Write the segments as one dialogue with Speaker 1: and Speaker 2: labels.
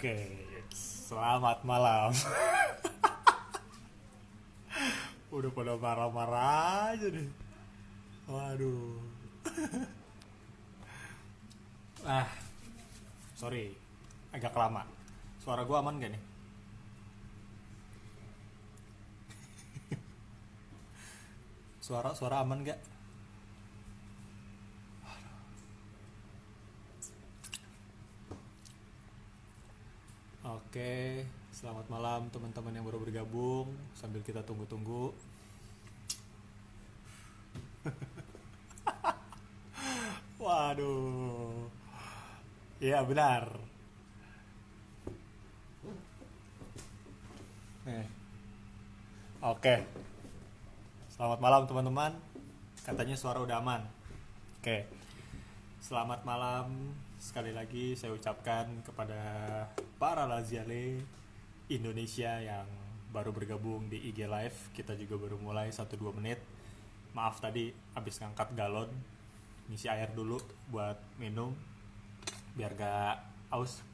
Speaker 1: Oke, selamat malam. Udah pada marah-marah aja nih. Waduh. Ah, sorry, agak lama. Suara gua aman gak nih? Suara aman gak? Oke, selamat malam teman-teman yang baru bergabung. Sambil kita tunggu-tunggu. Waduh. Iya benar. Nih. Oke, selamat malam teman-teman. Katanya suara udah aman. Oke, selamat malam. Sekali lagi saya ucapkan kepada para Laziale Indonesia yang baru bergabung di IG Live. Kita juga baru mulai 1-2 menit. Maaf tadi habis ngangkat galon, ngisi air dulu buat minum biar gak aus.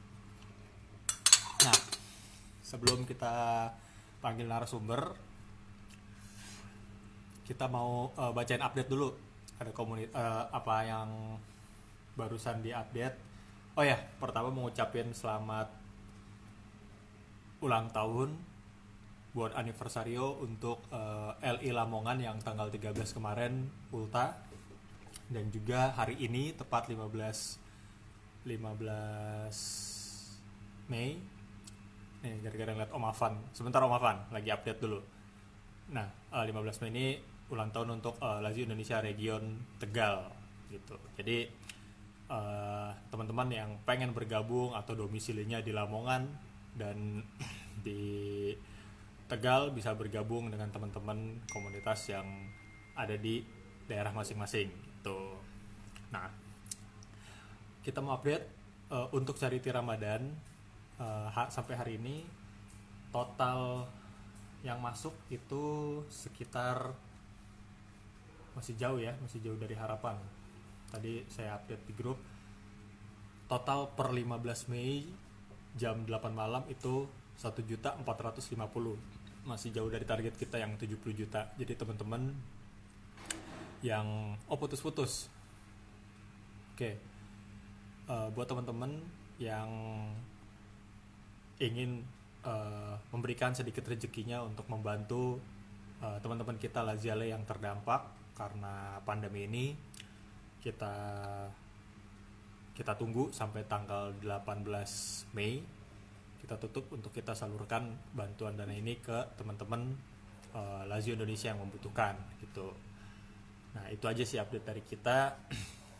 Speaker 1: Nah, sebelum kita panggil narasumber, kita mau bacain update dulu. Ada apa yang barusan diupdate. Oh ya, pertama mengucapin selamat ulang tahun buat anniversario untuk LI Lamongan yang tanggal 13 kemarin ulta, dan juga hari ini tepat 15 Mei. Nih gara-gara ngeliat Om Afan. Sebentar Om Afan, lagi update dulu. Nah, 15 Mei ini ulang tahun untuk Lazio Indonesia Region Tegal gitu. Jadi teman-teman yang pengen bergabung atau domisilinya di Lamongan dan di Tegal bisa bergabung dengan teman-teman komunitas yang ada di daerah masing-masing gitu. Nah, kita mau update untuk Charity Ramadan sampai hari ini total yang masuk itu sekitar masih jauh dari harapan. Tadi saya update di grup, total per 15 Mei jam 8 malam itu 1.450.000. Masih jauh dari target kita yang 70 juta. Jadi teman-teman yang putus-putus. Oke. Buat teman-teman yang ingin memberikan sedikit rezekinya untuk membantu teman-teman kita Laziale yang terdampak karena pandemi ini, kita tunggu sampai tanggal 18 Mei. Kita tutup untuk kita salurkan bantuan dana ini ke teman-teman Lazio Indonesia yang membutuhkan gitu. Nah, itu aja sih update dari kita.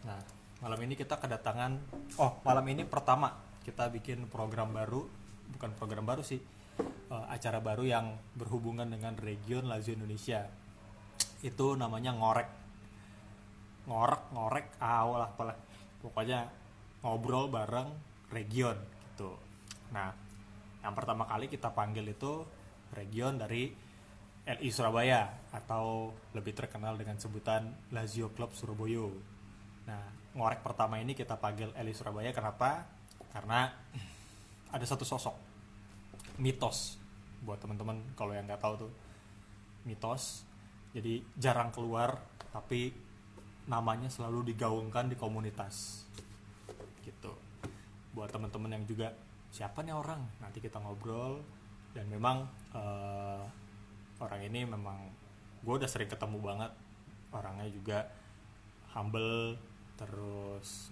Speaker 1: Nah, malam ini kita kedatangan malam ini pertama kita bikin program baru, bukan program baru sih, acara baru yang berhubungan dengan region Lazio Indonesia. Itu namanya ngorek apalah, pokoknya ngobrol bareng region gitu. Nah, yang pertama kali kita panggil itu region dari LI Surabaya atau lebih terkenal dengan sebutan Lazio Club Surabaya. Nah, ngorek pertama ini kita panggil LI Surabaya kenapa? Karena ada satu sosok mitos, buat teman-teman kalau yang nggak tahu tuh, mitos. Jadi jarang keluar tapi namanya selalu digaungkan di komunitas gitu. Buat teman-teman yang juga siapa nih orang, nanti kita ngobrol. Dan memang orang ini memang gue udah sering ketemu banget, orangnya juga humble, terus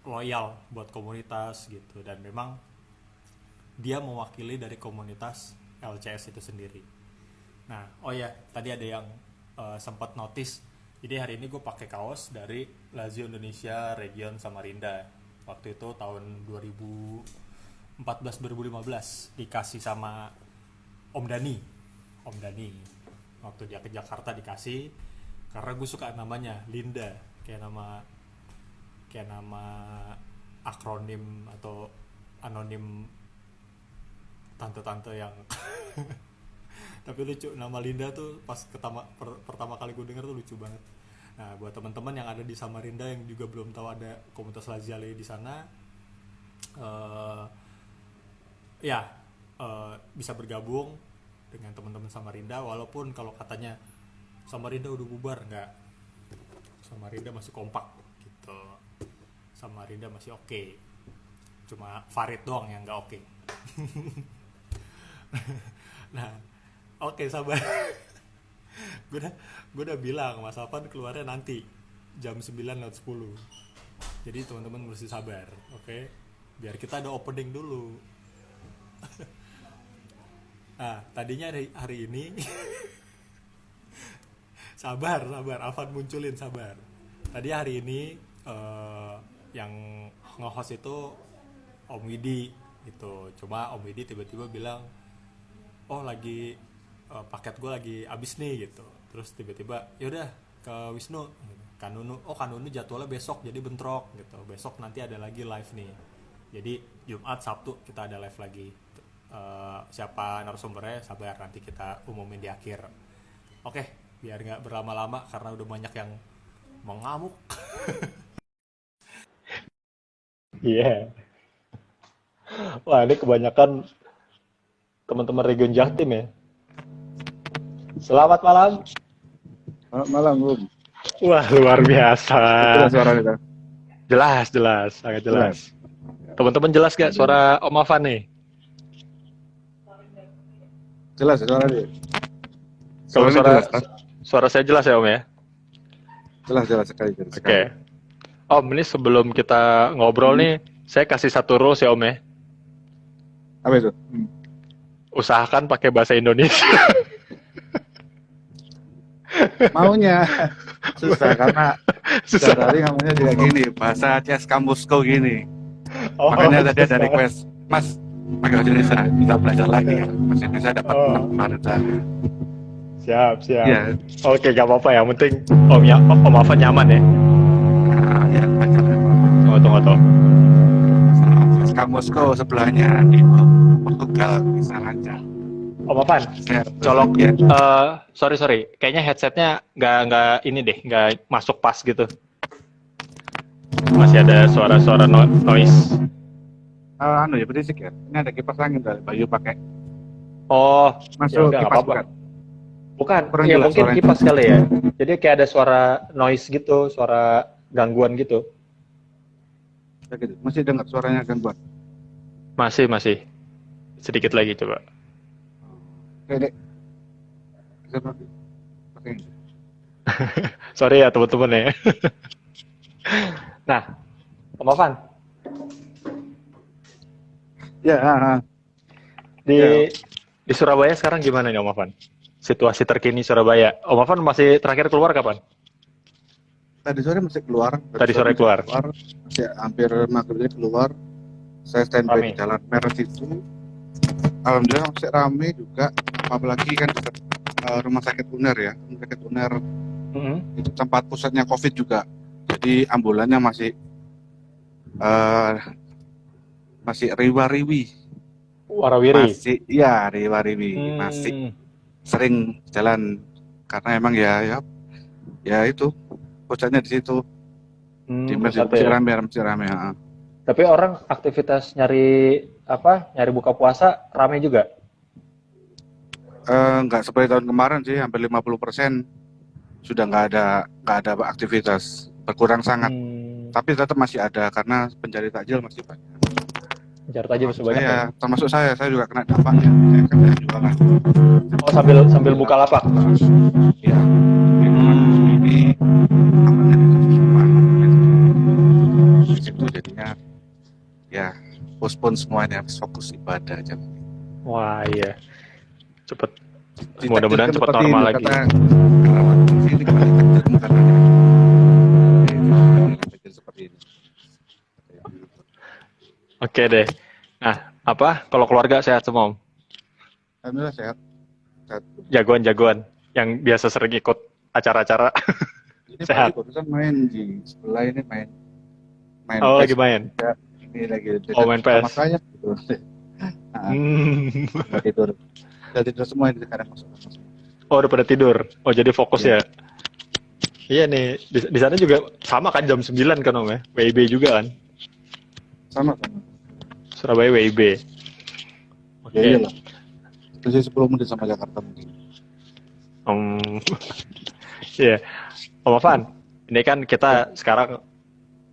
Speaker 1: loyal buat komunitas gitu. Dan memang dia mewakili dari komunitas LCS itu sendiri. Nah, tadi ada yang sempat notice. Jadi hari ini gue pakai kaos dari Lazio Indonesia Region Samarinda. Waktu itu tahun 2014-2015 dikasih sama Om Dani. Waktu dia ke Jakarta dikasih, karena gue suka namanya Linda, kayak nama akronim atau anonim tante-tante yang tapi lucu. Nama Linda tuh pas pertama kali gue denger tuh lucu banget. Nah, buat teman-teman yang ada di Samarinda yang juga belum tahu ada komunitas Laziale di sana, eh, ya bisa bergabung dengan teman-teman Samarinda, walaupun kalau katanya Samarinda udah bubar, nggak, Samarinda masih kompak gitu, Samarinda masih oke. Cuma Farid doang yang nggak oke. Nah, oke, sabar. gue udah gue udah bilang Mas Afan keluarnya nanti jam 9:10. Jadi teman-teman mesti sabar, oke? Biar kita ada opening dulu. Nah, tadinya hari ini sabar, Afan munculin, sabar. Tadi hari ini yang nge-host itu Om Widi gitu. Cuma Om Widi tiba-tiba bilang, oh lagi paket gue lagi abis nih gitu. Terus tiba-tiba yaudah ke Wisnu, Kanunu. Oh Kanunu jadwalnya besok jadi bentrok gitu. Besok nanti ada lagi live nih. Jadi Jumat Sabtu kita ada live lagi. Siapa narasumbernya sabar, nanti kita umumin di akhir. Oke, biar nggak berlama-lama karena udah banyak yang mengamuk. Iya. Wah, ini kebanyakan teman-teman Region Jatim ya. Selamat malam.
Speaker 2: Selamat malam, Bung.
Speaker 1: Wah, luar biasa.
Speaker 2: Jelas suara kita.
Speaker 1: Jelas, sangat jelas. Teman-teman jelas gak suara Om Afan nih?
Speaker 2: Jelas suara dia.
Speaker 1: Kalau
Speaker 2: jelas,
Speaker 1: suara saya jelas ya Om ya?
Speaker 2: Jelas sekali.
Speaker 1: Oke. Om, ini sebelum kita ngobrol nih, saya kasih satu rules ya Om ya.
Speaker 2: Apa itu?
Speaker 1: Usahakan pakai bahasa Indonesia.
Speaker 2: Maunya susah karena tadi namanya juga gini, bahasa CS Kamusko gini. Makanya tadi ada request, Mas pakai bahasa Indonesia, kita belajar lagi ya. Bahasa Indonesia dapat kemarin tadi.
Speaker 1: Siap.
Speaker 2: Ya.
Speaker 1: Oke, gak apa-apa, yang penting Om Afan nyaman ya.
Speaker 2: Ya, belajar.
Speaker 1: Tunggu.
Speaker 2: CS Kamusko sebelahnya di Portugal bisa lancar.
Speaker 1: Om Afan,
Speaker 2: Ya,
Speaker 1: colok.
Speaker 2: Ya.
Speaker 1: Sorry. Kayaknya headsetnya nggak ini deh, nggak masuk pas gitu. Masih ada suara-suara noise.
Speaker 2: Ya berisik ya. Ini ada kipas angin dari Bayu pakai.
Speaker 1: Oh,
Speaker 2: Masuk
Speaker 1: ya udah,
Speaker 2: kipas
Speaker 1: apa-apa. Bukan,
Speaker 2: Kurang
Speaker 1: ya
Speaker 2: jelas
Speaker 1: mungkin
Speaker 2: suaranya.
Speaker 1: kipas kali ya. Jadi kayak ada suara noise gitu, suara gangguan gitu.
Speaker 2: Ya, gitu. Masih dengar suaranya gangguan.
Speaker 1: Masih. Sedikit lagi coba.
Speaker 2: Oke, Dek. Bisa pakai ini.
Speaker 1: Sorry ya teman-teman ya. Nah, Om Afan,
Speaker 2: Ya,
Speaker 1: di Surabaya sekarang gimana nih Om Afan? Situasi terkini Surabaya. Om Afan masih terakhir keluar kapan?
Speaker 2: tadi sore masih keluar.
Speaker 1: Tadi sore keluar.
Speaker 2: Masih hampir maghribnya keluar. Saya standby
Speaker 1: Rame.
Speaker 2: di Jalan Merah itu. Alhamdulillah masih rame juga. Apalagi kan rumah sakit UNER ya. Rumah sakit UNER itu tempat pusatnya COVID juga. Jadi ambulannya masih riwa-riwi.
Speaker 1: Warawiri.
Speaker 2: Riwa-riwi. Masih sering jalan karena emang ya itu pusatnya di situ. Di masjid masih rame.
Speaker 1: Tapi orang aktivitas nyari buka puasa rame juga.
Speaker 2: Nggak seperti tahun kemarin sih, hampir 50% sudah nggak ada aktivitas, berkurang sangat. Tapi tetap masih ada karena pencari takjil masih banyak.
Speaker 1: Pencari takjil masih banyak ya?
Speaker 2: Termasuk saya juga kena dampaknya. Saya kena jualan.
Speaker 1: Oh, sambil buka lapak.
Speaker 2: Ya. Ini amannya di situ jadinya ya postpone semuanya, fokus ibadah aja.
Speaker 1: Wah iya, mudah-mudahan cepat normal lagi. Oke deh. Nah, kalau keluarga sehat semua Om?
Speaker 2: Alhamdulillah sehat.
Speaker 1: Jagoan yang biasa sering ikut acara-acara.
Speaker 2: Ini
Speaker 1: sehat.
Speaker 2: Barusan main di sebelah ini main.
Speaker 1: Oh, lagi main.
Speaker 2: Ini lagi
Speaker 1: main PS.
Speaker 2: Makanya gitu. Tidur. Udah tidur semua ini sekarang masuk.
Speaker 1: Oh, udah pada tidur. Oh, jadi fokus ya. Iya nih, di sana juga sama kan jam 9 kan Om ya? WIB juga kan?
Speaker 2: Sama.
Speaker 3: Surabaya WIB. Oke.
Speaker 2: Ya iyalah. Masih 10 menit sama Jakarta mungkin.
Speaker 3: Iya. Om Afan, ini kan kita sekarang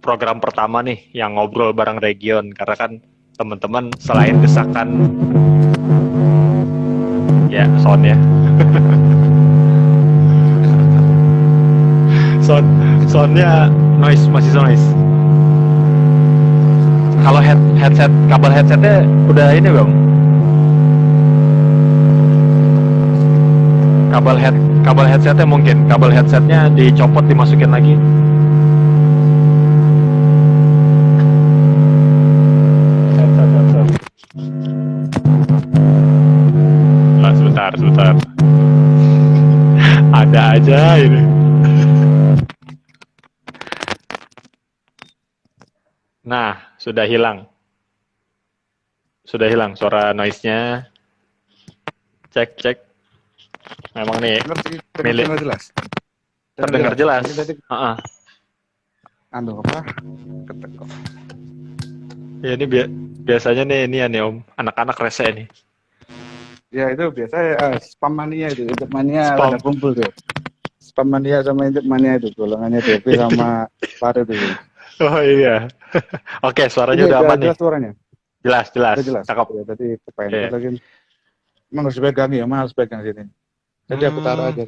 Speaker 3: program pertama nih yang ngobrol bareng Region, karena kan teman-teman selain desakan ya sound ya soundnya masih noise. Kalau kabel headsetnya udah ini belum? Kabel headsetnya mungkin kabel headsetnya dicopot dimasukin lagi. Headset. Nah, sebentar. Ada aja ini. Nah, sudah hilang suara noise-nya. Cek. Memang nih milik
Speaker 2: jelas.
Speaker 3: terdengar jelas.
Speaker 2: Ketek kok.
Speaker 3: Ya ini biasanya nih Om, anak-anak rese nih.
Speaker 2: Ya itu biasa spam mania itu, intip mania
Speaker 3: Spam.
Speaker 2: ada kumpul tuh. Spam mania sama intip mania itu golongannya DP sama Farid itu.
Speaker 3: Oh iya. Oke, suaranya udah aman nih.
Speaker 2: Jelas suaranya.
Speaker 3: Jelas.
Speaker 2: Jelas.
Speaker 3: Cakep.
Speaker 2: Ya, tadi kepengen lagi. Emang harus pegang ya, harus pegang sini. Jadi aku taruh aja.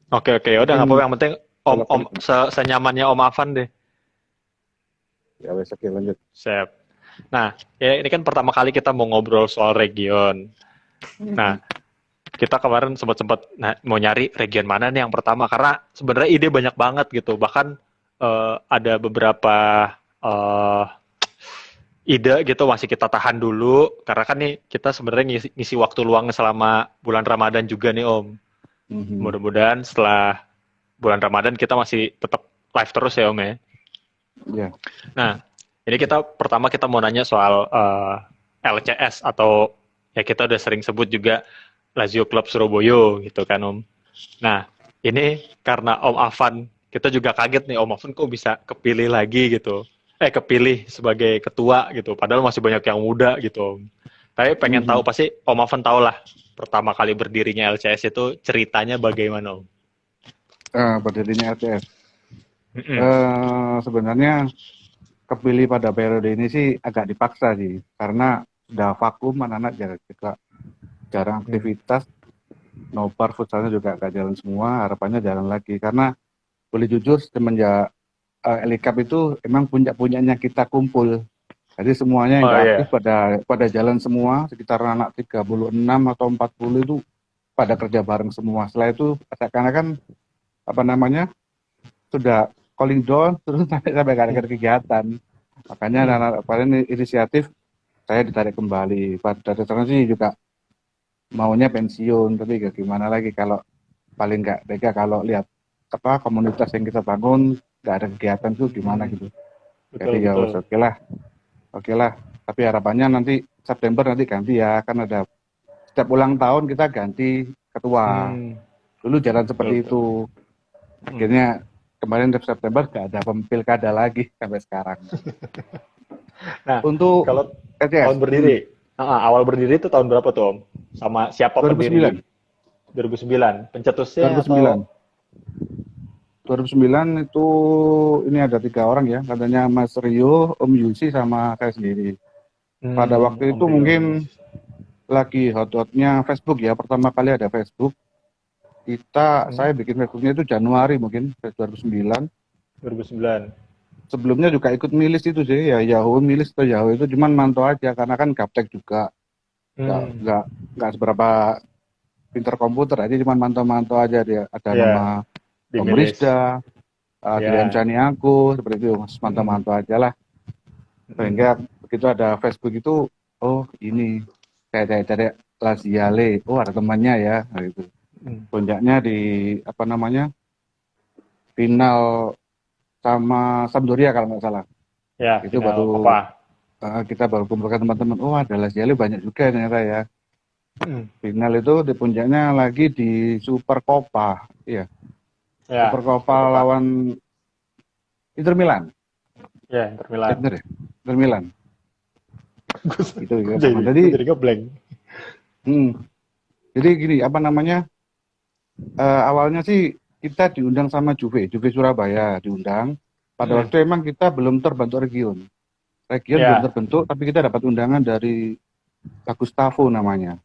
Speaker 3: Oke, udah nggak apa-apa. Yang penting Om senyamannya Om Afan deh.
Speaker 2: Ya wes, oke lanjut.
Speaker 3: Sip. Nah, ya ini kan pertama kali kita mau ngobrol soal Region. Nah, kita kemarin sempat mau nyari region mana nih yang pertama, karena sebenarnya ide banyak banget gitu. Bahkan ada beberapa ide gitu masih kita tahan dulu, karena kan nih kita sebenarnya ngisi waktu luang selama bulan Ramadan juga nih Om. Mudah-mudahan setelah bulan Ramadan kita masih tetap live terus ya Om ya.
Speaker 2: Iya.
Speaker 3: Nah, ini pertama kita mau nanya soal LCS atau ya kita udah sering sebut juga Lazio Club Surabaya gitu kan Om. Nah, ini karena Om Afan, kita juga kaget nih Om Afan kok bisa kepilih lagi gitu. Kepilih sebagai ketua gitu, padahal masih banyak yang muda gitu Om. Tapi pengen tahu, pasti Om Afan tahu lah pertama kali berdirinya LCS itu ceritanya bagaimana Om?
Speaker 2: Berdirinya LCS. Sebenarnya kepilih pada periode ini sih agak dipaksa sih, karena udah vakum, anak-anak jarang aktivitas, nobar futsalnya juga agak jalan semua, harapannya jalan lagi, karena boleh jujur semenjak Elikap itu emang puncak-puncaknya kita kumpul, jadi semuanya yang aktif pada jalan semua, sekitar anak 36 atau 40 itu pada kerja bareng semua. Setelah itu seakan-akan sudah calling down terus sampai gak ada kegiatan. Makanya anak-anak kemarin inisiatif saya ditarik kembali. Pada dasarnya sih juga maunya pensiun, tapi gimana lagi kalau paling nggak tega kalau lihat komunitas yang kita bangun nggak ada kegiatan tuh gimana gitu. Jadi ya oke lah. Tapi harapannya nanti September nanti ganti ya, kan ada setiap ulang tahun kita ganti ketua. Dulu jalan seperti itu. Akhirnya kemarin September nggak ada pilkada lagi sampai sekarang.
Speaker 3: Nah,
Speaker 2: untuk
Speaker 3: kalau tahun berdiri, awal berdiri itu tahun berapa tuh Om? Sama siapa
Speaker 2: 2009.
Speaker 3: pendiri? 2009. Pencetusnya
Speaker 2: 2009. 2009 itu ini ada 3 orang ya, katanya Mas Rio, Om Yusi sama saya sendiri. Pada waktu itu mungkin lagi hot-hotnya Facebook ya, pertama kali ada Facebook. Saya bikin Facebooknya itu Januari mungkin 2009. Sebelumnya juga ikut milis itu sih ya, Yahoo milis atau Yahoo itu cuman mantau aja, karena kan gaptek juga nggak seberapa pinter komputer, aja cuman mantau aja, dia ada nama Om Rizda, Dian Caniago, seperti itu, mantau aja lah. Sehingga begitu ada Facebook itu, oh ini saya cari Laziale, oh ada temannya ya, gitu. Puncaknya di final sama Sampdoria kalau nggak salah.
Speaker 3: Ya,
Speaker 2: itu baru kita baru kumpulkan teman-teman. Oh ada Laziale banyak juga ternyata ya. Final itu di puncaknya lagi di Super Copa, iya. Super Copa lawan Inter Milan.
Speaker 3: Ya, Inter Milan.
Speaker 2: Inter Milan. Gitu ya.
Speaker 3: Jadi ngeblank.
Speaker 2: Hmm, jadi gini, apa namanya? Awalnya sih kita diundang sama Juve Surabaya diundang. Pada waktu emang kita belum terbentuk region. Region belum
Speaker 3: Ya,
Speaker 2: terbentuk, tapi kita dapat undangan dari Pak Gustavo namanya.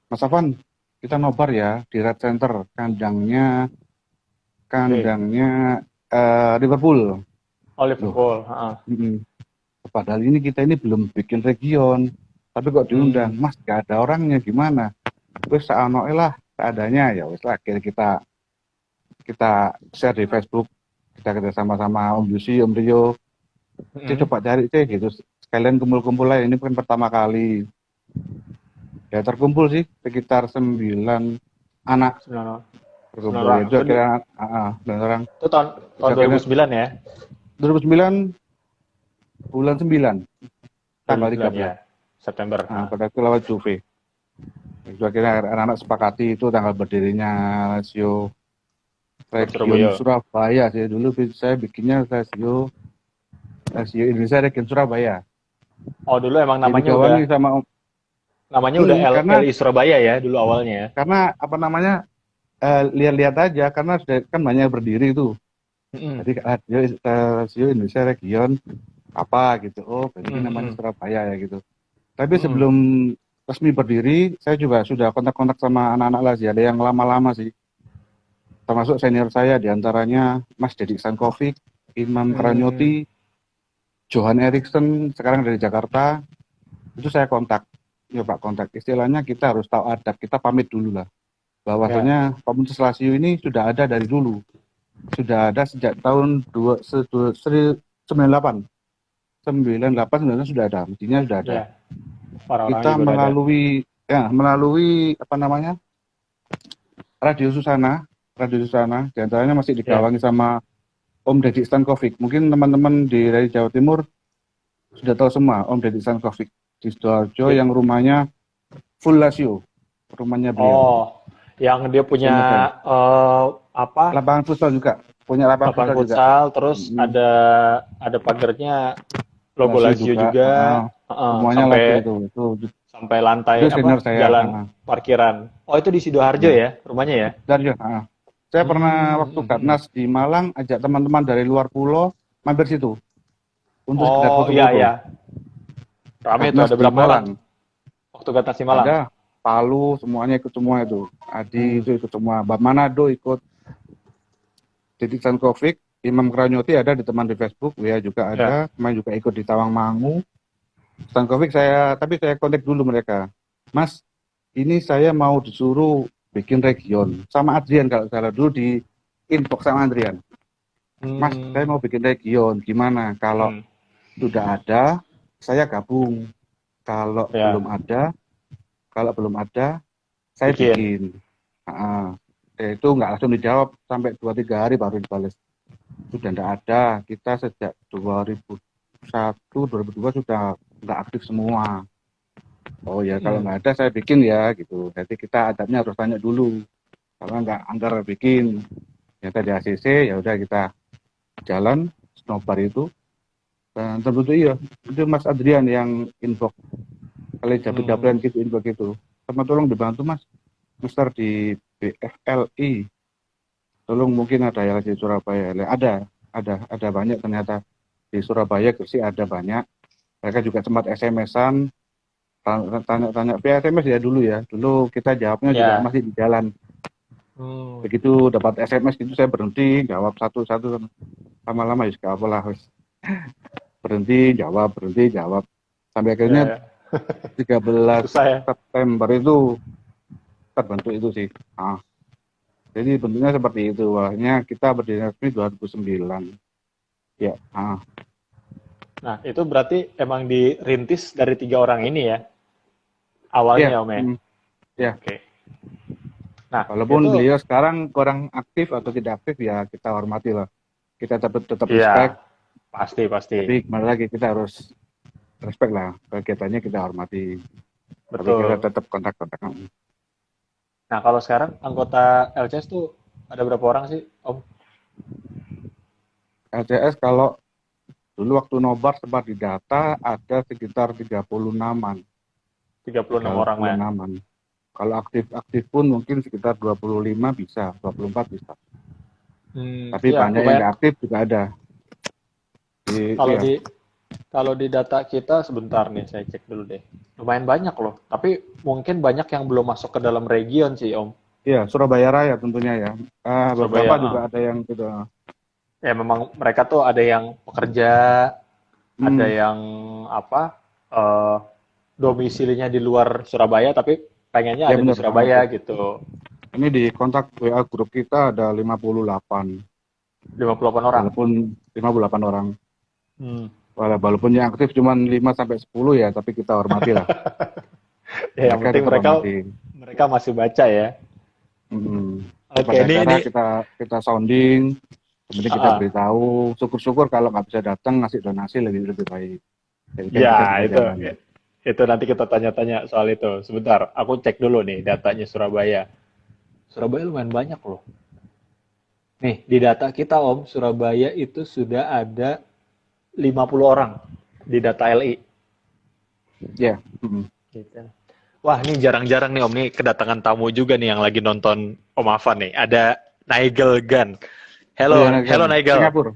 Speaker 2: Mas Afan, kita nobar ya di Red Center, kandangnya Liverpool.
Speaker 3: oh
Speaker 2: Loh,
Speaker 3: Liverpool. Heeh.
Speaker 2: padahal kita ini belum bikin region, tapi kok diundang, Mas gak ada orangnya gimana? Wes saanoke lah, seadanya ya wes lah. Akhirnya kita share di Facebook, kita sama-sama Om Yusi, Om Rio, coba cari gitu, sekalian kumpul-kumpul lah. Ini kan pertama kali ya terkumpul sih sekitar 9 anak
Speaker 3: Sembilan
Speaker 2: berkumpul
Speaker 3: orang.
Speaker 2: itu akhirnya 9 orang.
Speaker 3: Itu tahun 2009 ya?
Speaker 2: 2009 bulan 9 tanggal 13.
Speaker 3: Ya. September.
Speaker 2: Pada itu lewat Juve. Itu akhirnya anak-anak sepakati itu tanggal berdirinya Lazio Region Surabaya sih. Dulu saya bikinnya Lazio Indonesia Region Surabaya.
Speaker 3: Oh, dulu emang namanya
Speaker 2: udah
Speaker 3: LI Surabaya ya dulu awalnya ya.
Speaker 2: Karena apa namanya? Lihat-lihat aja karena sudah kan banyak berdiri itu. Jadi Lazio Indonesia Region apa gitu. Oh, berarti namanya Surabaya ya gitu. Tapi sebelum resmi berdiri, saya juga sudah kontak-kontak sama anak-anak Lazio, ada yang lama-lama sih. Termasuk senior saya, diantaranya Mas Dedik Stankovic, Imam Kranyoti, Johan Erikson, sekarang dari Jakarta. Itu saya kontak. Ya Pak, kontak. Istilahnya kita harus tahu adab, kita pamit dulu lah. Bahwasanya komunitas Lazio ini sudah ada dari dulu. Sudah ada sejak tahun 98. 98 sudah ada, mestinya sudah ada. Kita melalui apa namanya? Radio Susana, diantaranya masih digawangi sama Om Dedik Stankovic. Mungkin teman-teman dari Jawa Timur sudah tahu semua Om Dedik Stankovic di Sidoarjo yang rumahnya full Lazio, rumahnya beliau.
Speaker 3: Oh, yang dia punya
Speaker 2: lapangan futsal juga, punya lapangan
Speaker 3: futsal juga. Terus ada pagarnya logo Lazio juga.
Speaker 2: Semuanya Lazio itu
Speaker 3: sampai lantai jalan parkiran. Oh, itu di Sidoarjo ya rumahnya ya?
Speaker 2: Sidoarjo. Saya pernah waktu Gatnas di Malang ajak teman-teman dari luar pulau mampir situ untuk sekedar foto-foto.
Speaker 3: Iya. Ramai itu, ada berapa orang waktu Gatnas di Malang?
Speaker 2: Ada Palu, semuanya ikut semua itu. Adi itu ikut semua. Mbak Manado ikut. Dedik Stankovic, Imam Kranyoti ada di teman di Facebook, ya juga ada. Kemarin juga ikut di Tawangmangu. Stankovic tapi saya kontak dulu mereka. Mas, ini saya mau disuruh bikin region sama Adrian, kalau salah dulu di inbox sama Adrian. Mas, saya mau bikin region, gimana? Kalau sudah ada, saya gabung. Kalau belum ada, saya bikin. Itu nggak langsung dijawab, sampai 2-3 hari baru dibalas. Sudah nggak ada, kita sejak 2001, 2002 sudah nggak aktif semua. Oh ya, kalau nggak ada saya bikin ya gitu. Jadi kita adabnya harus tanya dulu. Kalau nggak anggar bikin, ya tadi ACC, ya udah kita jalan snowbar itu. Dan terbentuk itu Mas Adrian yang inbox. Kali Jabian gitu inbox itu. Sama tolong dibantu Mas, Mister di BFLI. Tolong mungkin ada yang di Surabaya. Ada banyak ternyata di Surabaya, Gresik ada banyak. Mereka juga sempat SMS-an, tanya SMS ya dulu ya. Dulu kita jawabnya juga masih di jalan. Begitu dapat SMS gitu saya berhenti, jawab satu-satu. Lama-lama ya nggak apalah. Berhenti, jawab. Sampai akhirnya 13 September itu terbentuk itu sih. Jadi bentuknya seperti itu. Wahnya kita berdiri resmi 2009. Ya.
Speaker 3: Nah, itu berarti emang dirintis dari 3 orang ini ya? Awalnya, Om ya?
Speaker 2: Ya.
Speaker 3: Oke. Nah,
Speaker 2: walaupun beliau sekarang kurang aktif atau tidak aktif, ya kita hormati lah. Kita tetap respect.
Speaker 3: Pasti.
Speaker 2: Tapi kembali lagi kita harus respect lah. Kegiatannya kita hormati.
Speaker 3: Betul.
Speaker 2: Tapi kita tetap kontak-kontak.
Speaker 3: Nah, kalau sekarang anggota LCS tuh ada berapa orang sih, Om?
Speaker 2: LCS kalau Dulu waktu nobar sempat didata ada sekitar 36-an.
Speaker 3: 36 orang lah.
Speaker 2: 36-an. Kalau aktif pun mungkin sekitar 25 bisa, 24 bisa. Tapi
Speaker 3: Ya,
Speaker 2: banyak yang
Speaker 3: lumayan.
Speaker 2: nggak aktif juga ada.
Speaker 3: Kalau
Speaker 2: Iya,
Speaker 3: di data kita sebentar nih, saya cek dulu deh. Lumayan banyak loh. Tapi mungkin banyak yang belum masuk ke dalam region sih, Om.
Speaker 2: iya, Surabaya Raya tentunya ya. Beberapa
Speaker 3: Surabaya.
Speaker 2: juga ada yang gitu.
Speaker 3: Ya memang mereka tuh ada yang pekerja, ada yang apa? eh, domisilinya di luar Surabaya tapi pengennya
Speaker 2: Ya
Speaker 3: ada di
Speaker 2: benar.
Speaker 3: Surabaya gitu.
Speaker 2: Ini di kontak WA grup kita ada 58.
Speaker 3: 58 orang.
Speaker 2: Walaupun 58 orang.
Speaker 3: Hmm.
Speaker 2: Walaupun yang aktif cuma 5 sampai 10 ya, tapi kita hormati lah.
Speaker 3: Ya, yang penting
Speaker 2: kita hormati.
Speaker 3: mereka masih baca ya. Oke,
Speaker 2: Pada
Speaker 3: ini
Speaker 2: kita sounding, kemudian kita
Speaker 3: Ah,
Speaker 2: beritahu. Syukur-syukur kalau nggak bisa datang ngasih donasi lebih baik. Jadi kan
Speaker 3: ya
Speaker 2: kita bisa
Speaker 3: itu
Speaker 2: jalan.
Speaker 3: itu nanti kita tanya-tanya soal itu. Sebentar, aku cek dulu nih datanya Surabaya. Surabaya lumayan banyak loh. Nih, di data kita Om, Surabaya itu sudah ada 50 orang di data LI.
Speaker 2: Ya.
Speaker 3: Gitu. Wah, ini jarang-jarang nih Om, nih kedatangan tamu juga nih yang lagi nonton Om Afan nih. Ada Nigel Gunn. Hello,
Speaker 2: Oh, ya,
Speaker 3: hello Nigel.
Speaker 2: Singapura.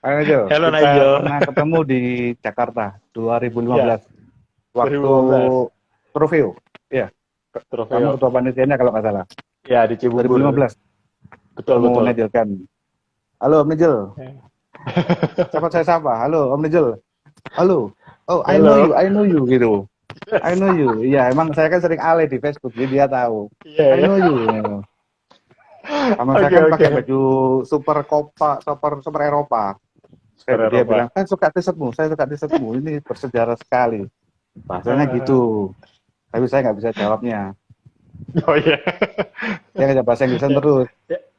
Speaker 2: Ayo, Jo.
Speaker 3: Hello
Speaker 2: Kita
Speaker 3: Nigel.
Speaker 2: pernah ketemu di Jakarta 2015
Speaker 3: Ya,
Speaker 2: waktu
Speaker 3: 2015.
Speaker 2: Trofeo. Ya, kamu
Speaker 3: Trofeo.
Speaker 2: ketua panitianya kalau nggak salah.
Speaker 3: Ya, di Cibubur.
Speaker 2: 2015.
Speaker 3: Betul,
Speaker 2: Kamu
Speaker 3: betul.
Speaker 2: Nigel kan. Halo Om Nigel.
Speaker 3: Ya.
Speaker 2: Cepat saya sapa. Halo Om Nigel. Halo. Oh,
Speaker 3: Halo.
Speaker 2: I know you gitu. I know you. Iya, emang saya kan sering alay di Facebook, jadi dia tahu.
Speaker 3: Iya,
Speaker 2: I
Speaker 3: ya.
Speaker 2: know you. Sama saya
Speaker 3: Oke,
Speaker 2: kan
Speaker 3: oke.
Speaker 2: pakai baju Super Copa, Super Eropa.
Speaker 3: Super
Speaker 2: Dia
Speaker 3: Eropa.
Speaker 2: bilang, saya suka t-shirtmu, ini bersejarah sekali. Bahasanya gitu. Tapi saya nggak bisa jawabnya.
Speaker 3: Oh iya.
Speaker 2: Dia ngajak bahasa Inggris terus.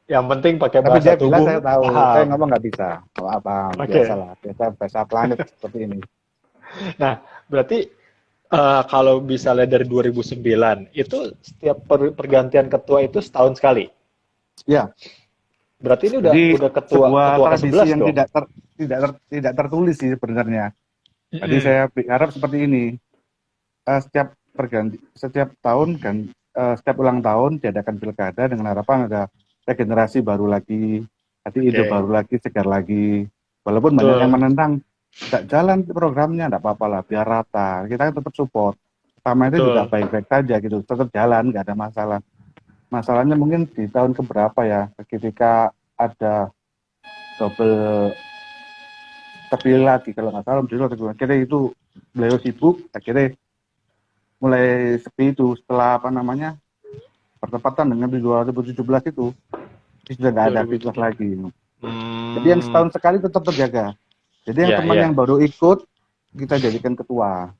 Speaker 3: Yang penting pakai
Speaker 2: Tapi
Speaker 3: bahasa
Speaker 2: dia bilang
Speaker 3: tubuh.
Speaker 2: saya tahu.
Speaker 3: Paham.
Speaker 2: Saya ngomong nggak bisa. Oh, apa?
Speaker 3: Oke.
Speaker 2: Biasalah. Biasa bahasa planet seperti ini.
Speaker 3: Nah, berarti kalau misalnya dari 2009, itu setiap pergantian ketua itu setahun sekali.
Speaker 2: Ya.
Speaker 3: Berarti ini
Speaker 2: Jadi
Speaker 3: udah ketua
Speaker 2: sebuah tradisi
Speaker 3: ke-11
Speaker 2: yang
Speaker 3: dong.
Speaker 2: tidak tertulis sih sebenarnya. Jadi
Speaker 3: Mm-mm.
Speaker 2: saya harap seperti ini. Setiap tahun kan, setiap ulang tahun diadakan pilkada dengan harapan ada regenerasi baru lagi, hati ide
Speaker 3: Oke.
Speaker 2: baru lagi, segar lagi. Walaupun
Speaker 3: Betul.
Speaker 2: banyak yang menentang, tidak jalan programnya, tidak apa-apa lah, biar rata. Kita kan tetap support. Sama itu
Speaker 3: Betul.
Speaker 2: juga baik-baik saja gitu, tetap jalan, nggak ada masalah. Masalahnya mungkin di tahun keberapa ya, ketika ada double terpilih lagi kalau nggak salah, akhirnya itu beliau sibuk, akhirnya mulai sepi itu setelah pertempatan dengan di 2017 itu sudah nggak ada aktivitas
Speaker 3: 2017.
Speaker 2: lagi. Jadi yang setahun sekali tetap terjaga. Jadi yang
Speaker 3: Ya,
Speaker 2: teman
Speaker 3: ya.
Speaker 2: yang baru ikut kita jadikan ketua.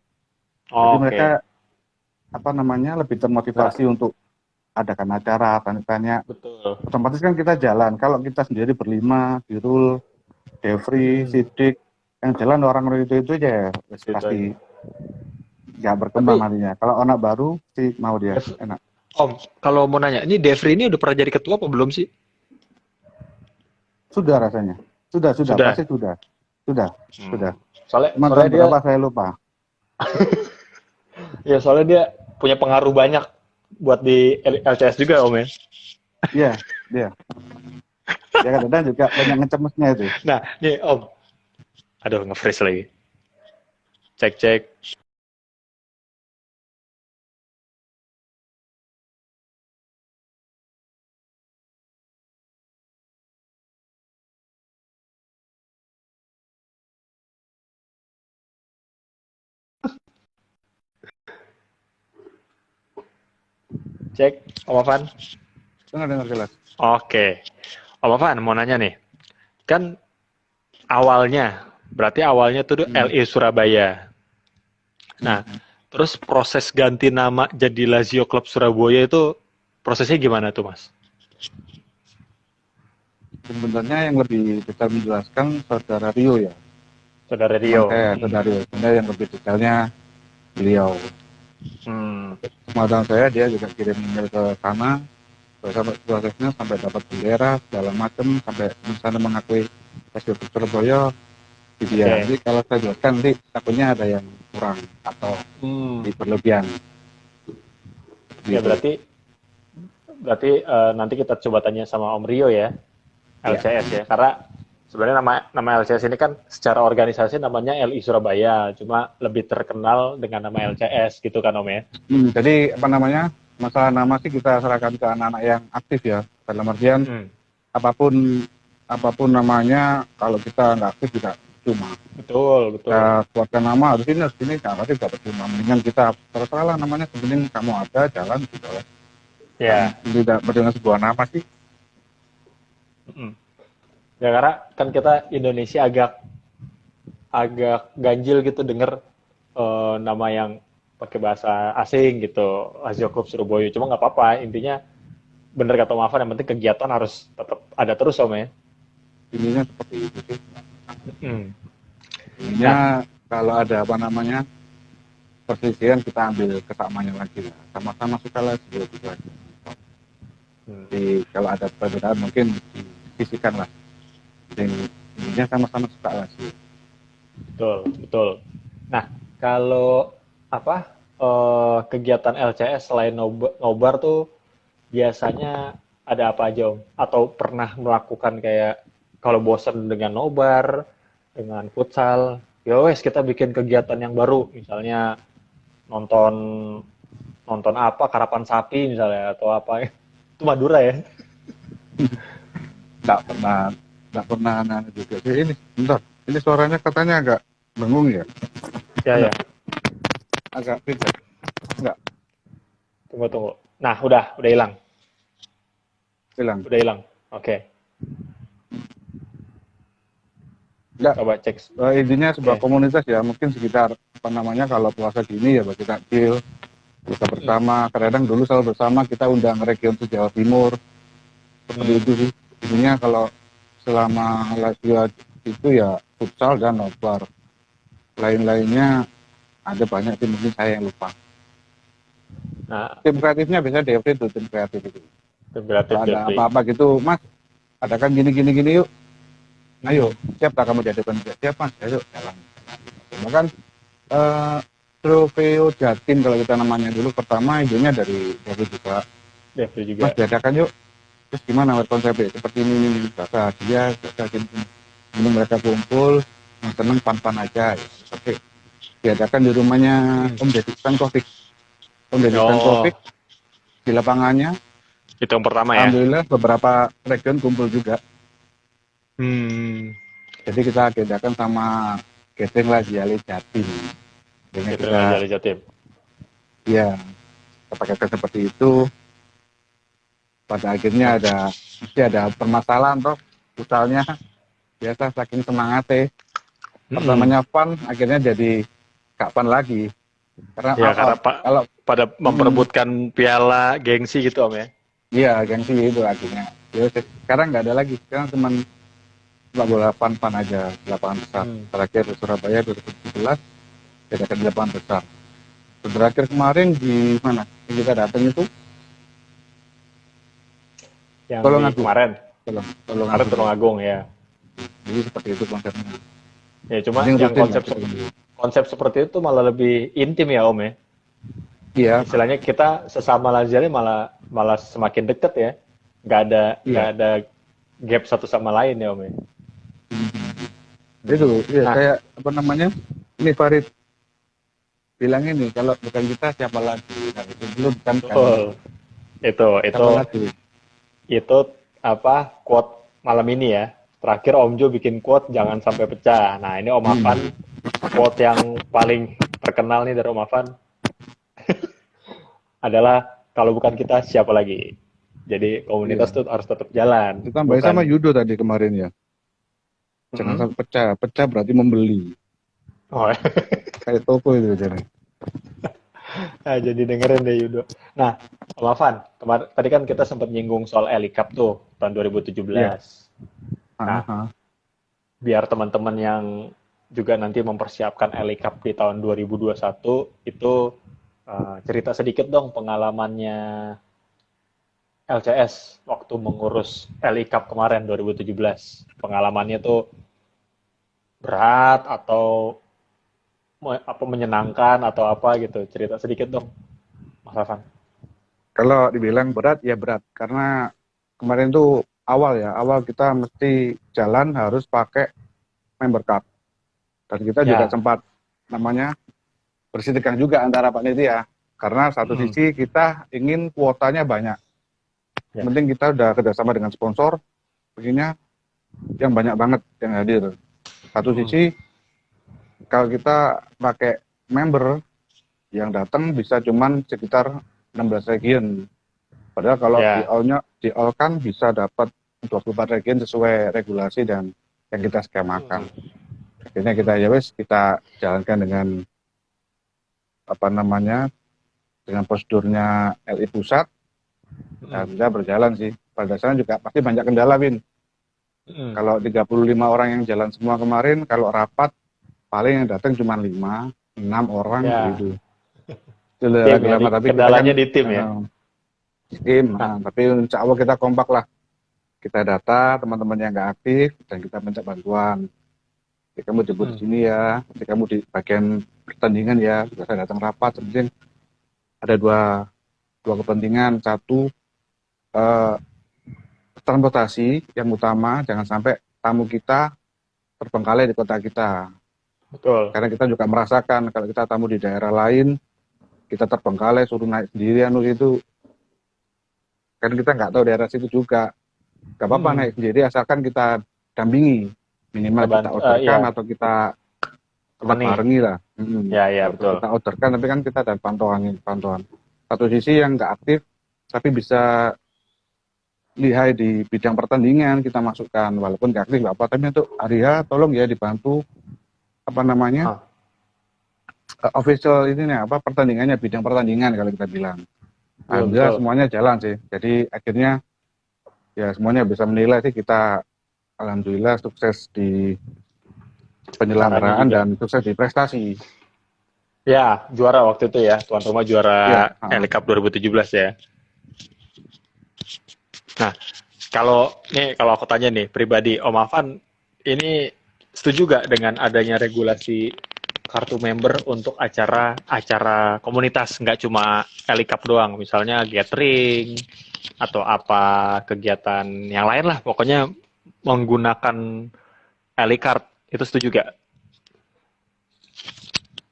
Speaker 2: Jadi
Speaker 3: Oke.
Speaker 2: mereka lebih termotivasi untuk adakan acara, tanya-tanya.
Speaker 3: Betul.
Speaker 2: Otomatis kan kita jalan. Kalau kita sendiri berlima, Birul, Devri, Sidik, yang jalan orang-orang itu aja ya, pasti nggak berkembang nantinya. Kalau anak baru sih mau dia enak.
Speaker 3: Om, kalau mau nanya, ini Devri ini udah pernah jadi ketua apa belum sih?
Speaker 2: Sudah rasanya. Sudah. Pasti sudah.
Speaker 3: Soalnya
Speaker 2: Soalnya
Speaker 3: dia,
Speaker 2: berapa saya lupa.
Speaker 3: ya soalnya dia punya pengaruh banyak buat di LCS juga Om ya.
Speaker 2: Iya, dia. Ya kadang juga banyak ngecemesnya itu.
Speaker 3: Nah, nih Om. Aduh, nge-freeze lagi. Cek. Cek, Om Afan.
Speaker 2: Dengar jelas.
Speaker 3: Oke. Om Afan, mau nanya nih. Kan berarti awalnya tuh LI Surabaya. Nah, terus proses ganti nama jadi Lazio Club Surabaya itu prosesnya gimana tuh, Mas?
Speaker 2: Sebenarnya yang lebih detail menjelaskan saudara Rio ya.
Speaker 3: Saudara Rio.
Speaker 2: Saudara Rio. Sebenarnya yang lebih detailnya beliau. Pengetahuan saya dia juga kirim email ke sana, prosesnya sampai dapat bendera segala macam, sampai misalnya mengakui Lazio Club Surabaya. Gitu ya.
Speaker 3: Oke.
Speaker 2: Jadi kalau saya jelaskan nanti takutnya ada yang kurang atau
Speaker 3: Hmm.
Speaker 2: di berlebihan
Speaker 3: Ya
Speaker 2: gitu.
Speaker 3: berarti berarti nanti kita coba tanya sama Om Rio ya,
Speaker 2: Ya.
Speaker 3: LCS ya. Karena sebenarnya nama LCS ini kan secara organisasi namanya LI Surabaya, cuma lebih terkenal dengan nama LCS gitu kan Om ya.
Speaker 2: Jadi apa namanya, masalah nama sih kita serahkan ke anak-anak yang aktif ya. Dalam artian
Speaker 3: Hmm.
Speaker 2: apapun apapun namanya, kalau kita nggak aktif juga cuma.
Speaker 3: Betul, betul.
Speaker 2: Kita kuatkan nama harus ini nggak pasti dapat cuma. Mendingan kita terserah lah namanya, sebenarnya kamu ada jalan gitu lah. Dan
Speaker 3: Ya.
Speaker 2: tidak dengan sebuah nama sih.
Speaker 3: Mm. Ya karena kan kita Indonesia agak agak ganjil gitu denger nama yang pakai bahasa asing gitu, Lazio Club Surabaya. Cuma nggak apa-apa, intinya bener kata Om Afan, yang penting kegiatan harus tetap ada terus Om ya.
Speaker 2: Ininya seperti itu sih.
Speaker 3: Hmm.
Speaker 2: Ininya kalau ada apa namanya persisian, kita ambil kesamaannya lagi lah. Sama-sama suka lah gitu aja. Jadi kalau ada perbedaan mungkin disisikan lah. Jadi intinya sama-sama suka lah sih.
Speaker 3: Betul, betul. Nah, kalau apa kegiatan LCS selain nobar tuh biasanya ada apa aja Om? Atau pernah melakukan kayak kalau bosen dengan nobar, dengan futsal, ya wes kita bikin kegiatan yang baru, misalnya nonton nonton apa karapan sapi misalnya atau apa itu Madura ya.
Speaker 2: Nggak pernah nanya juga sih ini. Bentar, ini suaranya katanya agak bengung ya.
Speaker 3: Ya ya,
Speaker 2: Agak beda. Enggak
Speaker 3: tunggu tunggu. Nah udah hilang,
Speaker 2: bilang.
Speaker 3: udah hilang. Oke,
Speaker 2: Enggak.
Speaker 3: coba cek.
Speaker 2: Intinya sebuah
Speaker 3: Oke.
Speaker 2: komunitas ya, mungin sekitar apa namanya, kalau puasa gini ya bagi takjil kita bersama. Kadang dulu selalu bersama kita undang region Jawa Timur seperti itu sih. Intinya kalau selama Lazio itu ya futsal dan nobar. Lain-lainnya ada banyak tim, mungkin saya yang lupa.
Speaker 3: Nah,
Speaker 2: Tim kreatifnya biasanya DFT itu, tim kreatif itu.
Speaker 3: kreatif
Speaker 2: Kalau ada
Speaker 3: Jeffrey.
Speaker 2: apa-apa gitu, Mas, adakan gini yuk. Ayo, siap tak kamu jadi panitia? Siap Mas, ayo jalan. Bahkan Trofeo Jatim kalau kita namanya dulu, pertama idenya dari juga.
Speaker 3: Jeffrey
Speaker 2: Mas,
Speaker 3: juga.
Speaker 2: diadakan yuk. Terus gimana konsepnya? Seperti ini, bahasa dia, ini mereka kumpul, yang seneng pan-pan aja. Ya. Oke, diadakan di rumahnya Om Deddy Stankovic. Om Deddy Stankovic di lapangannya.
Speaker 3: Itu yang pertama ya.
Speaker 2: Alhamdulillah beberapa region kumpul juga. Jadi kita agendakan sama Geseng lagi Ali Jatim. Jadi
Speaker 3: Itu
Speaker 2: kita
Speaker 3: Jali Jatim.
Speaker 2: ya kita pakaikan seperti itu. Pada akhirnya mesti ada permasalahan toh. Misalnya biasa saking semangatnya. Pertamanya fun, akhirnya jadi gak fun lagi. Karena
Speaker 3: Ya karena
Speaker 2: kalau
Speaker 3: pada memperebutkan piala gengsi gitu Om ya.
Speaker 2: iya gengsi itu akhirnya. Ya, sekarang nggak ada lagi. Sekarang cuma sepak bola fun aja di lapangan besar. Terakhir di Surabaya 2017 kita di lapangan besar. Terakhir kemarin di mana? Yang kita datang itu
Speaker 3: Yang
Speaker 2: Tulungagung.
Speaker 3: kemarin.
Speaker 2: Tulungagung.
Speaker 3: Tulungagung ya.
Speaker 2: Jadi seperti itu konsepnya.
Speaker 3: Ya cuma
Speaker 2: Jadi
Speaker 3: yang
Speaker 2: rutin
Speaker 3: konsep seperti itu malah lebih intim ya Om ya.
Speaker 2: Iya.
Speaker 3: Istilahnya kita sesama Lazio malah semakin deket ya. Nggak ada gap satu sama lain ya Om ya.
Speaker 2: Itu ya kayak apa namanya? Ini Farid bilang ini, kalau bukan kita siapa lagi? Nah, itu belum kan?
Speaker 3: Itu apa quote malam ini ya. Terakhir Om Jo bikin quote jangan sampai pecah. Nah ini Om Afan quote yang paling terkenal nih dari Om Afan adalah kalau bukan kita siapa lagi. Jadi komunitas tuh harus tetap jalan.
Speaker 2: Kita tambah sama Yudo tadi kemarin ya. Jangan sampai pecah berarti membeli.
Speaker 3: Oh.
Speaker 2: Kayak toko itu jadi.
Speaker 3: Nah, jadi dengerin deh Yudo. Nah, Om Afan, tadi kan kita sempat nyinggung soal Eli Cup tuh tahun 2017. Nah, biar teman-teman yang juga nanti mempersiapkan Eli Cup di tahun 2021 itu cerita sedikit dong pengalamannya LCS waktu mengurus Eli Cup kemarin 2017. Pengalamannya tuh berat atau apa menyenangkan atau apa gitu? Cerita sedikit dong, Mas Afan.
Speaker 2: Kalau dibilang berat, ya berat. Karena kemarin tuh awal kita mesti jalan harus pakai member card. Dan kita juga
Speaker 3: Ya.
Speaker 2: sempat namanya bersitegang juga antara panitia. Karena satu sisi kita ingin kuotanya banyak.
Speaker 3: Ya.
Speaker 2: Yang penting kita udah kerjasama dengan sponsor, begini yang banyak banget yang hadir. Satu sisi kalau kita pakai member yang datang bisa cuman sekitar 16 region. Padahal kalau di all kan bisa dapat 24 region sesuai regulasi dan yang kita skemakan. Akhirnya kita jalankan dengan apa namanya dengan prosedurnya LI pusat dan kita berjalan sih. Pada dasarnya juga pasti banyak kendala, Win. Kalau 35 orang yang jalan semua kemarin, kalau rapat paling yang datang cuma 5, 6 orang gitu.
Speaker 3: Tapi kendalanya di tim ya.
Speaker 2: Tim, tapi insya Allah kita kompak lah. Kita data teman-teman yang nggak aktif dan kita minta bantuan. Jadi kamu jemput di sini ya, jadi kamu di bagian pertandingan ya, biasa datang rapat. Penting ada dua kepentingan. Satu, transportasi yang utama, jangan sampai tamu kita terbengkalai di kota kita.
Speaker 3: Betul.
Speaker 2: Karena kita juga merasakan kalau kita tamu di daerah lain, kita terbengkalai suruh naik sendirian itu, kan kita nggak tahu daerah situ juga. Gak apa-apa naik sendiri asalkan kita dampingi, minimal kita orderkan atau kita barengi lah.
Speaker 3: Ya, betul.
Speaker 2: Kita orderkan, tapi kan kita ada pantauan. Satu sisi yang nggak aktif, tapi bisa lihai di bidang pertandingan kita masukkan, walaupun nggak aktif nggak apa, tapi untuk Arya tolong ya dibantu apa namanya official ini pertandingannya, bidang pertandingan kalau kita bilang. Alhamdulillah semuanya jalan sih. Jadi akhirnya ya semuanya bisa menilai sih kita alhamdulillah sukses di penyelenggaraan dan sukses di prestasi.
Speaker 3: Ya, juara waktu itu ya, tuan rumah juara LA Cup 2017 ya. Nah, kalau aku tanya nih pribadi, Om Afan ini setuju gak dengan adanya regulasi kartu member untuk acara komunitas, nggak cuma LA Cup doang, misalnya gathering atau apa kegiatan yang lain lah, pokoknya menggunakan LA Card, itu setuju gak?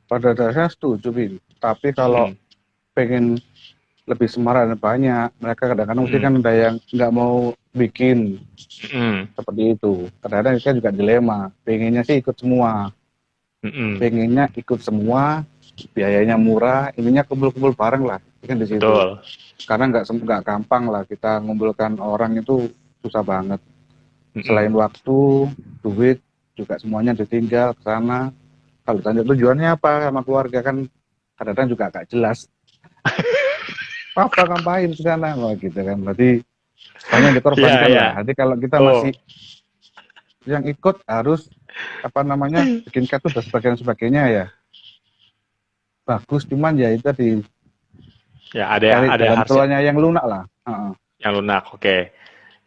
Speaker 2: Pada dasarnya setuju, Bin. Tapi kalau pengen lebih semarak dan banyak, mereka kadang-kadang mesti kan ada yang nggak mau bikin seperti itu. Kadang-kadang kita juga dilema, pengennya sih ikut semua. Pengennya ikut semua, biayanya murah, ininya kumpul-kumpul bareng lah, kan di situ.
Speaker 3: Betul.
Speaker 2: Karena nggak gampang lah kita ngumpulkan orang itu, susah banget. Selain waktu, duit juga semuanya ditinggal ke sana. Kalau tanya tujuannya apa sama keluarga kan kadang-kadang juga agak jelas. Apa ngapain ke sana gitu kan. Berarti banyak dikorbankan lah. Jadi kalau kita masih yang ikut harus bikin kartu dan sebagainya ya bagus, cuman ya itu tadi
Speaker 3: ada
Speaker 2: harusnya yang lunak lah.
Speaker 3: Yang lunak, oke.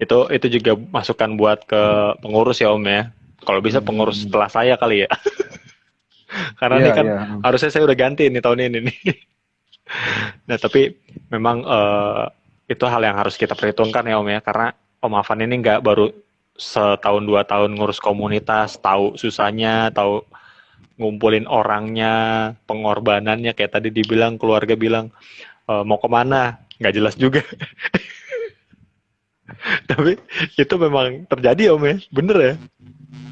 Speaker 3: Itu juga masukan buat ke pengurus ya Om ya. Kalau bisa pengurus setelah saya kali ya. Karena ini kan harusnya saya udah ganti nih tahun ini nih. Nah tapi memang itu hal yang harus kita perhitungkan ya Om ya, karena Om Afan ini nggak baru setahun 2 tahun ngurus komunitas, tahu susahnya, tahu ngumpulin orangnya, pengorbanannya, kayak tadi dibilang keluarga bilang mau kemana, nggak jelas juga. Tapi itu memang terjadi Om ya, bener ya?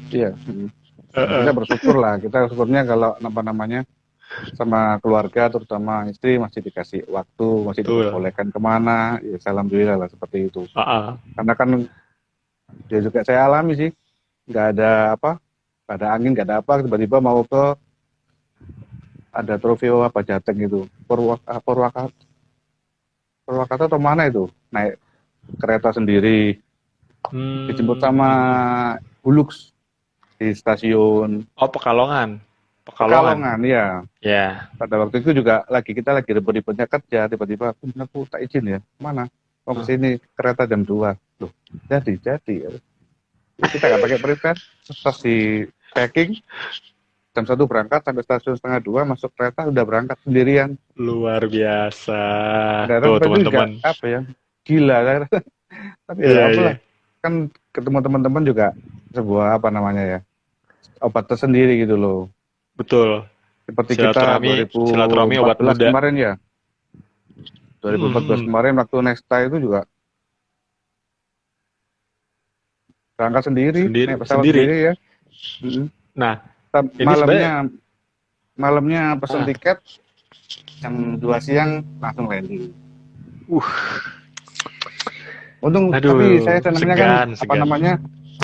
Speaker 2: Iya. Kita bersyukur lah, kita syukurnya kalau sama keluarga terutama istri masih dikasih waktu, masih dibolehkan kemana, ya alhamdulillah lah seperti itu. Karena kan dia juga saya alami sih, nggak ada angin, nggak ada apa, tiba-tiba mau ke ada trofeo Jateng itu, Purwakarta atau mana itu, naik kereta sendiri, dijemput sama Hulux di stasiun.
Speaker 3: Pekalongan
Speaker 2: ya.
Speaker 3: Ya.
Speaker 2: Pada waktu itu juga kita lagi ribet-ribetnya kerja, tiba-tiba aku tak izin ya, mana mau ke sini kereta jam 2. Loh, jadi kita nggak pakai prepaid, pas packing, jam 1 berangkat sampai stasiun setengah 2 masuk kereta udah berangkat sendirian.
Speaker 3: Luar biasa.
Speaker 2: Kadang-kadang
Speaker 3: Tuh
Speaker 2: itu juga
Speaker 3: teman-teman.
Speaker 2: apa ya, gila kan. Tapi
Speaker 3: Iya,
Speaker 2: ya
Speaker 3: iya.
Speaker 2: apalah, kan ketemu teman-teman juga sebuah apa namanya ya, obat tersendiri gitu loh.
Speaker 3: Betul.
Speaker 2: Seperti kita
Speaker 3: Silaturahmi obat
Speaker 2: 2014
Speaker 3: muda.
Speaker 2: kemarin ya, 2014
Speaker 3: Mhm.
Speaker 2: kemarin waktu Nexta itu juga berangkat sendiri, naik pesawat
Speaker 3: Sendiri.
Speaker 2: sendiri ya. Mm-mm.
Speaker 3: Nah, ini sebenarnya
Speaker 2: Malamnya pesen
Speaker 3: ah,
Speaker 2: tiket jam 2 siang langsung landing. Untung, tapi
Speaker 3: aduh,
Speaker 2: saya senangnya kan
Speaker 3: segan,
Speaker 2: apa
Speaker 3: segan.
Speaker 2: namanya,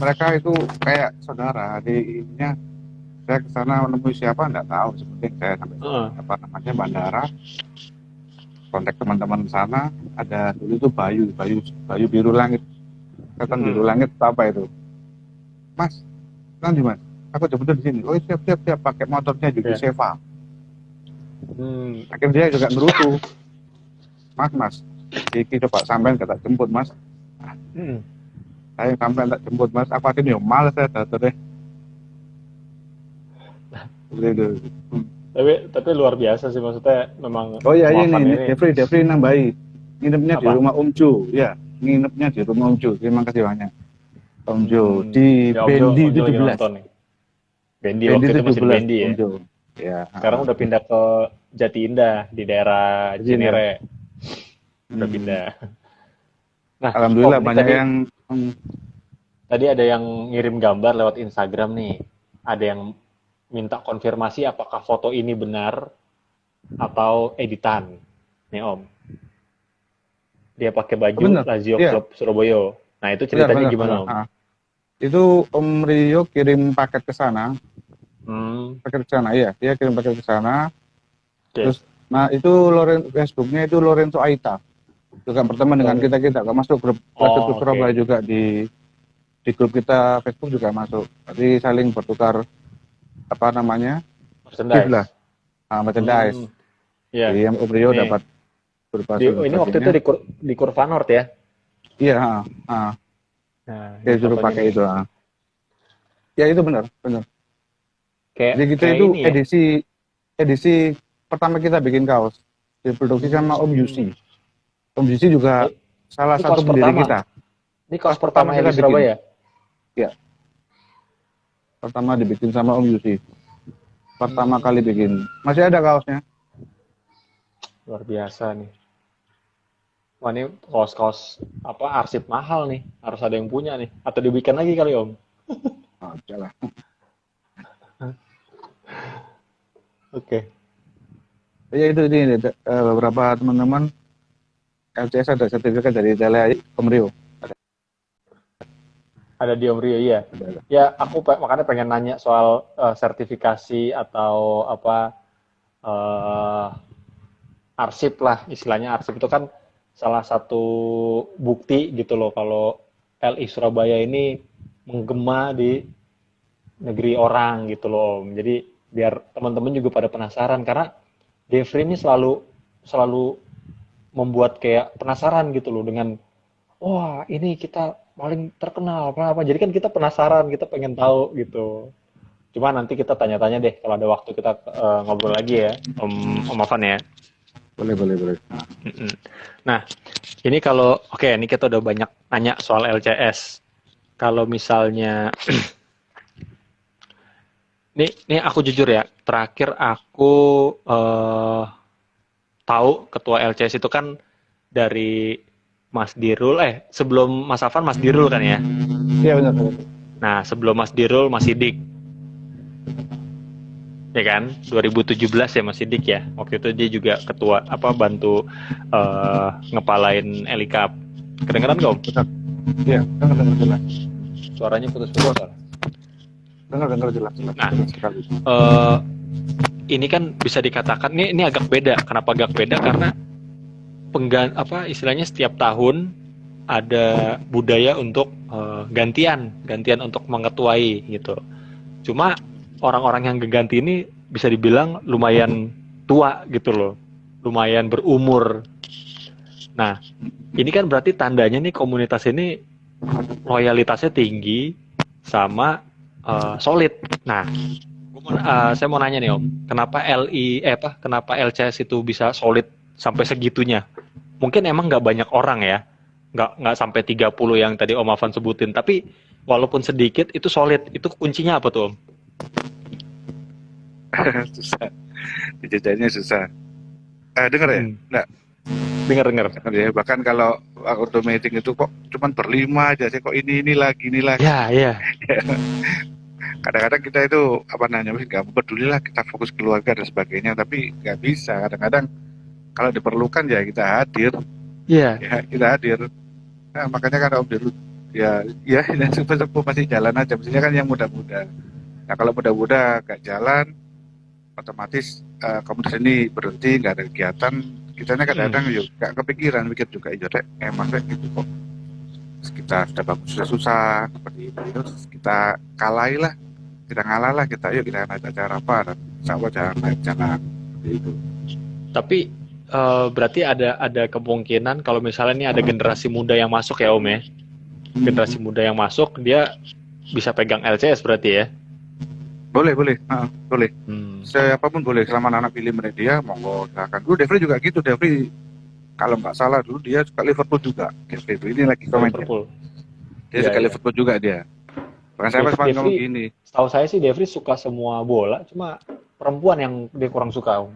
Speaker 2: mereka itu kayak saudara. Ininya saya ke sana menemui siapa nggak tahu, seperti saya sampai
Speaker 3: Heeh.
Speaker 2: apa namanya bandara, kontak teman-teman sana, ada dulu itu Bayu Biru Langit, Ikatan Biru Langit apa itu, Mas nanti Mas, aku jemput di sini. Oh siap pakai motornya juga
Speaker 3: Ya.
Speaker 2: Seva.
Speaker 3: Hmm.
Speaker 2: Akhirnya dia juga ngerutu, Mas iki coba sampean kata jemput Mas.
Speaker 3: Hmm.
Speaker 2: Saya sampean tak jemput Mas, aku akhirnya males saya datang deh. Gitu.
Speaker 3: Tapi luar biasa sih, maksudnya memang
Speaker 2: Oh iya
Speaker 3: Om Afan
Speaker 2: ini
Speaker 3: ini
Speaker 2: Devri nambahi, nginepnya di
Speaker 3: apa?
Speaker 2: rumah Om Jo, ya nginepnya di rumah Om Jo. Terima kasih banyak Om Jo di
Speaker 3: Ya
Speaker 2: Bendi
Speaker 3: Om Jo lagi
Speaker 2: 17.
Speaker 3: nonton nih. Bendi
Speaker 2: Bendi
Speaker 3: waktu itu masih di
Speaker 2: 17
Speaker 3: Bendi
Speaker 2: Om
Speaker 3: ya.
Speaker 2: Jo. Ya.
Speaker 3: Sekarang udah pindah ke Jati Indah di daerah
Speaker 2: Jadi ya.
Speaker 3: Cinere. Udah pindah. Nah,
Speaker 2: Alhamdulillah
Speaker 3: Om, ini
Speaker 2: banyak
Speaker 3: tadi
Speaker 2: yang
Speaker 3: tadi ada yang ngirim gambar lewat Instagram nih. Ada yang minta konfirmasi apakah foto ini benar atau editan. Nih Om. Dia pakai baju
Speaker 2: benar.
Speaker 3: Lazio
Speaker 2: Iya,
Speaker 3: Club Surabaya. Nah, itu ceritanya gimana Om?
Speaker 2: benar. Itu Om Rio kirim paket ke sana. Paket ke sana ya, dia kirim paket ke sana.
Speaker 3: Oke.
Speaker 2: Terus itu Facebooknya itu Lorenzo Aita, juga berteman dengan kita, gak masuk grup Lazio Club Surabaya juga di grup kita Facebook juga masuk. Jadi saling bertukar apa namanya, gift lah, merchandise.
Speaker 3: Iya.
Speaker 2: Jadi Om Rio
Speaker 3: Nih,
Speaker 2: dapat berupa
Speaker 3: ini waktu itu di Kurva North ya?
Speaker 2: Iya,
Speaker 3: Nah,
Speaker 2: dia suruh
Speaker 3: fotonya
Speaker 2: pakai
Speaker 3: nih.
Speaker 2: itu. Ya itu benar. Jadi kita
Speaker 3: Kayak
Speaker 2: itu
Speaker 3: ini ya?
Speaker 2: edisi pertama kita bikin kaos, diproduksi sama Om Yusi. Om Yusi juga salah
Speaker 3: Ini
Speaker 2: satu
Speaker 3: kaos
Speaker 2: pendiri
Speaker 3: pertama.
Speaker 2: kita.
Speaker 3: Ini kaos pertama
Speaker 2: kita
Speaker 3: di Surabaya.
Speaker 2: Ya, pertama dibikin sama Om Yusi. Pertama kali bikin. Masih ada kaosnya.
Speaker 3: Luar biasa nih. Wah, ini kaos-kaos apa arsip mahal nih. Harus ada yang punya nih. Atau dibikin lagi kali Om.
Speaker 2: Oh, jalan.
Speaker 3: Oke.
Speaker 2: Ya itu ini beberapa teman-teman LCS ada sertifikat dari Tele Om Rio.
Speaker 3: Ada di Om Rio, iya. Ya, aku makanya pengen nanya soal sertifikasi atau apa arsip lah, istilahnya arsip itu kan salah satu bukti gitu loh kalau LI Surabaya ini menggema di negeri orang gitu loh Om. Jadi biar teman-teman juga pada penasaran karena Devri ini selalu membuat kayak penasaran gitu loh dengan wah ini kita paling terkenal apa jadi kan kita penasaran, kita pengen tahu gitu. Cuma nanti kita tanya-tanya deh kalau ada waktu kita ngobrol lagi ya Om Afan ya.
Speaker 2: Boleh.
Speaker 3: Nah ini kalau ini kita udah banyak nanya soal LCS. Kalau misalnya ini aku jujur ya, terakhir aku tahu ketua LCS itu kan dari Mas Dirul, sebelum Mas Afan Mas Dirul kan ya?
Speaker 2: Iya benar.
Speaker 3: Nah sebelum Mas Dirul Mas Sidik, ya kan? 2017 ya Mas Sidik ya. Waktu itu dia juga ketua bantu ngepalain Eli Cup. Kedengeran gak Om?
Speaker 2: Iya, dengar jelas.
Speaker 3: Suaranya putus-putus.
Speaker 2: Dengar jelas.
Speaker 3: Nah, ini kan bisa dikatakan ini agak beda. Kenapa agak beda? Karena istilahnya setiap tahun ada budaya untuk gantian untuk mengetuai gitu. Cuma orang-orang yang ganti ini bisa dibilang lumayan tua gitu loh, lumayan berumur. Nah, ini kan berarti tandanya nih komunitas ini loyalitasnya tinggi sama solid. Nah, saya mau nanya nih Om, kenapa kenapa LCS itu bisa solid sampai segitunya? Mungkin emang nggak banyak orang ya, nggak sampai 30 yang tadi Om Afan sebutin, tapi walaupun sedikit itu solid. Itu kuncinya apa tuh Om?
Speaker 2: Susah, dijajahnya susah. Dengar ya?
Speaker 3: Hmm.
Speaker 2: Enggak,
Speaker 3: Dengar.
Speaker 2: dengar ya. Bahkan kalau auto meeting itu kok cuman berlima aja sih, kok ini lagi.
Speaker 3: Ya.
Speaker 2: Kadang-kadang kita itu apa namanya, nggak peduli lah, kita fokus keluarga dan sebagainya, tapi nggak bisa. Kadang-kadang kalau diperlukan ya kita hadir,
Speaker 3: Iya.
Speaker 2: ya kita hadir. Nah, makanya kan Om dulu ya yang sepuh-sepuh pasti jalan aja. Mestinya kan yang muda-muda. Nah kalau muda-muda nggak jalan, otomatis komunitas ini berhenti, nggak ada kegiatan. Kitanya kadang-kadang yuk nggak kepikiran, mikir juga ya deh, emang kayak gitu kok. Terus kita sudah bagus, sudah susah seperti itu, terus kita kalahi lah, kita ngalah lah, kita yuk kita naik acara apa, dan insya Allah jangan naik jalan seperti itu.
Speaker 3: Tapi berarti ada kemungkinan kalau misalnya ini ada generasi muda yang masuk ya Om ya. Generasi muda yang masuk dia bisa pegang LCS berarti ya.
Speaker 2: Boleh, boleh. Siapapun boleh, selama anak pilih media, monggo silakan. Dulu Devri juga gitu, Devri kalau nggak salah dulu dia suka Liverpool juga. Devri itu ini lagi komen
Speaker 3: Liverpool.
Speaker 2: dia suka Liverpool juga dia. Bahkan saya pas ngomong gini.
Speaker 3: Setahu saya sih Devri suka semua bola, cuma perempuan yang dia kurang suka Om.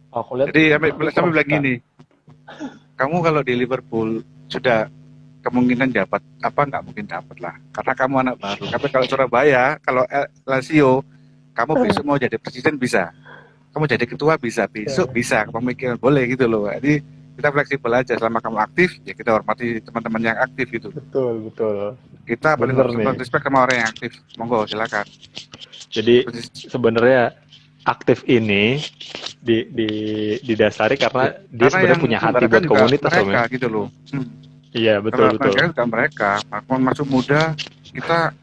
Speaker 3: Aku lihat.
Speaker 2: Jadi sampai bilang gini, kamu kalau di Liverpool sudah kemungkinan dapat apa, nggak mungkin dapat lah karena kamu anak baru. Tapi kalau Surabaya, kalau Lazio, kamu besok mau jadi presiden bisa, kamu jadi ketua bisa, besok bisa, pemikiran boleh gitu loh. Jadi kita fleksibel aja, selama kamu aktif ya kita hormati teman-teman yang aktif gitu.
Speaker 3: Betul.
Speaker 2: Kita paling respect sama orang yang aktif, monggo silakan.
Speaker 3: Jadi sebenarnya aktif ini didasari karena dia sebenarnya punya hati buat komunitas
Speaker 2: mereka gitu loh.
Speaker 3: Iya betul.
Speaker 2: Mereka masuk muda, kita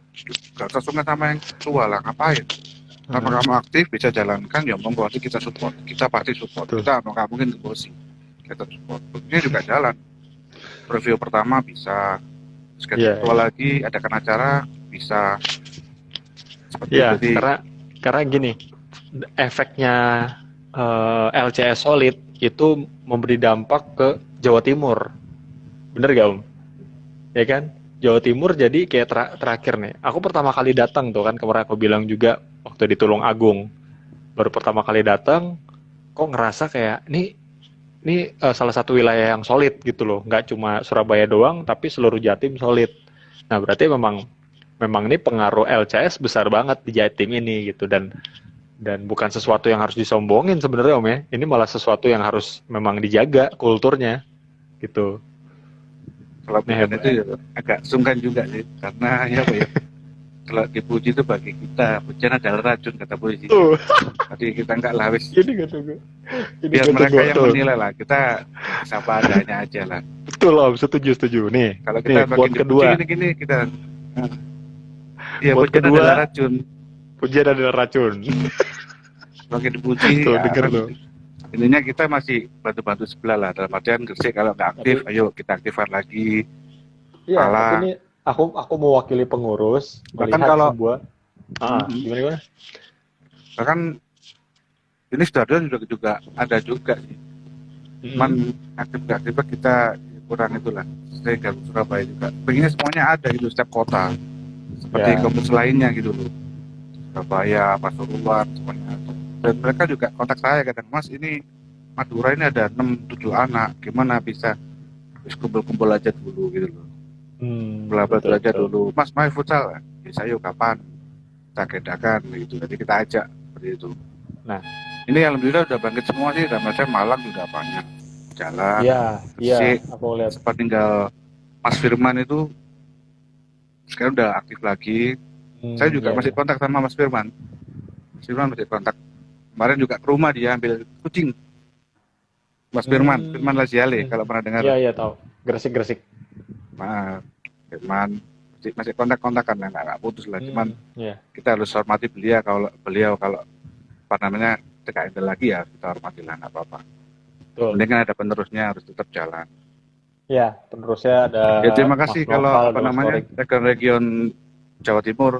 Speaker 2: gak sesungguh sama yang tua lah, ngapain? Kalau kamu aktif bisa jalankan ya monggo, kita support, kita pasti support. Kita nggak mungkin gengsi, kita support. Ini juga jalan. Review pertama bisa, ketua lagi adakan acara bisa.
Speaker 3: Iya, karena gini, efeknya LCS Solid itu memberi dampak ke Jawa Timur. Bener gak Om? Ya kan? Jawa Timur jadi kayak terakhir nih. Aku pertama kali datang tuh kan, kemarin aku bilang juga waktu di Tulung Agung. Baru pertama kali datang, kok ngerasa kayak ini salah satu wilayah yang solid gitu loh. Nggak cuma Surabaya doang, tapi seluruh Jatim solid. Nah berarti memang ini pengaruh LCS besar banget di Jatim ini gitu, dan bukan sesuatu yang harus disombongin sebenarnya Om ya. Ini malah sesuatu yang harus memang dijaga kulturnya gitu.
Speaker 2: Kalau itu ya, agak sungkan juga sih, karena ya apa ya, kalau dipuji itu bagi kita, pujian adalah racun kata polisi. Jadi kita enggak lah wis. Biar mereka yang menilai lah, kita siapa adanya aja lah.
Speaker 3: Betul Om, setuju nih.
Speaker 2: Kalau kita makin kedua gini kita ya pujian adalah racun.
Speaker 3: Pujian adalah racun.
Speaker 2: Makin dipuji
Speaker 3: ya, denger loh.
Speaker 2: Intinya kita masih bantu-bantu sebelah lah, dalam artian Gresik kalau nggak aktif, ayo kita aktifkan lagi.
Speaker 3: Iya, tapi ini aku mewakili pengurus.
Speaker 2: Bahkan kalau
Speaker 3: sebuah, gimana?
Speaker 2: Bahkan ini stadion juga ada juga sih. Cuman aktif kita kurang itulah. Saya dari Surabaya juga. Pengennya semuanya ada gitu setiap kota. Seperti komunitas lainnya gitu loh. Surabaya, Pasuruan, semuanya ada. Dan mereka juga kontak saya kadang, Mas ini Madura ini ada 6-7 anak, gimana bisa kumpul-kumpul aja dulu gitu loh. Kumpul aja dulu, Mas main futsal, bisa yuk kapan, kita gedakan gitu, jadi kita ajak seperti itu.
Speaker 3: Nah
Speaker 2: ini alhamdulillah udah bangkit semua sih, dan macam Malang juga banyak jalan.
Speaker 3: Iya, aku lihat.
Speaker 2: Sempat tinggal Mas Firman itu sekarang udah aktif lagi. Saya juga masih kontak sama Mas Firman. Mas Firman masih kontak. Kemarin juga ke rumah dia ambil kucing. Mas Firman Laziale, kalau pernah dengar.
Speaker 3: Iya tahu. Gresik.
Speaker 2: Nah, Firman masih kontak-kontakan, nggak putus lah. Cuman kita harus hormati beliau kalau apa namanya TKN lagi ya kita hormati lah, nggak apa-apa. Penting kan ada penerusnya, harus tetap jalan.
Speaker 3: Ya, penerusnya ada.
Speaker 2: Ya terima kasih kalau apa namanya region Jawa Timur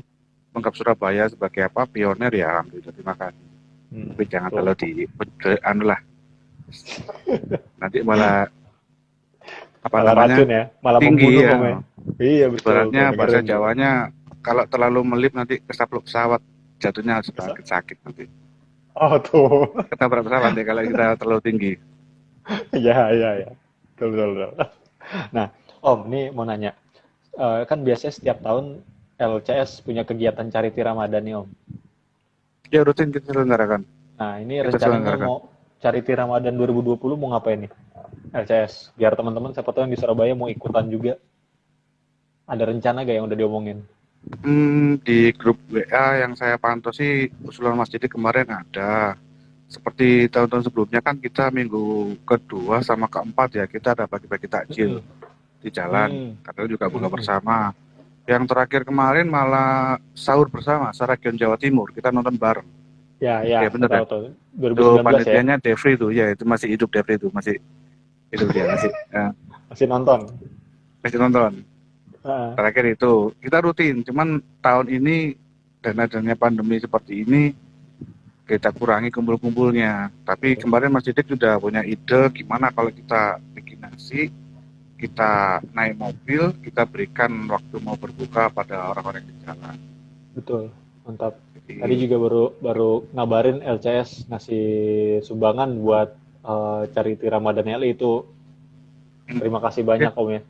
Speaker 2: menganggap Surabaya sebagai apa pioner ya, alhamdulillah terima kasih. Tapi jangan
Speaker 3: betul.
Speaker 2: kalau anu lah, nanti malah apa
Speaker 3: Malah
Speaker 2: namanya
Speaker 3: racun ya, malah
Speaker 2: tinggi
Speaker 3: membunuh
Speaker 2: ya.
Speaker 3: Om ya. Iya betul,
Speaker 2: Ibaratnya
Speaker 3: tuh
Speaker 2: bahasa
Speaker 3: dengerin tuh.
Speaker 2: Jawanya kalau terlalu melip nanti kesaplok pesawat, jatuhnya sakit nanti.
Speaker 3: Oh tuh,
Speaker 2: Ketabrak pesawat ya kalau kita terlalu tinggi.
Speaker 3: ya, betul, betul, betul. Nah, Om, ini mau nanya, kan biasanya setiap tahun LCS punya kegiatan Charity Ramadan nih Om.
Speaker 2: Ya rutin kita selenggarakan.
Speaker 3: Nah, ini
Speaker 2: Kita
Speaker 3: rencananya
Speaker 2: selenggarakan.
Speaker 3: mau Charity Ramadan 2020 mau ngapain nih? LCS, biar teman-teman siapa tahu yang di Surabaya mau ikutan juga. Ada rencana gak yang udah diomongin?
Speaker 2: Di grup WA yang saya pantau sih usulan Mas Didi kemarin ada. Seperti tahun-tahun sebelumnya kan kita minggu kedua sama keempat ya kita ada bagi-bagi takjil di jalan. Kadang juga buka bersama. Yang terakhir kemarin malah sahur bersama Saragion Jawa Timur. Kita nonton bareng.
Speaker 3: Ya,
Speaker 2: Ya bener ya.
Speaker 3: tahu.
Speaker 2: Itu
Speaker 3: 2019 ya,
Speaker 2: panitianya Devri itu ya itu masih hidup Devri itu masih hidup dia
Speaker 3: masih nonton.
Speaker 2: masih nonton.
Speaker 3: Heeh.
Speaker 2: Terakhir itu kita rutin, cuman tahun ini dan adanya pandemi seperti ini kita kurangi kumpul-kumpulnya. Tapi kemarin Mas Didik sudah punya ide gimana kalau kita bikin nasi, kita naik mobil, kita berikan waktu mau berbuka pada orang-orang di jalan.
Speaker 3: Betul, mantap.
Speaker 2: Jadi,
Speaker 3: Tadi juga baru ngabarin LCS ngasih sumbangan buat Charity Ramadan LI itu. Terima kasih banyak Om ya,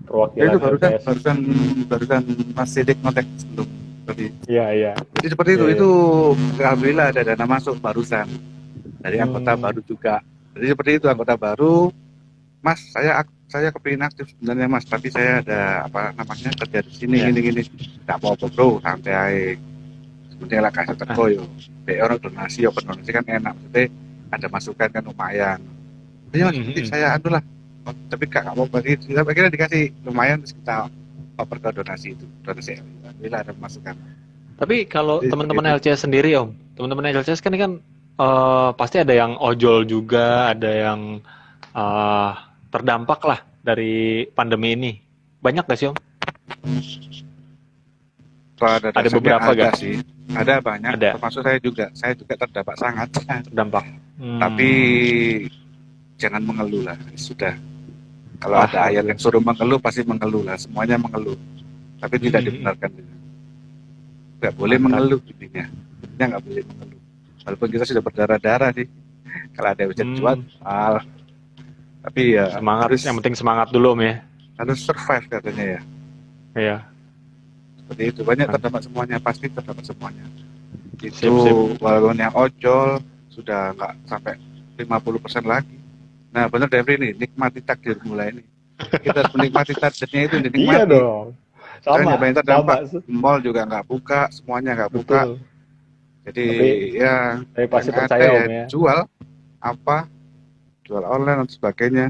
Speaker 3: perwakilan
Speaker 2: itu
Speaker 3: LCS.
Speaker 2: barusan Mas Didik ngontek sebelum tadi.
Speaker 3: Iya.
Speaker 2: Jadi seperti itu,
Speaker 3: Iya.
Speaker 2: itu alhamdulillah ada dana masuk barusan dari anggota baru juga. Jadi seperti itu anggota baru, Mas saya kepingin aktif sebenarnya Mas, tapi saya ada apa namanya kerja di sini
Speaker 3: Iya.
Speaker 2: gini. Nggak apa-apa bro, santai aja. Sebenarnya lah kasih teko yo. Orang donasi kan enak, maksudnya ada masukan kan lumayan. Jadi Mas, nanti saya anu lah. Tapi nggak apa-apa gitu. Kita akhirnya dikasih lumayan terus kita oper ke donasi itu, donasi. Alhamdulillah ada masukan.
Speaker 3: Tapi kalau
Speaker 2: Jadi,
Speaker 3: teman-teman
Speaker 2: gitu.
Speaker 3: LCS sendiri Om, teman-teman LCS kan pasti ada yang ojol juga, ada yang terdampak lah dari pandemi ini. Banyak gak sih Om?
Speaker 2: Pada
Speaker 3: Ada
Speaker 2: dasarnya
Speaker 3: beberapa
Speaker 2: ada
Speaker 3: gak?
Speaker 2: sih, ada banyak.
Speaker 3: Ada.
Speaker 2: Termasuk saya juga terdampak sangat.
Speaker 3: Terdampak.
Speaker 2: Tapi jangan mengeluh lah, sudah. Kalau
Speaker 3: Wah,
Speaker 2: ada ayat
Speaker 3: bagus.
Speaker 2: yang suruh mengeluh, pasti mengeluh lah. Semuanya mengeluh. Tapi tidak dibenarkan. Nggak boleh
Speaker 3: Mantap.
Speaker 2: mengeluh intinya. Intinya nggak boleh mengeluh. Walaupun kita sudah berdarah-darah sih. Kalau ada yang bisa jual, tapi ya
Speaker 3: Semangat,
Speaker 2: harus,
Speaker 3: yang penting semangat dulu Om ya.
Speaker 2: harus survive katanya ya.
Speaker 3: Iya.
Speaker 2: Seperti itu. Banyak terdapat semuanya, pasti terdapat semuanya. Itu
Speaker 3: Sip.
Speaker 2: walaupun yang ojol sudah nggak sampai 50% lagi. Nah benar Devri nih, nikmati takdir mulai ini. Kita harus menikmati takdirnya itu dinikmati.
Speaker 3: Iya dong. Sama.
Speaker 2: Banyak terdampak. Mall juga nggak buka, semuanya nggak buka.
Speaker 3: Betul.
Speaker 2: Jadi
Speaker 3: Tapi pasti
Speaker 2: yang
Speaker 3: percaya
Speaker 2: ada
Speaker 3: Om ya.
Speaker 2: jual apa, jual online dan sebagainya.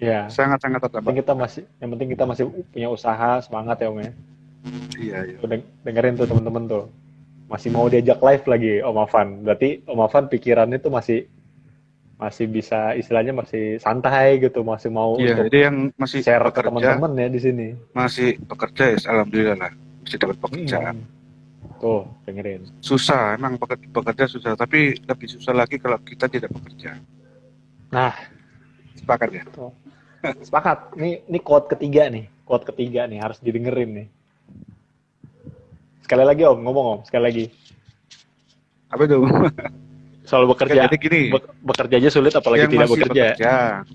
Speaker 3: Iya.
Speaker 2: Sangat-sangat terdampak.
Speaker 3: Yang penting kita masih punya usaha, semangat ya Om ya.
Speaker 2: Iya.
Speaker 3: Dengerin tuh temen-temen tuh. Masih mau diajak live lagi Om Afan. Berarti Om Afan pikirannya tuh masih bisa, istilahnya masih santai gitu, masih mau
Speaker 2: Iya,
Speaker 3: untuk
Speaker 2: jadi yang masih
Speaker 3: share ke
Speaker 2: bekerja,
Speaker 3: teman-teman ya di sini.
Speaker 2: masih bekerja ya alhamdulillah lah, masih dapat pekerjaan.
Speaker 3: Tuh, dengerin.
Speaker 2: Susah, emang bekerja susah, tapi lebih susah lagi kalau kita tidak bekerja.
Speaker 3: Nah,
Speaker 2: sepakat ya?
Speaker 3: Sepakat. Ini quote ketiga nih, harus didengerin nih. Sekali lagi Om, ngomong Om, sekali lagi.
Speaker 2: Apa itu?
Speaker 3: Soal bekerja.
Speaker 2: Jadi gini,
Speaker 3: bekerja aja sulit, apalagi
Speaker 2: yang
Speaker 3: tidak
Speaker 2: masih
Speaker 3: bekerja.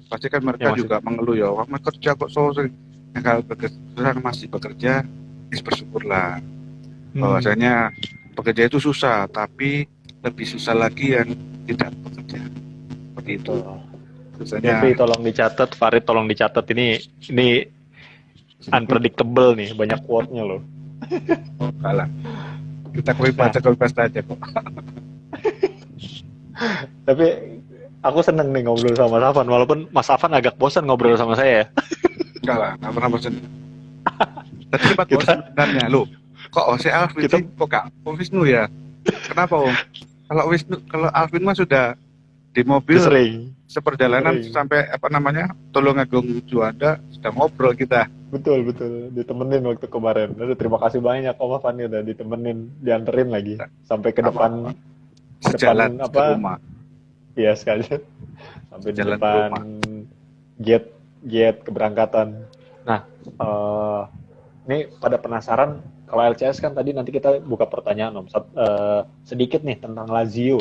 Speaker 2: Pasti kan mereka juga mengeluh ya, wah kerja kok sore. Nah, kalau bekerja masih bekerja, bersyukurlah. Bahwasanya bekerja itu susah, tapi lebih susah lagi yang tidak bekerja. Seperti itu.
Speaker 3: Jeffrey tolong dicatat, Farid tolong dicatat, ini unpredictable nih, banyak quote-nya loh.
Speaker 2: Oh, kalah. Kita baca aja kok.
Speaker 3: Tapi aku seneng nih ngobrol sama Mas Afan, walaupun Mas Afan agak bosan ngobrol sama saya.
Speaker 2: Enggak lah, nggak pernah bosan. Tadi sempat bosan sebenarnya, loh. Kok si Alvin sih, kok gak Wisnu ya? Kenapa Om? Kalau Alvin mah sudah di mobil
Speaker 3: Sering.
Speaker 2: seperjalanan sampai Tulungagung Juanda sudah ngobrol kita.
Speaker 3: Betul, betul. Ditemenin waktu kemarin. Aduh, terima kasih banyak Om Afan udah ditemenin, dianterin lagi sampai ke
Speaker 2: Apa-apa.
Speaker 3: depan
Speaker 2: Sejalan ke
Speaker 3: apa?
Speaker 2: rumah.
Speaker 3: Iya sekali. Sampai di
Speaker 2: Sejalan ke
Speaker 3: depan
Speaker 2: rumah.
Speaker 3: gate gate keberangkatan. Nah, ini pada penasaran kalau LCS kan tadi nanti kita buka pertanyaan Om. Sedikit nih tentang Lazio,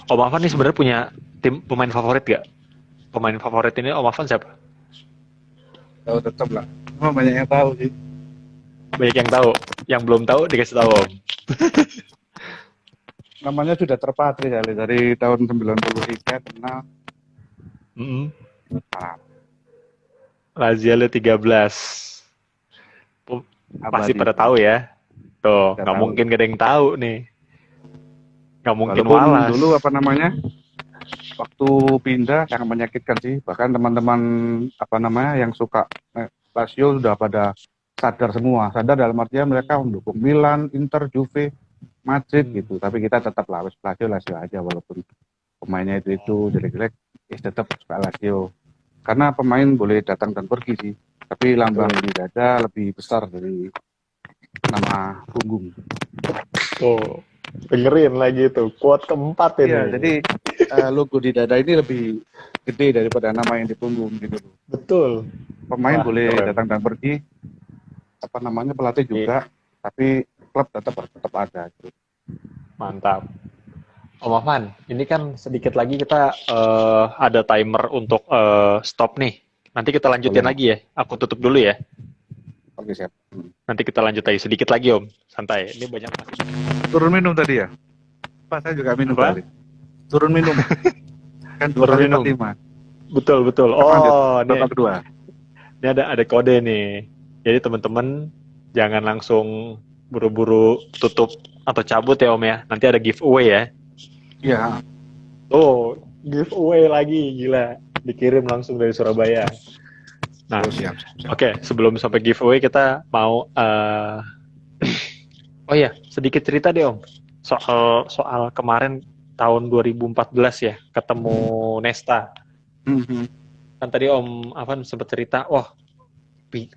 Speaker 3: Om Afan nih sebenarnya punya tim pemain favorit gak? Pemain favorit ini Om Afan siapa?
Speaker 2: Tahu tetap lah. Cuma banyak yang tahu sih.
Speaker 3: Banyak yang tahu, yang belum tahu dikasih tahu Om.
Speaker 2: Namanya sudah terpatri kali dari tahun 93 kenal.
Speaker 3: Lazio 13. Pasti
Speaker 2: Abadi.
Speaker 3: pada tahu ya. Tuh,
Speaker 2: Udah
Speaker 3: nggak
Speaker 2: tahu.
Speaker 3: mungkin gak ada yang tahu nih. Nggak mungkin
Speaker 2: Walaupun
Speaker 3: Wallace.
Speaker 2: dulu apa namanya, waktu pindah sangat menyakitkan sih. Bahkan teman-teman apa namanya yang suka Lazio sudah pada sadar semua. Sadar dalam artian mereka mendukung Milan, Inter, Juve, Madrid gitu. Tapi kita tetap Lazio aja walaupun pemainnya itu jelek-jelek, tetap suka Lazio. Karena pemain boleh datang dan pergi sih. Tapi lambang di dada lebih besar dari nama punggung.
Speaker 3: Oh, dengerin lagi tuh quote keempat ini.
Speaker 2: Iya, jadi logo di dada ini lebih gede daripada nama yang di punggung gitu.
Speaker 3: Betul.
Speaker 2: Pemain
Speaker 3: Wah,
Speaker 2: boleh
Speaker 3: keren.
Speaker 2: datang dan pergi, apa namanya pelatih juga, tapi klub tetap ada. Gitu.
Speaker 3: Mantap. Om Afan, ini kan sedikit lagi kita ada timer untuk stop nih. Nanti kita lanjutin
Speaker 2: Boleh.
Speaker 3: lagi ya. Aku tutup dulu ya.
Speaker 2: Oke, siap.
Speaker 3: Nanti kita lanjut lagi sedikit lagi Om. Santai. Ini banyak masih.
Speaker 2: Turun minum tadi ya? Pak, saya juga minum
Speaker 3: Apa?
Speaker 2: kali. Turun minum. Kan 2
Speaker 3: Turun
Speaker 2: kali
Speaker 3: minum.
Speaker 2: 45.
Speaker 3: Betul, betul. Oh, ini
Speaker 2: babak kedua.
Speaker 3: Ini ada kode nih. Jadi teman-teman jangan langsung buru-buru tutup atau cabut ya Om ya. Nanti ada giveaway ya.
Speaker 2: Iya.
Speaker 3: Oh, giveaway lagi, gila. Dikirim langsung dari Surabaya. Nah,
Speaker 2: siap.
Speaker 3: Oke, sebelum sampai giveaway kita mau oh iya, sedikit cerita deh Om. Soal kemarin tahun 2014 ya, ketemu Nesta. Kan tadi Om Afan sempat cerita, wah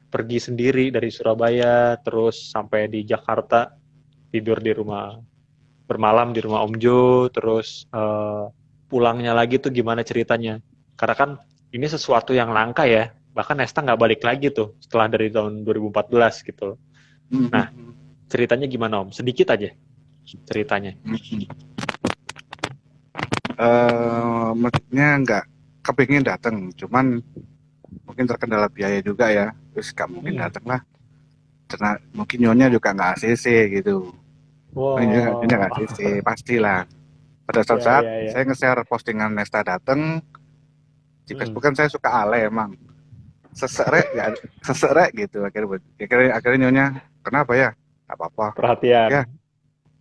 Speaker 3: pergi sendiri dari Surabaya, terus sampai di Jakarta, tidur di rumah, bermalam di rumah Om Jo, terus pulangnya lagi tuh gimana ceritanya? Karena kan ini sesuatu yang langka ya, bahkan Nesta nggak balik lagi tuh setelah dari tahun 2014 gitu. Nah, ceritanya gimana Om? Sedikit aja ceritanya.
Speaker 2: Maksudnya nggak kepingin datang, cuman mungkin terkendala biaya juga ya, terus nggak mungkin datang lah, karena mungkin nyonya juga nggak ACC gitu.
Speaker 3: Wow.
Speaker 2: Nyonya nggak ACC pastilah. Pada saat saya nge-share postingan Nesta datang di Facebook kan saya suka Ale emang seserek gitu akhirnya nyonya kenapa ya nggak apa-apa
Speaker 3: Perhatian.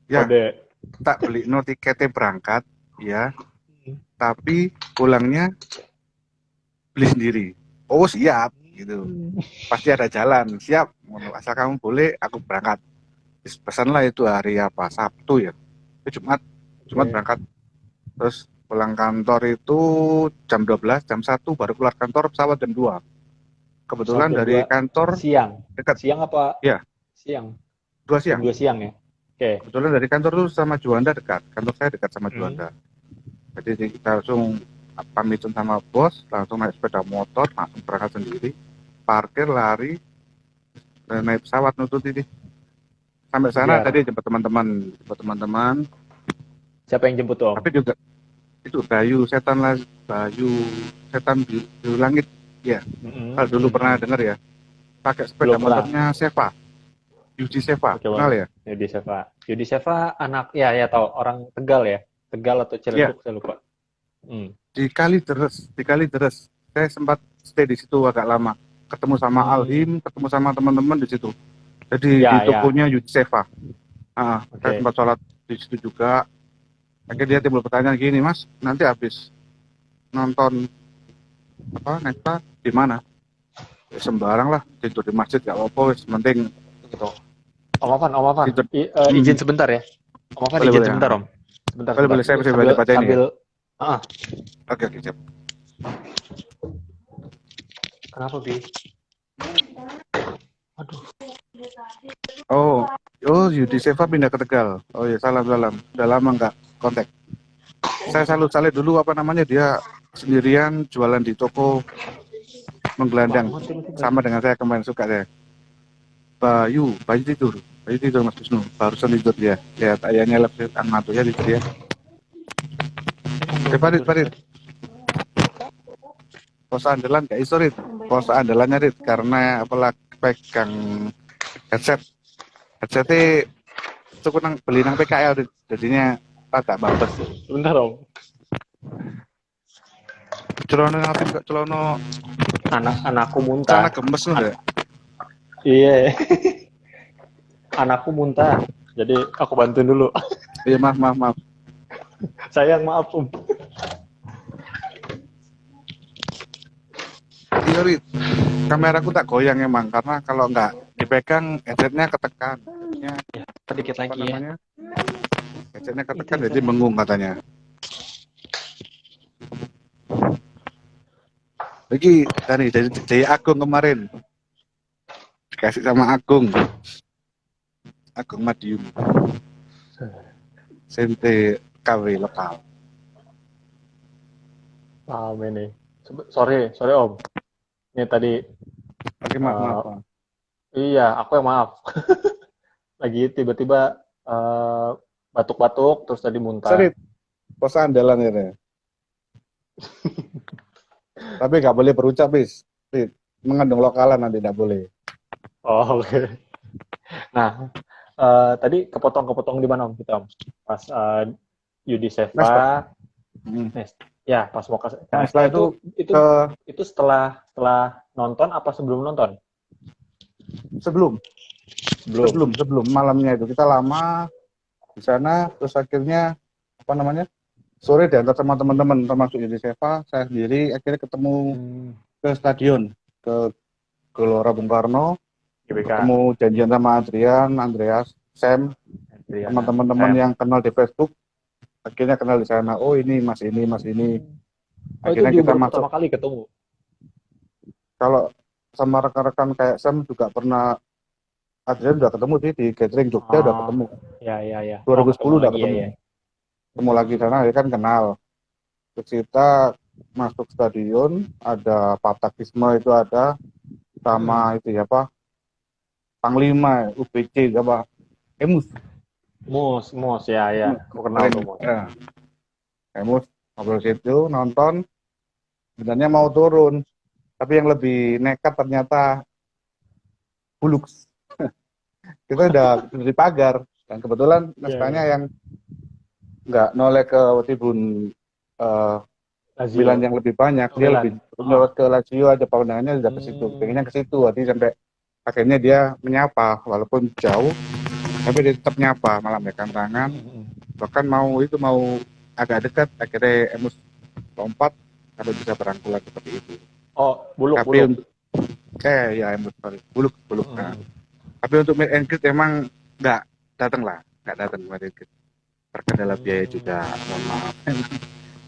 Speaker 2: ya
Speaker 3: Kode.
Speaker 2: tak beli no tiketnya berangkat ya, tapi pulangnya beli sendiri. Oh siap gitu, pasti ada jalan, siap, asal kamu boleh aku berangkat. Pesan lah itu hari apa, Sabtu ya, Jumat berangkat, terus pulang kantor itu jam 12, jam 1 baru keluar kantor, pesawat jam 2. Kebetulan dari kantor
Speaker 3: siang.
Speaker 2: Dekat.
Speaker 3: Siang apa?
Speaker 2: Ya.
Speaker 3: Siang.
Speaker 2: 2 siang.
Speaker 3: 2 siang ya. Oke.
Speaker 2: Kebetulan dari kantor tuh sama Juanda dekat. Kantor saya dekat sama Juanda. Jadi kita langsung pamitan sama bos, langsung naik sepeda motor, langsung berangkat sendiri, parkir, lari, naik pesawat nutut ini. Sampai sana tadi jemput teman-teman.
Speaker 3: Siapa yang jemput Om?
Speaker 2: Tapi juga itu Bayu setan biru langit ya. Kalau dulu pernah dengar ya, pakai sepeda motornya Seva, Yudi Seva, kenal ya?
Speaker 3: Yudi Seva anak ya tahu, orang Tegal ya, Tegal atau Ciledug saya lupa.
Speaker 2: Di Kalideres saya sempat stay di situ agak lama, ketemu sama Alhim, ketemu sama teman-teman di situ. Jadi di tokonya Yudi Seva. Saya sempat sholat di situ juga. Akhirnya dia timbul pertanyaan gini, Mas, nanti habis nonton Nesta di mana? Ya, sembarang lah, tidur di masjid gak apa-apa, penting gitu.
Speaker 3: Om Afan, izin sebentar ya. Om Afan izin sebentar Om. Sebentar.
Speaker 2: Boleh, saya bisa baca ini ya? Oke, siap.
Speaker 3: Kenapa, Bi? Aduh.
Speaker 2: Oh, Yudi Seva pindah ke Tegal. Oh ya, salam. Udah lama nggak kontak. Saya salut dulu apa namanya, dia sendirian jualan di toko menggelandang. Sama dengan saya kemarin, suka saya. Bayu tidur Mas Wisnu. Barusan tidur dia. Lihat ayahnya lebih anak ya tidur ya. Parit. Pos andalan gak iso Rit. Pos andalannya Rit karena apalagi pegang headset. Headsetnya itu beli nang PKL Rit. Jadinya tak babes.
Speaker 3: Bentar Om.
Speaker 2: Celono ngapain kok celono
Speaker 3: Anakku
Speaker 2: celana
Speaker 3: muntah.
Speaker 2: gemes lu enggak?
Speaker 3: Iya. Anakku muntah. Jadi aku bantuin dulu.
Speaker 2: Iya maaf.
Speaker 3: Sayang, maaf Om.
Speaker 2: Iya Rit. Kameraku tak goyang emang karena kalau nggak dipegang headsetnya ketekan. Ya,
Speaker 3: Sedikit
Speaker 2: apa
Speaker 3: lagi ya.
Speaker 2: namanya? Headsetnya ketekan jadi mengung katanya. Lagi dari Agung kemarin dikasih sama Agung Madiun Sente KW lokal.
Speaker 3: Paham ini. Sorry Om. Ini tadi
Speaker 2: Oke maaf.
Speaker 3: iya, aku yang maaf. Lagi tiba-tiba batuk-batuk terus tadi muntah.
Speaker 2: Serit, pos andalan ini. Tapi nggak boleh berucap bis. Mengandung lokalan nanti nggak boleh.
Speaker 3: Oh, oke. Nah, tadi kepotong di mana Om kita Om? Pas Yudi Seva, ya pas mau ke.
Speaker 2: Nah, setelah
Speaker 3: itu setelah nonton apa sebelum nonton?
Speaker 2: Sebelum malamnya itu kita lama di sana, terus akhirnya apa namanya sore diantar sama teman-teman termasuk Yudi Seva, saya sendiri akhirnya ketemu ke stadion ke Gelora Bung Karno, ketemu janjian sama Andreas, Sam, sama teman-teman yang kenal di Facebook, akhirnya kenal di sana. Oh ini mas ini. Akhirnya
Speaker 3: itu
Speaker 2: kita masuk.
Speaker 3: pertama kali ketemu.
Speaker 2: Kalau sama rekan-rekan kayak Sam juga pernah, Adrian udah ketemu sih di Gathering Jogja udah ketemu.
Speaker 3: Ya.
Speaker 2: 2010 udah ketemu.
Speaker 3: Ya.
Speaker 2: Ketemu lagi sana, ya kan kenal. Terus kita masuk stadion, ada Patakisme itu ada, sama itu ya Pak, Panglima, UPC apa,
Speaker 3: Mus ya. Aku kenal tuh Mus.
Speaker 2: Ya. Emus ngobrol situ, nonton. Sebenarnya mau turun, tapi yang lebih nekat ternyata Bulux. Kita udah di pagar, dan kebetulan naskahnya yang nggak noleh ke tribun Milan yang lebih banyak, dia lebih menoleh ke Lazio aja, pandangannya udah ke situ, pengennya ke situ, jadi sampai akhirnya dia menyapa, walaupun jauh, tapi dia tetap nyapa, malah megang tangan, bahkan mau agak dekat, akhirnya Emus lompat, sampai bisa berangkulan seperti itu.
Speaker 3: Oh, Buluk.
Speaker 2: Emus, sorry, Buluk. Nah. Tapi untuk meet and greet emang nggak datang meet and greet. Terkendala biaya juga, mohon maaf.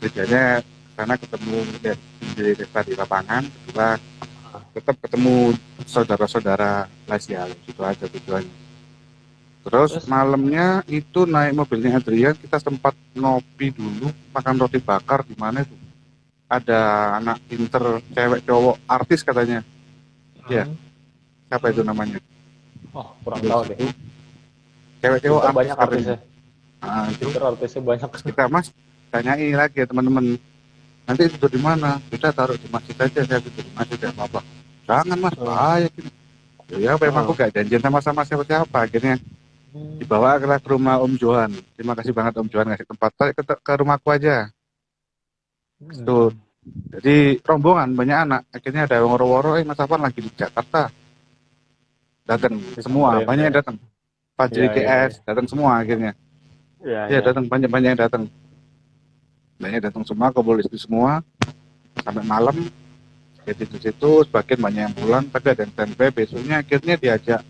Speaker 2: Biasanya karena ketemu di lapangan, kedua tetap ketemu saudara-saudara Lazio, gitu aja tujuannya. Terus malamnya itu naik mobilnya Adrian, kita sempat ngopi dulu, makan roti bakar di mana itu. Ada anak pinter, cewek cowok, artis katanya. Ya, siapa itu namanya?
Speaker 3: Oh, kurang tahu deh.
Speaker 2: Cewek-cewek
Speaker 3: banyak artisnya.
Speaker 2: Itu
Speaker 3: artisnya banyak.
Speaker 2: Kita Mas tanyain lagi ya teman-teman. Nanti tidur di mana? Kita taruh di masjid aja, saya tidur di masjid ya apa-apa. Jangan Mas, bahaya gini. Ya memang aku gak janjian sama siapa-siapa. Akhirnya dibawa ke rumah Om Johan. Terima kasih banget Om Johan ngasih tempat. Ke rumahku aja. Tuh. Jadi rombongan banyak anak. Akhirnya ada yang woro-woro, Mas Afan lagi di Jakarta. Datang semua, banyak yang datang. Fajri GS datang semua akhirnya. Ya datang banyak yang datang. Banyak datang semua, kumpul itu semua sampai malam. Jadi di situ sebagian banyak yang pulang, tapi ada yang standby. Besoknya akhirnya diajak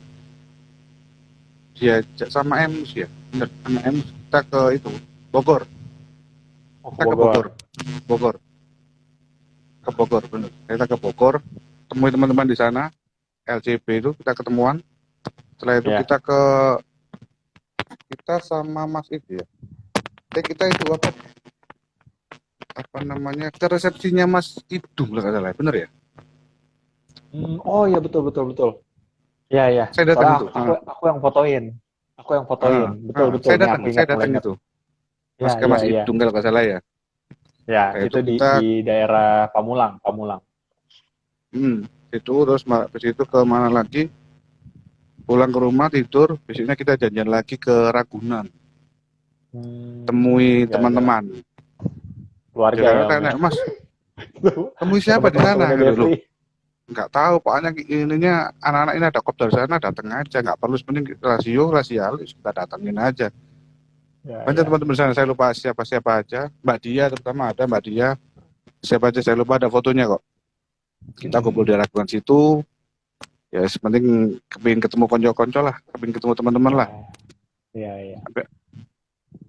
Speaker 2: sama Emus ya. Bener, sama Emus kita ke itu Bogor. Kita ke Bogor. Bener. Kita ke Bogor, temui teman-teman di sana. LCB itu kita ketemuan. Setelah itu
Speaker 3: Ya.
Speaker 2: kita sama Mas itu ya. Kita itu apa namanya? Kita resepsinya Mas Idung kalau nggak salah, bener ya?
Speaker 3: Oh iya betul betul betul. Iya iya.
Speaker 2: Saya datang
Speaker 3: Soalnya
Speaker 2: itu.
Speaker 3: aku yang fotoin. Aku yang fotoin. Betul betul.
Speaker 2: Saya
Speaker 3: Nih
Speaker 2: datang,
Speaker 3: aku
Speaker 2: saya
Speaker 3: ingat
Speaker 2: datang
Speaker 3: mulai ingat.
Speaker 2: itu.
Speaker 3: Ya
Speaker 2: Mas ke
Speaker 3: ya
Speaker 2: Mas
Speaker 3: ya.
Speaker 2: Idung kalau nggak salah ya.
Speaker 3: Ya
Speaker 2: Nah,
Speaker 3: itu
Speaker 2: itu
Speaker 3: di
Speaker 2: kita
Speaker 3: daerah Pamulang Pamulang.
Speaker 2: itu terus habis itu ke mana lagi? Pulang ke rumah tidur, besoknya kita janjian lagi ke Ragunan, temui
Speaker 3: Jalan-jalan
Speaker 2: teman-teman.
Speaker 3: keluarga
Speaker 2: Jangan
Speaker 3: ya Om ya.
Speaker 2: tanya, Mas, temui
Speaker 3: Ketemu
Speaker 2: siapa di sana?
Speaker 3: teman-temannya
Speaker 2: Gitu loh.
Speaker 3: Berli.
Speaker 2: Nggak tahu, pokoknya ininya anak-anak ini ada kopdar sana, datang aja. Nggak perlu sepenting rasialis, kita datangin aja.
Speaker 3: Ya
Speaker 2: Banyak
Speaker 3: ya.
Speaker 2: teman-teman sana, saya lupa siapa-siapa aja. Mbak Dia terutama ada Mbak Dia. Siapa aja saya lupa, ada fotonya kok. Kita kumpul di Ragunan situ. Ya, sepenting kepingin ketemu konco-konco lah, kepingin ketemu teman-teman lah.
Speaker 3: Iya iya.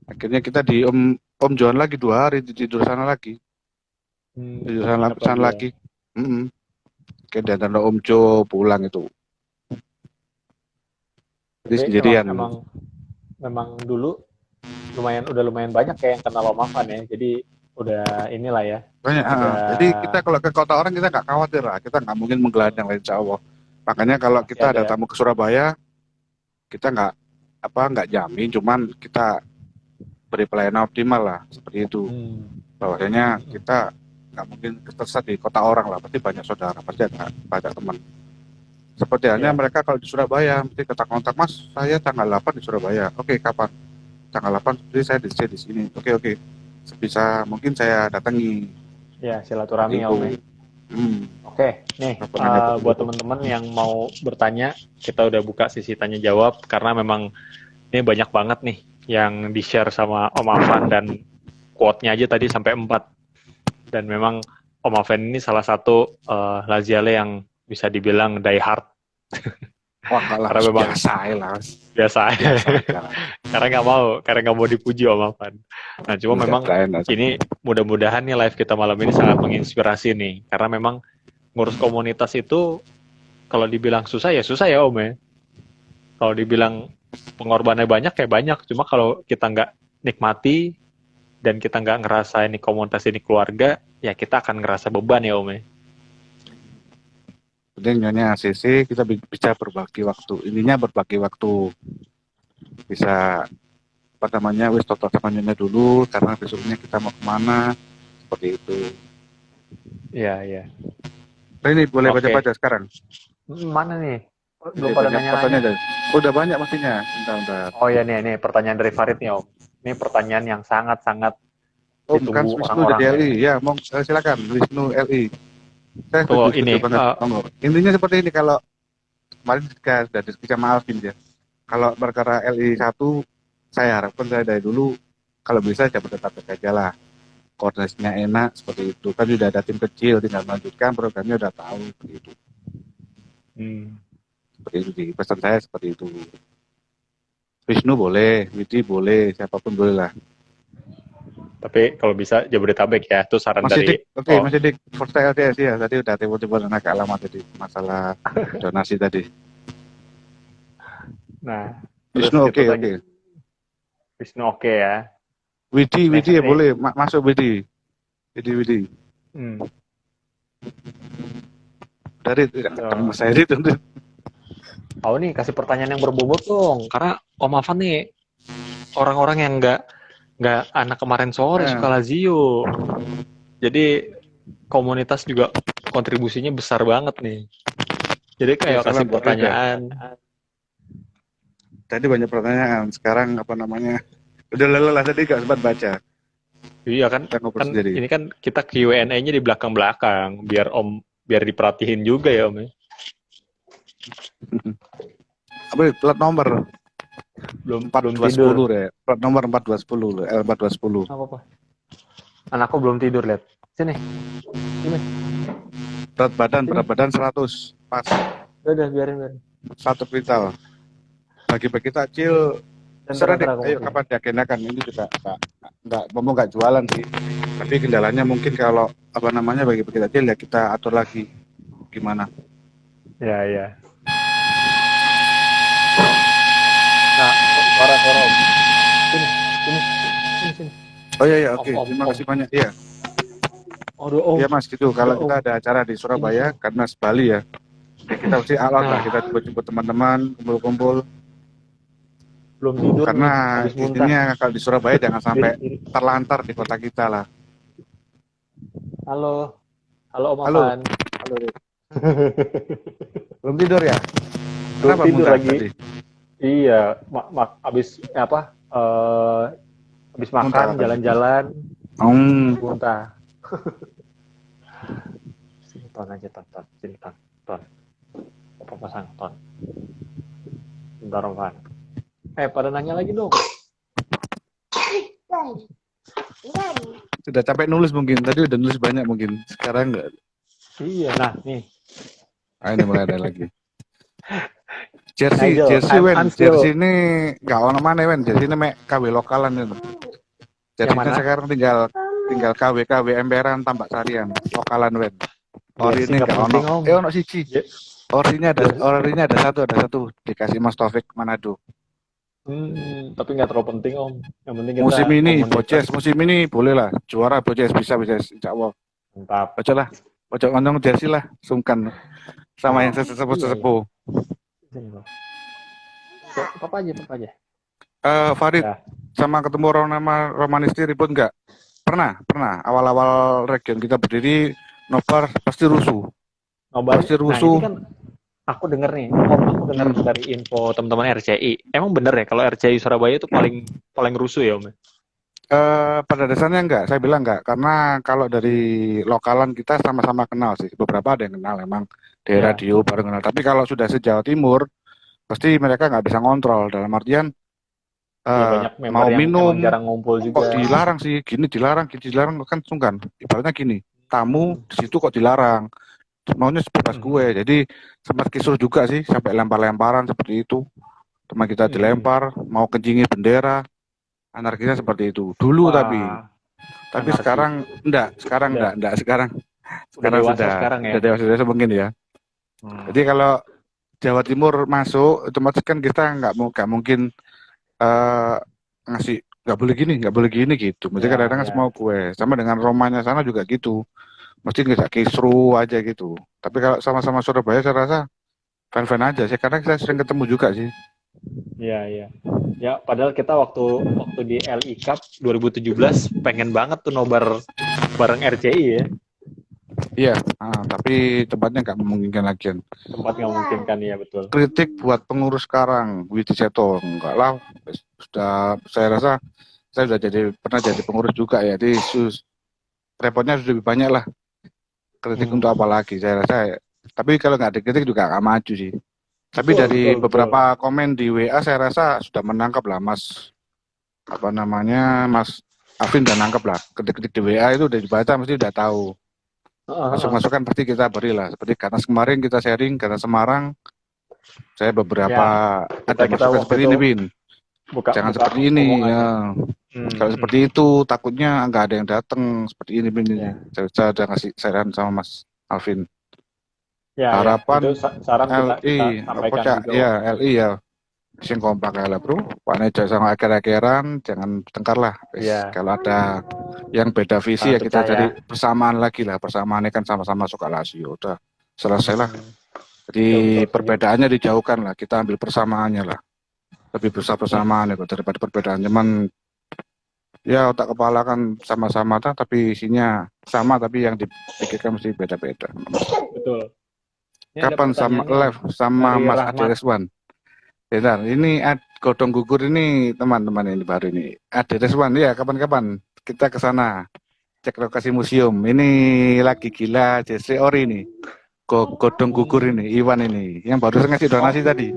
Speaker 2: Akhirnya kita di Om Johan lagi 2 hari, tidur sana lagi. Tidur sana lagi. Kayak datang Om Jo pulang itu. Jadi sendirian.
Speaker 3: Memang dulu udah lumayan banyak kayak yang kenal Om Afan ya. Jadi udah inilah ya.
Speaker 2: Banyak. Jadi kita kalau ke kota orang kita nggak khawatir lah. Kita nggak mungkin menggelandang lah insya Allah. Makanya kalau kita ada tamu ke Surabaya, kita nggak jamin, cuman kita beri pelayanan optimal lah seperti itu. Bahwasanya kita nggak mungkin tersesat di kota orang lah, pasti banyak saudara, pasti ada banyak teman. Seperti halnya mereka kalau di Surabaya, mesti kontak, Mas, saya tanggal 8 di Surabaya. Oke, kapan? Tanggal 8, jadi saya di sini. Oke. Sebisa mungkin saya datangi.
Speaker 3: Ya, silaturahmi ya Om. Oke, nih buat teman-teman yang mau bertanya, kita udah buka sisi tanya jawab karena memang ini banyak banget nih yang di-share sama Om Afan dan quote-nya aja tadi sampai 4. Dan memang Om Afan ini salah satu Laziale yang bisa dibilang die hard.
Speaker 2: Wah, karena memang biasa.
Speaker 3: Karena nggak mau dipuji Om Afan. Nah, cuma memang ini mudah-mudahan nih live kita malam ini sangat menginspirasi nih, karena memang ngurus komunitas itu kalau dibilang susah ya Om ya. Kalau dibilang pengorbanannya banyak ya banyak, cuma kalau kita nggak nikmati dan kita nggak ngerasa ini komunitas ini keluarga, ya kita akan ngerasa beban ya Om ya.
Speaker 2: Nyonya ACC kita bisa berbagi waktu, intinya berbagi waktu, bisa wis total sama Nyonya dulu karena besoknya kita mau kemana, seperti itu.
Speaker 3: Iya.
Speaker 2: Ini boleh baca sekarang.
Speaker 3: Mana nih? Belum pada nanya.
Speaker 2: Udah banyak pastinya. Bentar.
Speaker 3: Oh ya nih pertanyaan dari Farid nih Om. Ini pertanyaan yang sangat-sangat
Speaker 2: ditunggu orang-orang. Dari LI ya, silakan Wisnu LI. Saya ini intinya seperti ini, kalau kemarin sudah diskusi sama Alvin ya. Kalau perkara LI 1, saya harapkan saya dari dulu kalau bisa Jabodetabek aja lah. Koordinasinya enak seperti itu. Kan sudah ada tim kecil, tinggal melanjutkan programnya udah tahu seperti itu. Seperti itu sih, pesan saya seperti itu. Wisnu boleh, Widi boleh, siapapun boleh lah.
Speaker 3: Tapi kalau bisa Jabodetabek ya, itu saran dari...
Speaker 2: Masih di First LDS ya, tadi udah tiba-tiba agak lama tadi masalah donasi tadi.
Speaker 3: Nah,
Speaker 2: Wisnu oke.
Speaker 3: Wisnu oke ya.
Speaker 2: Widi ya boleh, masuk Widi. Dari Mas Heri tentu.
Speaker 3: Nih kasih pertanyaan yang berbobot dong, karena Om Afan nih orang-orang yang nggak anak kemarin sore suka Lazio. Jadi komunitas juga kontribusinya besar banget nih. Jadi kayak kasih pertanyaan.
Speaker 2: Tadi banyak pertanyaan, sekarang udah lelah tadi gak sempat baca.
Speaker 3: Iya kan ini kan kita Q&A-nya di belakang-belakang biar diperhatiin juga ya Om.
Speaker 2: Plat nomor belum 4210 ya. Plat nomor 4210 L4210.
Speaker 3: Apa? Anakku belum tidur, lihat. Sini.
Speaker 2: Berat badan 100 pas.
Speaker 3: Udah biarin.
Speaker 2: 1 kuintal. Bagi-bagi takjil. Ayo kapan diagendakan, ini juga nggak jualan sih. Tapi kendalanya mungkin kalau bagi-bagi takjil ya kita atur lagi gimana.
Speaker 3: Ya. suara Om. Sini.
Speaker 2: Oh iya, oke.
Speaker 3: Om.
Speaker 2: Terima kasih banyak. Iya.
Speaker 3: Aduh Om.
Speaker 2: Iya Mas, gitu. Kalau
Speaker 3: Om.
Speaker 2: kita ada acara di Surabaya, karena Bali ya, kita mesti alot lah. Kita jemput teman-teman, kumpul-kumpul.
Speaker 3: Belum tidur
Speaker 2: Karena
Speaker 3: nih, habis muntah.
Speaker 2: intinya kalau di Surabaya jangan sampai
Speaker 3: Iri.
Speaker 2: terlantar di kota kita lah.
Speaker 3: Halo Om
Speaker 2: Halo.
Speaker 3: Afan. Halo.
Speaker 2: Belum tidur ya?
Speaker 3: Belum
Speaker 2: Kenapa
Speaker 3: tidur
Speaker 2: muntah
Speaker 3: lagi.
Speaker 2: tadi?
Speaker 3: Iya, habis habis makan,
Speaker 2: Muntah.
Speaker 3: jalan-jalan, muntah. Sini ton aja, ton. Sini ton. Apa pasang ton? Bentar Om Fan. Pada nanya lagi dong.
Speaker 2: Sudah capek nulis mungkin. Tadi udah nulis banyak mungkin. Sekarang enggak.
Speaker 3: Iya, nah nih.
Speaker 2: Ini mulai ada lagi. Jersey
Speaker 3: Nigel,
Speaker 2: Wen.
Speaker 3: I'm still-
Speaker 2: Jersey ini nggak ono mana Wen. Jersey ini mek KW lokalan itu. Jadi
Speaker 3: Yang
Speaker 2: kita
Speaker 3: mana?
Speaker 2: sekarang tinggal KW emperan Tambak Sarian lokalan Wen. Ori
Speaker 3: Jersey
Speaker 2: ini
Speaker 3: nggak
Speaker 2: nggak
Speaker 3: penting,
Speaker 2: ono.
Speaker 3: Om.
Speaker 2: Ono siji.
Speaker 3: Ya.
Speaker 2: Orinya ada satu dikasih Mas Taufik Manado.
Speaker 3: Tapi nggak terlalu penting Om. Yang penting kita
Speaker 2: Musim ini
Speaker 3: komunitas.
Speaker 2: Boces, musim ini boleh lah juara Boces bisa insya Allah.
Speaker 3: Mantap.
Speaker 2: Ojo lah, ojo ngomong Jersey lah, sungkan sama yang sesepuh.
Speaker 3: Sini, Bang. Papa aja.
Speaker 2: Farid
Speaker 3: Ya.
Speaker 2: sama ketemu orang nama Romanisti ribut nggak? Pernah. Awal-awal region kita berdiri nobar pasti rusuh.
Speaker 3: Nobar.
Speaker 2: Pasti rusuh.
Speaker 3: Nah, ini kan aku dengar nih, Om, aku dengar dari info teman-teman RCI. Emang bener ya kalau RCI Surabaya itu paling rusuh ya Om?
Speaker 2: Pada dasarnya enggak, saya bilang enggak, karena kalau dari lokalan kita sama-sama kenal sih, beberapa ada yang kenal emang di
Speaker 3: Ya.
Speaker 2: radio baru kenal. Tapi kalau sudah se-Jawa Timur, pasti mereka nggak bisa ngontrol. Dalam artian
Speaker 3: Banyak member
Speaker 2: mau
Speaker 3: yang
Speaker 2: minum,
Speaker 3: emang jarang ngumpul juga.
Speaker 2: kok dilarang sih, gini dilarang kan sungkan. Ibaratnya gini, tamu di situ kok dilarang, maunya sebebas gue. Jadi sempat kisruh juga sih, sampai lempar-lemparan seperti itu. Teman kita dilempar, mau kencingin bendera. Anarkisnya seperti itu dulu.
Speaker 3: Wah,
Speaker 2: tapi
Speaker 3: anarki.
Speaker 2: sekarang enggak sekarang
Speaker 3: dewasa
Speaker 2: sudah
Speaker 3: sekarang ya.
Speaker 2: sudah dewasa mungkin ya. Jadi kalau Jawa Timur masuk otomatis kan kita nggak mungkin ngasih nggak boleh gini gitu. Mesti
Speaker 3: Ya,
Speaker 2: kadang-kadang
Speaker 3: ya.
Speaker 2: semua kue sama dengan Romanya sana juga gitu, mesti nggak kisru aja gitu. Tapi kalau sama-sama Surabaya saya rasa fan-fan aja sih, karena saya sering ketemu juga sih.
Speaker 3: Iya. Ya, padahal kita waktu di LI Cup 2017 pengen banget tuh nobar bareng RCI ya.
Speaker 2: Iya, tapi tempatnya nggak memungkinkan lagi.
Speaker 3: Tempat nggak mungkin kan, ya betul.
Speaker 2: Kritik buat pengurus sekarang, Widi Seto, enggak lah, sudah saya rasa saya sudah pernah jadi pengurus juga ya, jadi repotnya sudah lebih banyak lah. Kritik untuk apa lagi, saya rasa. Tapi kalau nggak dikritik juga nggak maju sih. Tapi dari beberapa komen di WA saya rasa sudah menangkap lah Mas Afin udah nangkap lah. Kritik di WA itu udah dibaca, mesti udah tahu. Masuk-masukan pasti kita berilah. Seperti karena kemarin kita sharing karena Semarang, saya beberapa ada masukan seperti ini, Bin. Jangan seperti ini ya. Kalau seperti itu takutnya nggak ada yang datang seperti ini, Bin. Ya. Saya udah ngasih saran sama Mas Alvin.
Speaker 3: Ya,
Speaker 2: harapan
Speaker 3: itu saran kita sampaikan juga.
Speaker 2: Ya, LI ya. Sing kompak lah, Bro. Pane jangan akhir-akhiran, jangan bertengkar lah. Kalau ada yang beda visi ya kita cari persamaan lagi lah. Persamaannya kan sama-sama suka Lazio. Udah selesai lah. Jadi perbedaannya dijauhkan lah. Kita ambil persamaannya lah. Lebih besar persamaan ya daripada perbedaan. Cuman ya otak kepala kan sama-sama tapi isinya sama, tapi yang dipikirkan mesti beda-beda.
Speaker 3: Betul.
Speaker 2: Kapan sama live sama Mas Ade Reswan? Bentar, ini Godong Gugur ini teman-teman ini baru ini. Ade Reswan ya, kapan-kapan kita ke sana cek lokasi museum. Ini lagi gila JC Ori ini. Godong Gugur ini, Iwan ini yang baru ngasih donasi tadi.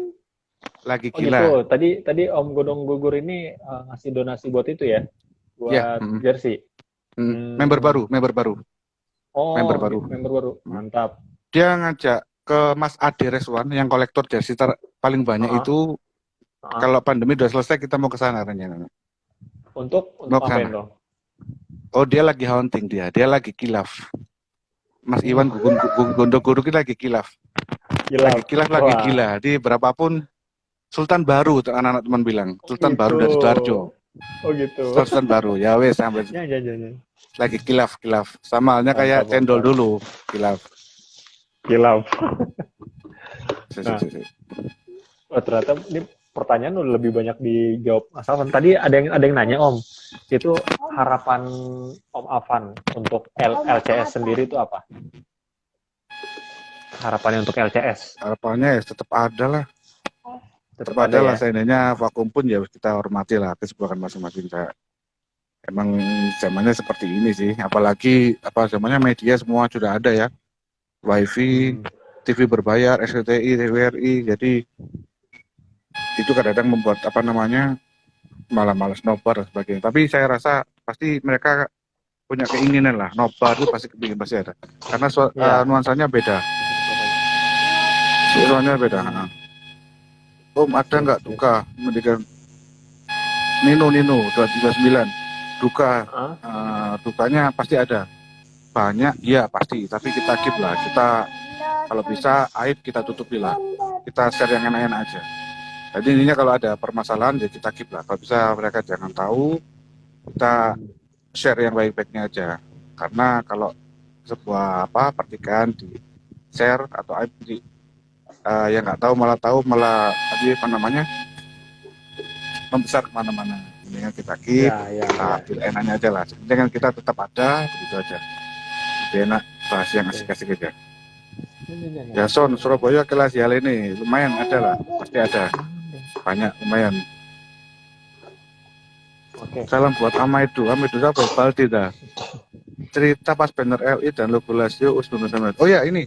Speaker 2: Lagi gila.
Speaker 3: Gitu. Tadi Om Godong Gugur ini ngasih donasi buat itu ya? Buat jersey.
Speaker 2: Member baru.
Speaker 3: Oh,
Speaker 2: member baru.
Speaker 3: Mantap.
Speaker 2: Dia ngajak ke Mas Ade Reswan yang kolektor jersey paling banyak itu. Kalau pandemi udah selesai kita mau ke sana rencananya.
Speaker 3: Untuk apa itu?
Speaker 2: Oh, dia lagi hunting dia lagi kilaf. Mas Iwan Gondogoro lagi kilaf. Lagi kilaf, lagi gila. Jadi berapapun Sultan Baru, anak-anak teman bilang. Sultan
Speaker 3: Gitu.
Speaker 2: Baru dari Sidoarjo.
Speaker 3: Oh gitu.
Speaker 2: Sultan Baru, ya wes sampai
Speaker 3: Ya, ya, ya, ya.
Speaker 2: lagi kilaf. Sama halnya kayak
Speaker 3: Mantap,
Speaker 2: cendol
Speaker 3: mantap.
Speaker 2: dulu, kilaf.
Speaker 3: Kilaf.
Speaker 2: Si, si,
Speaker 3: Nah,
Speaker 2: si, si.
Speaker 3: oh, ternyata ini pertanyaan udah lebih banyak dijawab Mas Afan. Tadi ada yang nanya Om, itu harapan Om Afan untuk LCS sendiri itu apa? Harapannya untuk LCS
Speaker 2: Harapannya ya tetap ada lah.
Speaker 3: tetap
Speaker 2: Tetap ada
Speaker 3: ada
Speaker 2: lah,
Speaker 3: ya.
Speaker 2: seandainya vakum pun ya kita hormati lah kesibukan masing-masing. Emang zamannya seperti ini sih, apalagi zamannya media semua sudah ada ya, wifi, TV berbayar, SCTI, TVRI, jadi itu kadang-kadang membuat malah malas nobar dan sebagainya. Tapi saya rasa pasti mereka punya keinginan lah, nobar itu pasti ada, karena
Speaker 3: Ya.
Speaker 2: nuansanya beda, nuansanya beda. Om ada nggak duka mendikan Nino 239 duka? Dukanya pasti ada, banyak ya pasti, tapi kita keep lah, kita kalau bisa aib kita tutupi lah, kita share yang enak-enak aja. Jadi intinya kalau ada permasalahan ya kita keep lah, kalau bisa mereka jangan tahu, kita share yang baik-baiknya aja. Karena kalau sebuah pertikaian di share atau aib yang nggak tahu malah membesar kemana-mana. Ini kita keep, kita ambil enaknya aja lah. Sebenarnya kan kita tetap ada, begitu aja. Lebih enak bahas yang asik-asik aja. Ya Son, Surabaya kelas ya ini lumayan ada lah, pasti ada, banyak lumayan. Salam buat Amaidu apa? Baldi dah. Cerita pas banner LI dan logo Lazio Usman Samet. Oh ya ini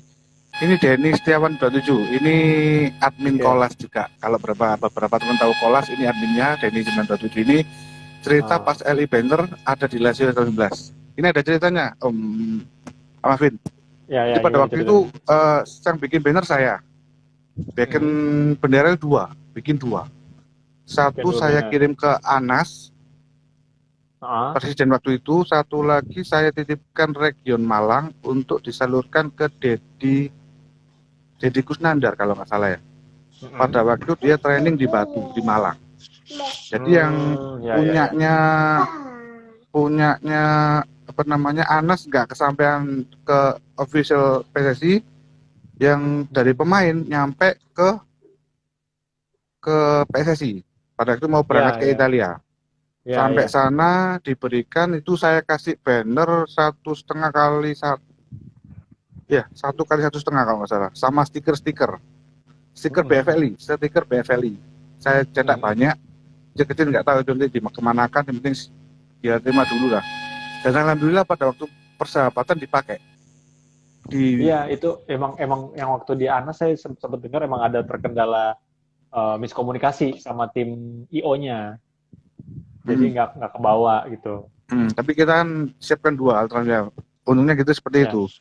Speaker 2: Denny Setiawan 27. Ini admin Kolas juga. Kalau beberapa teman tahu Kolas, ini adminnya Denny 927 ini. Cerita pas LI banner ada di Lazio 19. Ini ada ceritanya Om Amafin. Jadi pada waktu itu yang bikin banner saya. Bikin bendera bikin dua. Satu saya kirim ke Anas, presiden waktu itu. Satu lagi saya titipkan Region Malang untuk disalurkan ke Dedi Kusnandar kalau nggak salah ya. Pada waktu dia training di Batu, di Malang. Jadi yang punyanya Anas nggak kesampaian ke official PSSI, yang dari pemain nyampe ke PSSI. Pada itu mau berangkat ke Italia. Sampai sana diberikan, itu saya kasih banner 1,5 kali 1,5 kalau nggak salah, sama stiker BFLI, stiker BFLI. Saya cetak banyak, kecil nggak tahu itu nanti dikemanakan, yang penting dia terima dulu lah. Dan alhamdulillah pada waktu persahabatan dipakai.
Speaker 3: Iya, itu emang yang waktu di Anas saya sempat dengar emang ada terkendala miskomunikasi sama tim IO-nya. Jadi nggak kebawa gitu.
Speaker 2: Tapi kita kan siapkan dua alternatif. Untungnya gitu seperti itu.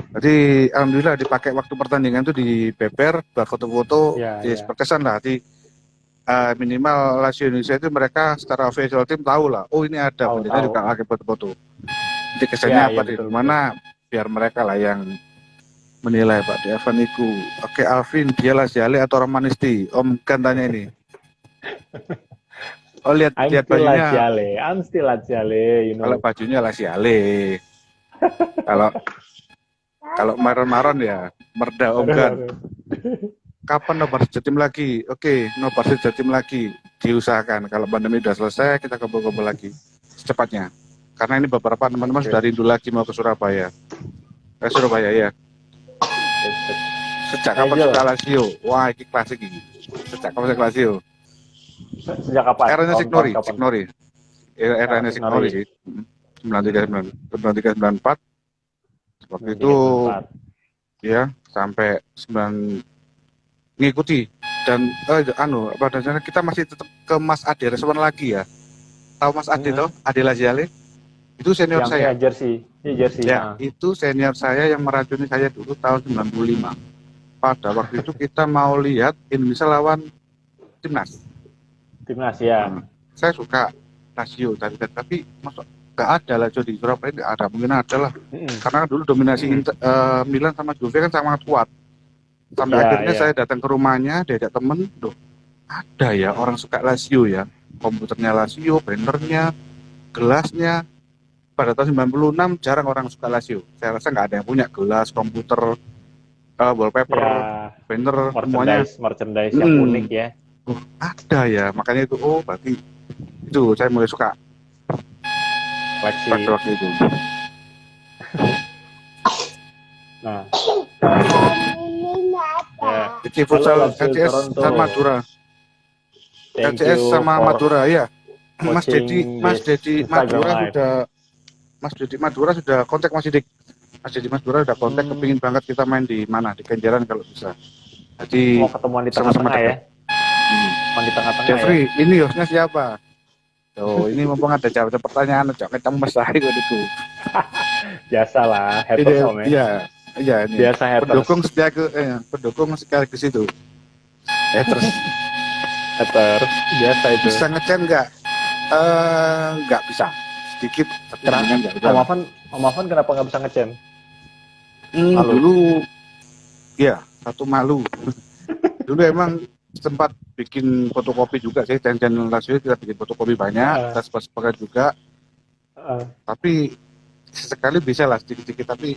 Speaker 2: Jadi alhamdulillah dipakai waktu pertandingan itu di beber, buat foto-foto, di berkesan lah. Minimal Lazio Indonesia itu mereka secara official tim tahu lah. Oh ini ada, bendera juga pakai foto-foto. Jadi kesannya apa di mana? Biar mereka lah yang menilai Pak Di Evan Iku. Oke Alvin, dia Laziale atau Romanisti? Om kan tanya ini. Oh lihat bajunya.
Speaker 3: I'm still Laziale, you know.
Speaker 2: Kalau bajunya Laziale. Kalau maron-maron ya Merda Om kan. Kapan nobar Jatim lagi? Oke, nobar Jatim lagi. Diusahakan kalau pandemi udah selesai kita kumpul-kumpul lagi secepatnya. Karena ini beberapa teman-teman sudah rindu lagi mau ke Surabaya. Surabaya ya. Sejak kapan suka Lazio? Wah, ini klasik ini. Sejak kapan suka Lazio?
Speaker 3: Sejak kapan?
Speaker 2: Eranya Signori. Eranya Signori sih. 93 94. Waktu itu ya sampai 9 ngikuti dan kita masih tetap ke Mas Ade Reswan lagi ya. Tahu Mas Ade toh? Ade Laziale? Itu senior
Speaker 3: yang
Speaker 2: saya.
Speaker 3: Jersey.
Speaker 2: Ya, itu senior saya yang meracuni saya dulu tahun 95. Pada waktu itu kita mau lihat Indonesia lawan Timnas ya. Saya suka Lazio tapi masuk nggak ada Lazio di Surabaya, nggak ada, mungkin ada lah. Karena dulu dominasi Milan sama Juve kan sangat kuat. Sampai
Speaker 3: Iya,
Speaker 2: akhirnya
Speaker 3: iya.
Speaker 2: saya datang ke rumahnya, diajak temen, loh, ada ya orang suka Lazio ya. Komputernya Lazio, bannernya, gelasnya. Pada tahun 96 jarang orang suka Lazio. Saya rasa nggak ada yang punya gelas, komputer,
Speaker 3: Ya,
Speaker 2: wallpaper, banner, semuanya.
Speaker 3: merchandise yang unik
Speaker 2: Mm,
Speaker 3: ya.
Speaker 2: ada ya, makanya itu, oh berarti itu saya mulai suka
Speaker 3: Koleksi.
Speaker 2: pada waktu itu.
Speaker 3: Nah, ya.
Speaker 2: Jadi
Speaker 3: Halo
Speaker 2: futsal
Speaker 3: Lazio
Speaker 2: LCS
Speaker 3: Toronto.
Speaker 2: dan Madura.
Speaker 3: Thank
Speaker 2: LCS
Speaker 3: you
Speaker 2: sama
Speaker 3: for
Speaker 2: Madura ya.
Speaker 3: watching
Speaker 2: Mas
Speaker 3: this
Speaker 2: Dedi
Speaker 3: Instagram
Speaker 2: Madura
Speaker 3: Live.
Speaker 2: sudah Mas Dedi Madura sudah kontak Mas Sidik. Mas Dedi Madura sudah kontak, kepingin banget kita main di mana, di Kenjeran kalau bisa. Jadi
Speaker 3: Mau ketemuan di
Speaker 2: sama-sama
Speaker 3: tengah-tengah ya?
Speaker 2: dekat.
Speaker 3: Ketemuan di tengah-tengah ya?
Speaker 2: Jeffrey, ini hostnya siapa? Oh, ini mumpung ada jawab pertanyaan, jangan kita mesah itu.
Speaker 3: Biasa lah, haters om ya.
Speaker 2: Iya, iya ini.
Speaker 3: Biasa haters.
Speaker 2: Pendukung sekaligus itu. Terus
Speaker 3: Haters, biasa itu.
Speaker 2: bisa ngecen nggak bisa. Sedikit, tapi
Speaker 3: Kenapa?
Speaker 2: nggak bisa.
Speaker 3: Om Afan kenapa nggak bisa ngecen? Malu.
Speaker 2: Dulu, ya satu malu. Dulu emang sempat bikin fotokopi juga sih, channel Lazio kita bikin fotokopi banyak, kita sepakat juga. Tapi sesekali bisa lah sedikit-sedikit, tapi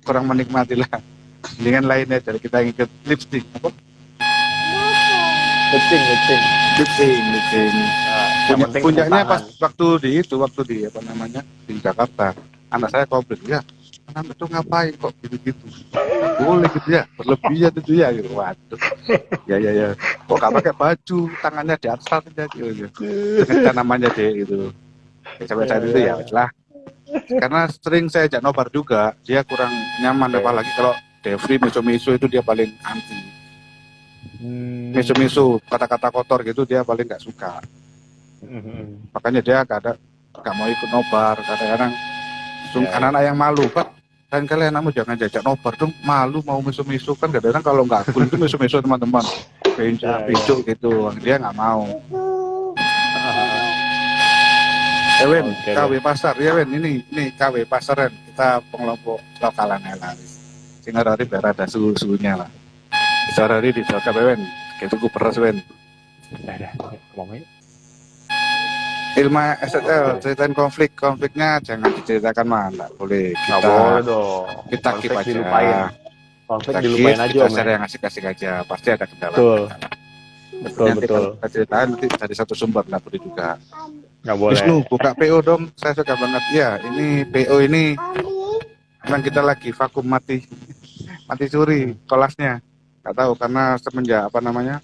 Speaker 2: kurang menikmati lah. Dengan lainnya dari kita ngikut lipstick, apa?
Speaker 3: Lipsing.
Speaker 2: Lipstick.
Speaker 3: Yang penting
Speaker 2: Puncaknya
Speaker 3: tepuk
Speaker 2: pas
Speaker 3: tangan.
Speaker 2: waktu di apa namanya di Jakarta, anak saya komplain, ya anak itu ngapain kok gitu-gitu, boleh gitu ya, berlebihan itu ya gitu. Waduh, ya kok nggak pakai baju, tangannya di atas aja gitu, dengan namanya deh gitu. Ya, sampai saat itu ya lah, karena sering saya ajak nobar juga, dia kurang nyaman, apalagi kalau Devri miso-miso itu dia paling anti. Miso-miso, kata-kata kotor gitu dia paling nggak suka. Makanya dia nggak mau ikut nobar. Kadang-kadang anak-anak yang malu, Pak, dan kalian anakmu jangan jajak nobar dong, malu mau miso-miso kan. Kadang-kadang kalau nggak cool itu miso-miso teman-teman pincuk gitu, dia nggak mau. Wen, KW Pasar ya Wen, ini KW Pasar Wen, kita pengelompok lokalan ya lah. Sehingga hari biar ada suhu-suhunya lah. Sehari di Jakarta Wen, kita gue peras Wen.
Speaker 3: Ngomongin.
Speaker 2: Ilma SSL, ceritain konfliknya jangan diceritakan mah, nggak boleh.
Speaker 3: Nggak boleh dong.
Speaker 2: Kita keep aja.
Speaker 3: Dilupain. Konflik
Speaker 2: Kita
Speaker 3: dilupain aja
Speaker 2: kita
Speaker 3: om
Speaker 2: share
Speaker 3: ya.
Speaker 2: yang asik-asik aja, pasti ada kendala.
Speaker 3: Betul.
Speaker 2: Nanti kalau kita ceritain nanti dari satu sumber, nggak boleh juga.
Speaker 3: Nggak boleh.
Speaker 2: Wisnu, buka PO dong, saya suka banget. Ya, ini PO ini memang kita lagi vakum mati suri kelasnya. Nggak tahu karena semenjak apa namanya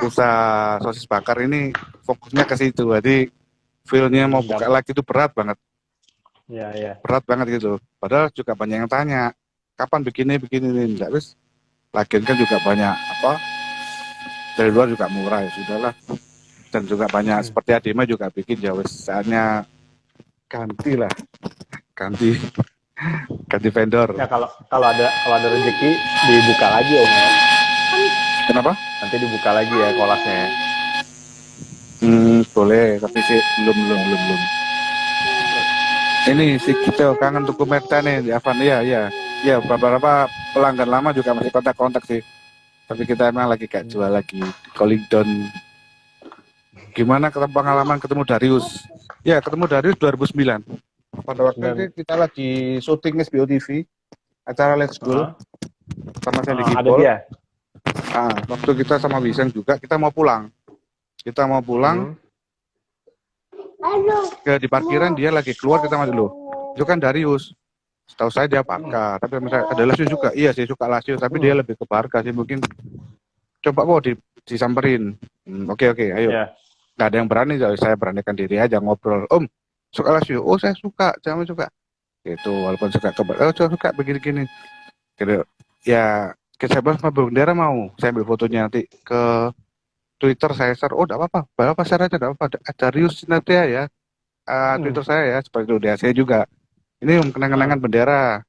Speaker 2: usaha sosis bakar ini fokusnya ke situ, jadi feel-nya mau buka lagi itu berat banget.
Speaker 3: Iya.
Speaker 2: Berat banget gitu. Padahal juga banyak yang tanya, kapan begini enggak wis. Lagian kan juga banyak apa dari luar juga murah ya sudahlah. Dan juga banyak seperti Adima juga bikin ya wis, saatnya ganti vendor.
Speaker 3: Ya kalau ada rezeki dibuka lagi om ya.
Speaker 2: Kenapa?
Speaker 3: Nanti dibuka lagi ya kelasnya.
Speaker 2: Boleh, tapi sih belum. Ini si kita kangen tuku Merta nih di Avan, ya beberapa pelanggan lama juga masih kontak sih. Tapi kita emang lagi kayak jual lagi calling down. Gimana pengalaman ketemu Darius? Ya, ketemu Darius 2009. Pada waktu itu kita lagi syuting SBO TV, acara Let's Go sama Sandy Gipol.
Speaker 3: Ada dia?
Speaker 2: Waktu kita sama Wiseng juga, kita mau pulang ke di parkiran, dia lagi keluar, kita masih loh. Itu kan Darius. Setahu saya dia Barca, tapi misalnya ada Lazio juga. Iya sih suka Lazio, tapi dia lebih ke Barca sih mungkin. Coba kok disamperin. Oke, ayo. Nggak ada yang berani, saya beranikan diri aja ngobrol. Om, suka Lazio? Oh saya suka, jangan suka. Gitu, walaupun suka suka begini-gini. Gitu. Ya, saya bahas sama bendera mau. Saya ambil fotonya nanti ke Twitter saya share. Oh, enggak apa-apa. Berapa share aja, enggak apa-apa. Darius nanti ya. Twitter saya ya, seperti itu. Dia saya juga. Ini kenang-kenangan bendera.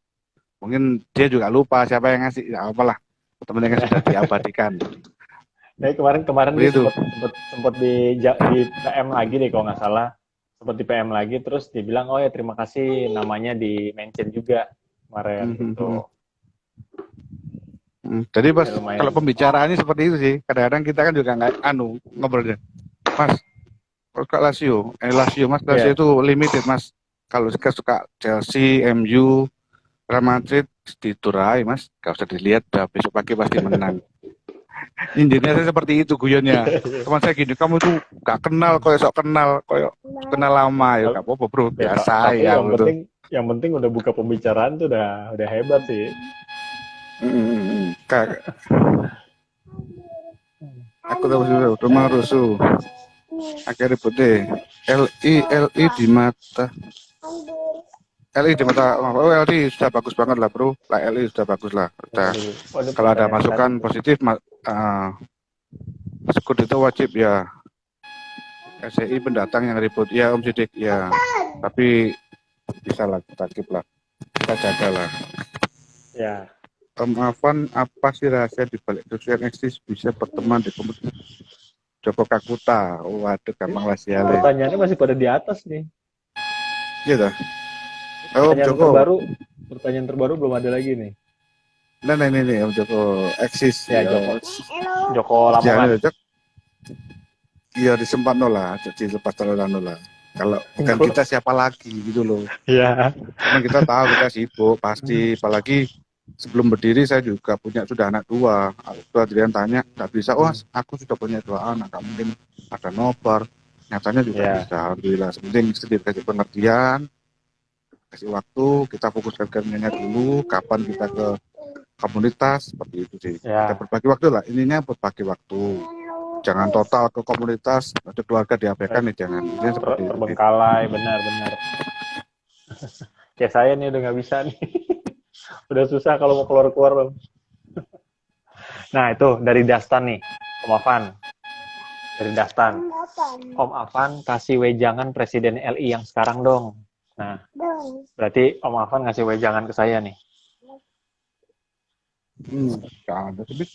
Speaker 2: Mungkin dia juga lupa siapa yang ngasih. Ya apalah. Teman-teman yang sudah diabadikan.
Speaker 3: Nah, kemarin dia sempat di PM lagi deh kalau nggak salah. Sempat di PM lagi terus dia bilang, "Oh ya, terima kasih, namanya di mention juga kemarin." Gitu.
Speaker 2: Jadi pas
Speaker 3: Ya, lumayan.
Speaker 2: kalau pembicaraannya seperti itu sih, kadang-kadang kita kan juga nggak ngobrolnya. Mas, kok Lazio mas, Lazio
Speaker 3: Iya.
Speaker 2: itu limited mas. Kalau suka Chelsea, MU, Real Madrid diturai mas, gak usah dilihat, dah besok pagi pasti menang. Intinya saya seperti itu guyonnya. Teman saya gini, kamu tuh gak kenal, sok kenal lama ya, gak apa-apa bro,
Speaker 3: Ya,
Speaker 2: biasa
Speaker 3: tapi
Speaker 2: ya.
Speaker 3: yang penting udah buka pembicaraan tuh udah hebat sih.
Speaker 2: Kak, aku tahu rumah rusuh. Akhirnya putih. LI di mata. LI di mata. Oh LI sudah bagus banget lah bro. Lah LI sudah bagus lah. Udah.
Speaker 3: Waduh,
Speaker 2: Kalau ada
Speaker 3: pertanyaan
Speaker 2: masukan
Speaker 3: tadi tuh.
Speaker 2: positif, Skut itu wajib ya. SCI pendatang yang ribut ya Om Sidik ya. Tapi bisa lah kita keep lah. Kita jaga lah.
Speaker 3: Ya.
Speaker 2: Om Afan, apa sih rahasia di balik dosen eksis bisa berteman di kompetisi Joko Kakuta? Waduh, gampang lah siale.
Speaker 3: Pertanyaannya masih pada di atas nih.
Speaker 2: Iya dah. Oh, Om Joko.
Speaker 3: Pertanyaan terbaru belum ada lagi nih.
Speaker 2: Nah, ini Om Joko eksis.
Speaker 3: Ya, Joko Lamongan.
Speaker 2: Iya disempat lah, jadi lepas terlalu lah. Kalau bukan kita siapa lagi gitu loh.
Speaker 3: Iya.
Speaker 2: Karena kita tahu kita sibuk pasti, apalagi sebelum berdiri saya juga sudah anak 2. Waktu Adrian tanya, nggak bisa, aku sudah punya 2 anak, nggak mungkin ada nobar. Nyatanya juga bisa, alhamdulillah. Sepenting sedikit kasih pengertian, kasih waktu, kita fokuskan kerjanya dulu, kapan kita ke komunitas, seperti itu sih. Kita berbagi waktu lah, ininya berbagi waktu. Jangan total ke komunitas, atau keluarga diabaikan nih, jangan. Ini seperti
Speaker 3: terbengkalai, benar. Kayak saya nih udah nggak bisa nih. Udah susah kalau mau keluar. Nah itu dari Dastan nih, Om Afan. Dari Dastan. Om Afan kasih wejangan Presiden LI yang sekarang dong. Nah, berarti Om Afan ngasih wejangan ke saya nih.
Speaker 2: Gak ada tapi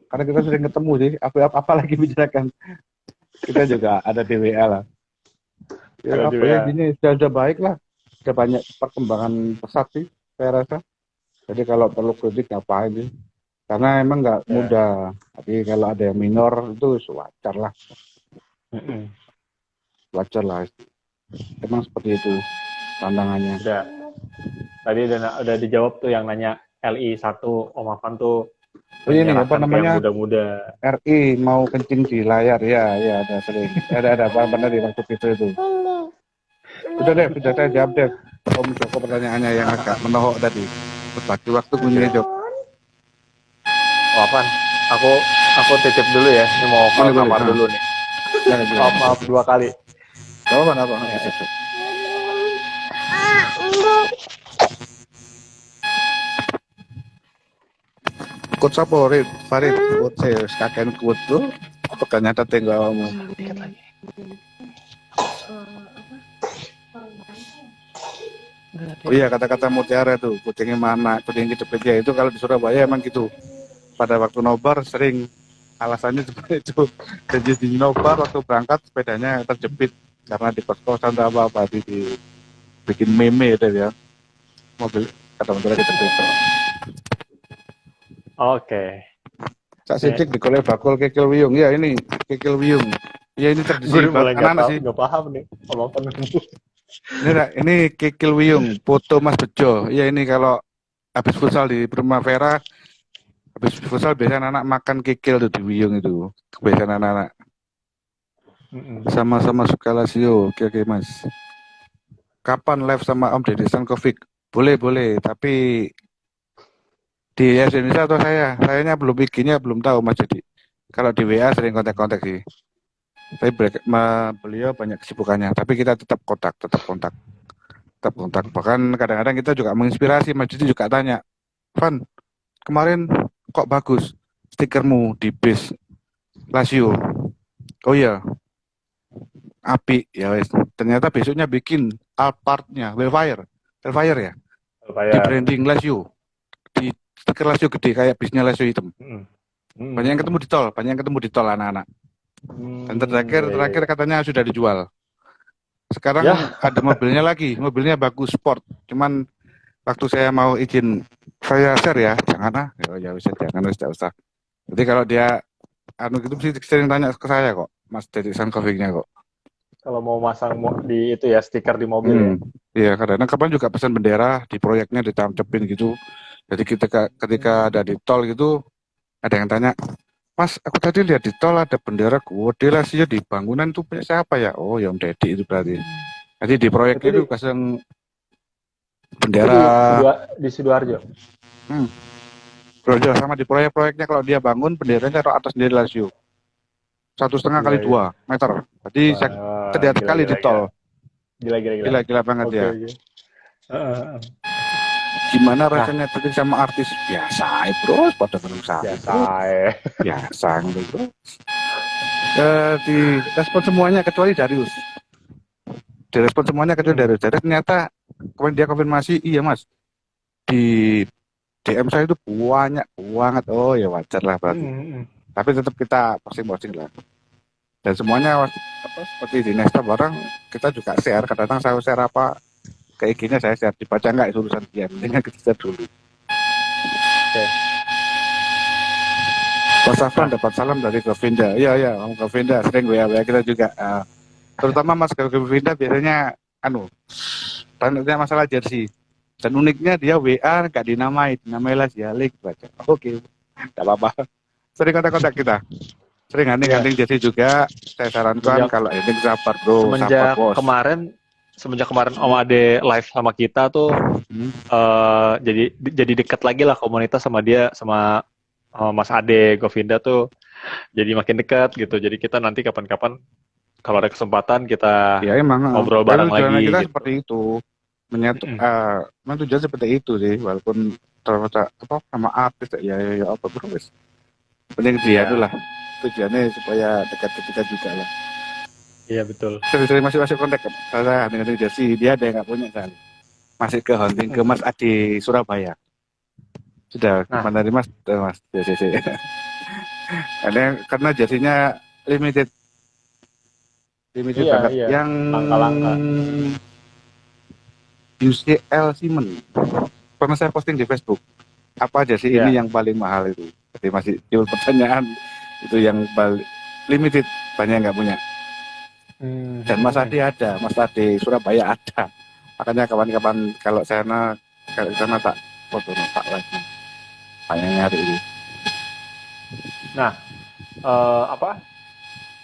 Speaker 2: karena kita sering ketemu sih, apa lagi bicarakan. Kita juga ada di WA lah. Ya apa ya gini, sudah baik lah. Sudah banyak perkembangan pesat sih, saya rasa. Jadi kalau perlu kritik ngapain sih? Karena emang nggak mudah. Tapi kalau ada yang minor itu wajar lah. Wajar lah. Emang seperti itu pandangannya.
Speaker 3: Udah. Tadi udah dijawab tuh yang nanya LI 1 Om Afan tuh.
Speaker 2: Ini apa namanya?
Speaker 3: Muda-muda.
Speaker 2: RI mau kencing di layar ya ada sering. Ada apa di waktu itu. Sudah saya jawab deh. Om Joko pertanyaannya yang agak menohok tadi. Berbagi waktu punya Jok.
Speaker 3: Oh Afan, aku titip dulu ya. Ini mau ke kamar dulu nih. Maaf 2 kali.
Speaker 2: Apa? Kut Farid, kut saya kakek kut tuh, pekannya tetangga kamu. Oh iya kata-kata mutiara tuh, kucingnya mana, kucing kejepitnya itu kalau di Surabaya emang gitu. Pada waktu nobar sering alasannya seperti itu. Jadi di nobar waktu berangkat sepedanya terjepit karena di kos-kosan atau apa bikin meme itu ya. Mobil kata mutiara kejepit.
Speaker 3: Oke.
Speaker 2: Cak Sidik di kolej bakul kekil wiyung. Ya ini kekil wiyung. Ya ini tradisi anak-anak sih.
Speaker 3: Nggak paham nih.
Speaker 2: Ini kekil wiyung. Foto Mas Bejo. Ya ini kalau habis futsal di Primavera, habis futsal biasanya anak makan kekil tuh di wiyung itu. Kebiasaan anak-anak. Sama-sama suka Lazio. Oke Mas. Kapan live sama Om Deddy Stankovic? Boleh. Tapi di Indonesia atau sayanya belum bikinnya belum tahu Mas jadi. Kalau di WA sering kontak-kontak sih. Tapi beliau banyak kesibukannya. Tapi kita tetap kontak. Bahkan kadang-kadang kita juga menginspirasi. Mas Didi juga tanya, Van, kemarin kok bagus stikermu di bis Lazio. Oh iya, api ya wes. Ternyata besoknya bikin Alphardnya, Velfire ya. Di branding Lazio. Di stiker Lazio gede kayak bisnya Lazio hitam. Banyak yang ketemu di tol anak-anak. Dan terakhir katanya sudah dijual. Sekarang ada mobilnya lagi, mobilnya bagus sport. Cuman waktu saya mau izin saya share ya, jangan ah. Ya bisa jangan, tidak usah. Jadi kalau dia gitu mesti sering tanya ke saya kok, Mas dari Sun Coffee-nya kok.
Speaker 3: Kalau mau masang di itu ya stiker di mobil ya.
Speaker 2: Iya, kadang-kadang kapan juga pesan bendera di proyeknya ditampilin gitu. Jadi ketika ada di tol gitu, ada yang tanya, Mas, aku tadi lihat di tol ada bendera gede lah sih di bangunan tuh punya siapa ya? Oh, ya Om Deddy itu berarti. Jadi di proyek itu pasang bendera.
Speaker 3: Di Sidoarjo.
Speaker 2: Belajar sama di proyek-proyeknya kalau dia bangun benderanya taruh atas sendiri Lazio. 1,5 kali 2 meter. Jadi terlihat sekali di tol. Gila banget ya. Gimana rasanya tadi sama artis? Biasa, bro. Pada berusaha. Biasa gitu, bro. Di respon semuanya kecuali Darius. Direspon semuanya kecuali Darius. Jadi ternyata kemarin dia konfirmasi, iya mas. Di DM saya itu banyak banget. Oh ya wajar lah berarti. Tapi tetap kita posting lah. Dan semuanya seperti di Nesta bareng kita juga share. Kadang-kadang saya share apa ke IG-nya saya share. Dibaca nggak itu urusan dia. Mendingan kita share dulu.
Speaker 3: Oke.
Speaker 2: Mas Afran dapat salam dari Govinda. Iya, Om Govinda sering WA kita juga. Terutama Mas Govinda biasanya tanya masalah jersey. Dan uniknya dia WA nggak dinamai Lazialik baca. Oke, nggak apa-apa. Sering kontak kita. Sering hunting jersey juga. Saya sarankan kalau ini sabar bro.
Speaker 3: Semenjak kemarin Om Ade live sama kita tuh, jadi dekat lagi lah komunitas sama dia sama Mas Ade Govinda tuh, jadi makin dekat gitu. Jadi kita nanti kapan-kapan kalau ada kesempatan kita ngobrol bareng lagi.
Speaker 2: Kita
Speaker 3: gitu.
Speaker 2: Seperti itu. Menyatu tujuan seperti itu sih, walaupun ternyata sama artis ya apa terus penting dia itulah tujuannya supaya dekat ke kita juga lah.
Speaker 3: Iya betul.
Speaker 2: Sering masih kontak saya dengan jersey dia ada yang nggak punya kan, masih ke hunting ke Mas Adi Surabaya sudah dari Mas jersey karena jersinya limited banget yang
Speaker 3: langka-langka.
Speaker 2: UCL Simon pernah saya posting di Facebook apa aja sih ini yang paling mahal itu, jadi masih timbul pertanyaan itu yang limited banyak yang nggak punya. Dan Mas Adi ada, Mas Adi Surabaya ada, makanya kawan-kawan kalau sana tak foto tak lagi banyak nyari ini.
Speaker 3: Nah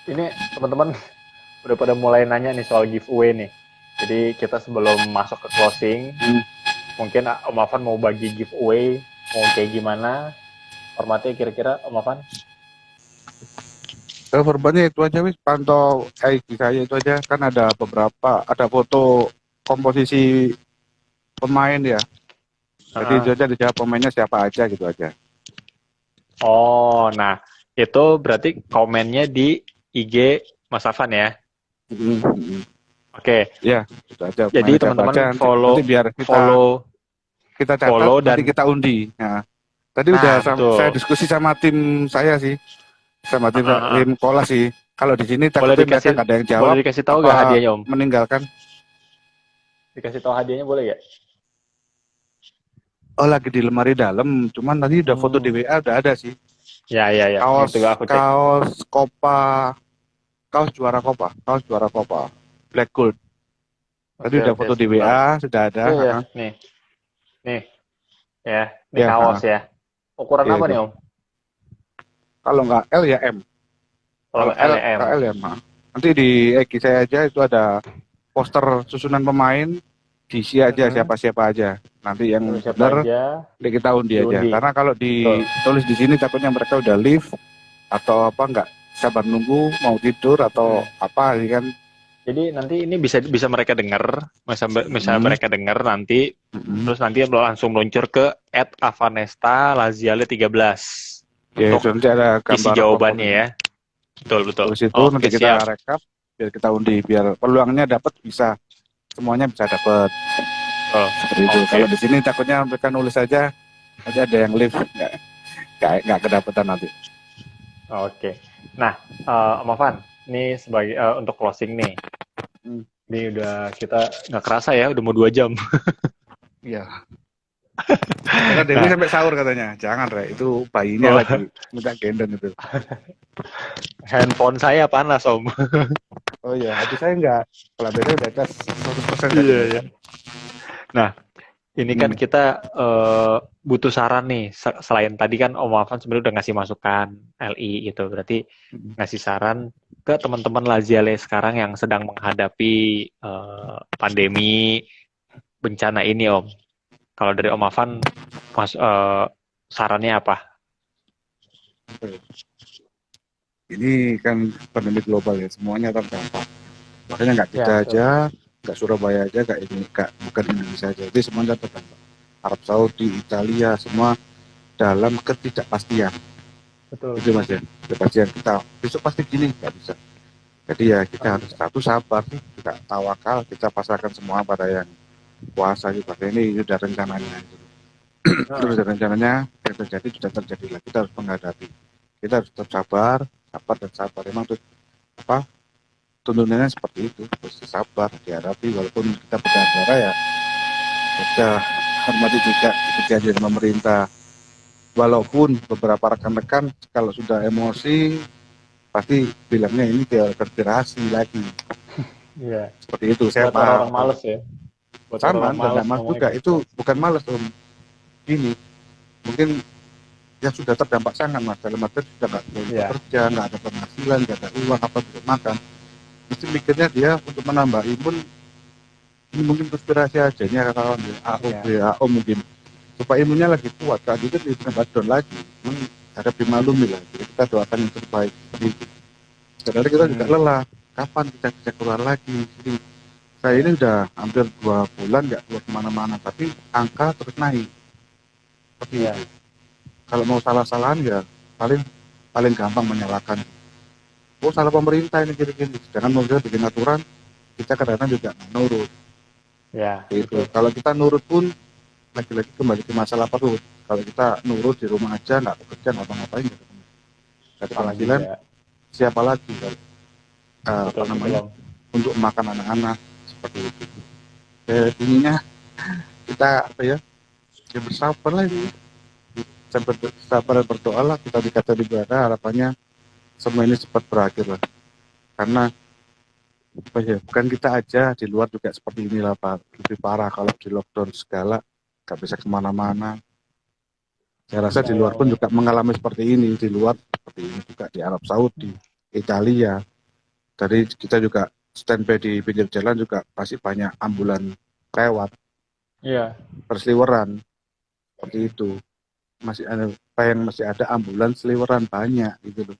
Speaker 3: ini teman-teman udah pada mulai nanya nih soal giveaway nih. Jadi kita sebelum masuk ke closing, mungkin Om Afan mau bagi giveaway, mau kayak gimana? Formatnya kira-kira Om Afan?
Speaker 2: Formatnya itu aja wis, pantau IG saya itu aja, kan ada ada foto komposisi pemain ya. Jadi itu aja dijawab pemainnya siapa aja gitu aja.
Speaker 3: Oh, nah itu berarti komennya di IG Mas Afan ya? Oke.
Speaker 2: Ya, itu aja.
Speaker 3: Jadi teman-teman
Speaker 2: kita catat, nanti kita undi. Nah, tadi udah saya diskusi sama tim saya sih, sama tim Kolas sih. Kalau di sini takutnya mereka nggak ada yang jawab.
Speaker 3: Boleh dikasih tahu nggak hadiahnya Om?
Speaker 2: Meninggalkan.
Speaker 3: Dikasih tahu hadiahnya boleh nggak?
Speaker 2: Oh lagi di lemari dalam, cuman tadi udah foto di WA udah ada sih.
Speaker 3: Ya.
Speaker 2: Kaos juara Copa. Black Gold. Tadi udah foto di WA, sudah ada.
Speaker 3: Nih. Ya, ini kaos ya. Ukuran apa nih, Om?
Speaker 2: Kalau nggak L ya M.
Speaker 3: Kalau L
Speaker 2: ya M. Nanti di IG saya aja itu ada poster susunan pemain, diisi aja siapa-siapa aja. Nanti yang benar kita undi aja. Karena kalau ditulis di sini takutnya mereka udah leave atau apa nggak sabar nunggu mau tidur atau apa kan.
Speaker 3: Jadi nanti ini bisa mereka dengar, misalnya mereka dengar nanti, terus nanti langsung meluncur ke @avanesta_laziale 13.
Speaker 2: Ya, nanti ada gambar
Speaker 3: isi jawabannya ya. Betul.
Speaker 2: Terus itu nanti kita rekap biar kita undi, biar peluangnya dapat semuanya bisa dapat. Seperti itu. Kalau di sini takutnya mereka nulis aja, nanti ada yang live nggak kedapatan nanti.
Speaker 3: Oke. Nah, Om Afan, ini sebagai untuk closing nih. Ini udah kita nggak kerasa ya, udah mau 2 jam.
Speaker 2: Iya. Karena Dewi
Speaker 3: Nah,
Speaker 2: sampai sahur katanya. Jangan, Re. Itu bayinya
Speaker 3: oh,
Speaker 2: lagi minta gendong itu.
Speaker 3: handphone saya panas, Om.
Speaker 2: Oh iya, hati saya enggak. Kalau beda udah tes 100% tadi
Speaker 3: Iya,
Speaker 2: enggak.
Speaker 3: iya. Nah, ini kan
Speaker 2: Hmm.
Speaker 3: kita butuh saran nih. Selain tadi kan Om Afan sebenarnya udah ngasih masukan LI gitu. Berarti
Speaker 2: Hmm.
Speaker 3: ngasih saran ke teman-teman Laziale sekarang yang sedang menghadapi pandemi bencana ini, Om. Kalau dari Om Afan, sarannya apa?
Speaker 2: Ini kan pandemi global ya, semuanya terdampak. Makanya nggak
Speaker 3: Ya,
Speaker 2: kita
Speaker 3: betul.
Speaker 2: aja, nggak Surabaya aja, bukan Indonesia aja. Jadi semuanya terdampak. Arab Saudi, Italia, semua dalam ketidakpastian.
Speaker 3: Betul.
Speaker 2: Itu mas ya, ketidakpastian kita besok pasti gini, nggak bisa. Jadi ya kita
Speaker 3: Nggak
Speaker 2: harus
Speaker 3: bisa.
Speaker 2: satu sabar, kita tawakal, kita pasrahkan semua pada yang kuasa gitu. Ini udah rencananya. Gitu. Terus
Speaker 3: Heeh.
Speaker 2: rencananya yang terjadi sudah terjadi lah. Kita harus menghadapi. Kita harus tetap sabar, sabar dan sabar. Emang tuh apa tuntunannya seperti itu, terus sabar dihadapi walaupun kita berdarah ya kita hormati juga kejadian pemerintah. Walaupun beberapa rekan-rekan kalau sudah emosi pasti bilangnya ini teori konspirasi lagi.
Speaker 3: Iya.
Speaker 2: Seperti itu saya
Speaker 3: Buat orang-orang
Speaker 2: paham.
Speaker 3: males ya. Buat
Speaker 2: Sama
Speaker 3: orang-orang
Speaker 2: dan
Speaker 3: males
Speaker 2: tidak mas
Speaker 3: ngomongin
Speaker 2: juga itu
Speaker 3: konspirasi.
Speaker 2: bukan males om. Gini mungkin yang sudah terdampak sangat mas dalam arti sudah nggak boleh
Speaker 3: Iya.
Speaker 2: bekerja, nggak ada penghasilan, nggak ada uang apa untuk makan. Mesti mikirnya dia untuk menambah imun ini mungkin konspirasi aja ini kawan AO
Speaker 3: Iya.
Speaker 2: WHO mungkin supaya imunnya lagi kuat saat itu bisa down lagi ada dimaklumi lah jadi kita doakan yang terbaik seperti itu karena kita juga
Speaker 3: Hmm.
Speaker 2: lelah kapan kita bisa keluar lagi jadi saya ini udah hampir 2 bulan nggak keluar kemana-mana tapi angka terus naik seperti
Speaker 3: Iya.
Speaker 2: itu kalau mau salah-salahan ya paling paling gampang menyalahkan oh salah pemerintah ini gini-gini jangan mau bikin aturan kita kadang-kadang juga nggak nurut
Speaker 3: Ya,
Speaker 2: gitu
Speaker 3: betul.
Speaker 2: kalau kita nurut pun lagi-lagi kembali ke masalah perut kalau kita nurut di rumah aja nggak bekerja nggak ngapain nggak ada
Speaker 3: Sama
Speaker 2: penghasilan
Speaker 3: juga.
Speaker 2: siapa lagi kan apa
Speaker 3: Betul, betul,
Speaker 2: namanya
Speaker 3: Om.
Speaker 2: untuk makan anak-anak seperti itu ininya kita apa ya ya bersabar lah ini sabar dan berdoa lah kita dikata di ibadah harapannya semua ini cepat berakhir lah karena apa ya bukan kita aja di luar juga seperti inilah Pak lebih parah kalau di lockdown segala nggak bisa kemana-mana. Saya rasa di
Speaker 3: Nah, ya,
Speaker 2: luar
Speaker 3: Om
Speaker 2: pun
Speaker 3: ya.
Speaker 2: juga mengalami seperti ini, di luar seperti ini juga di Arab Saudi, Italia. Dari kita juga standby di pinggir jalan juga pasti banyak ambulan lewat,
Speaker 3: Iya.
Speaker 2: berseliweran seperti itu. Masih ada ambulan seliweran banyak gitu loh.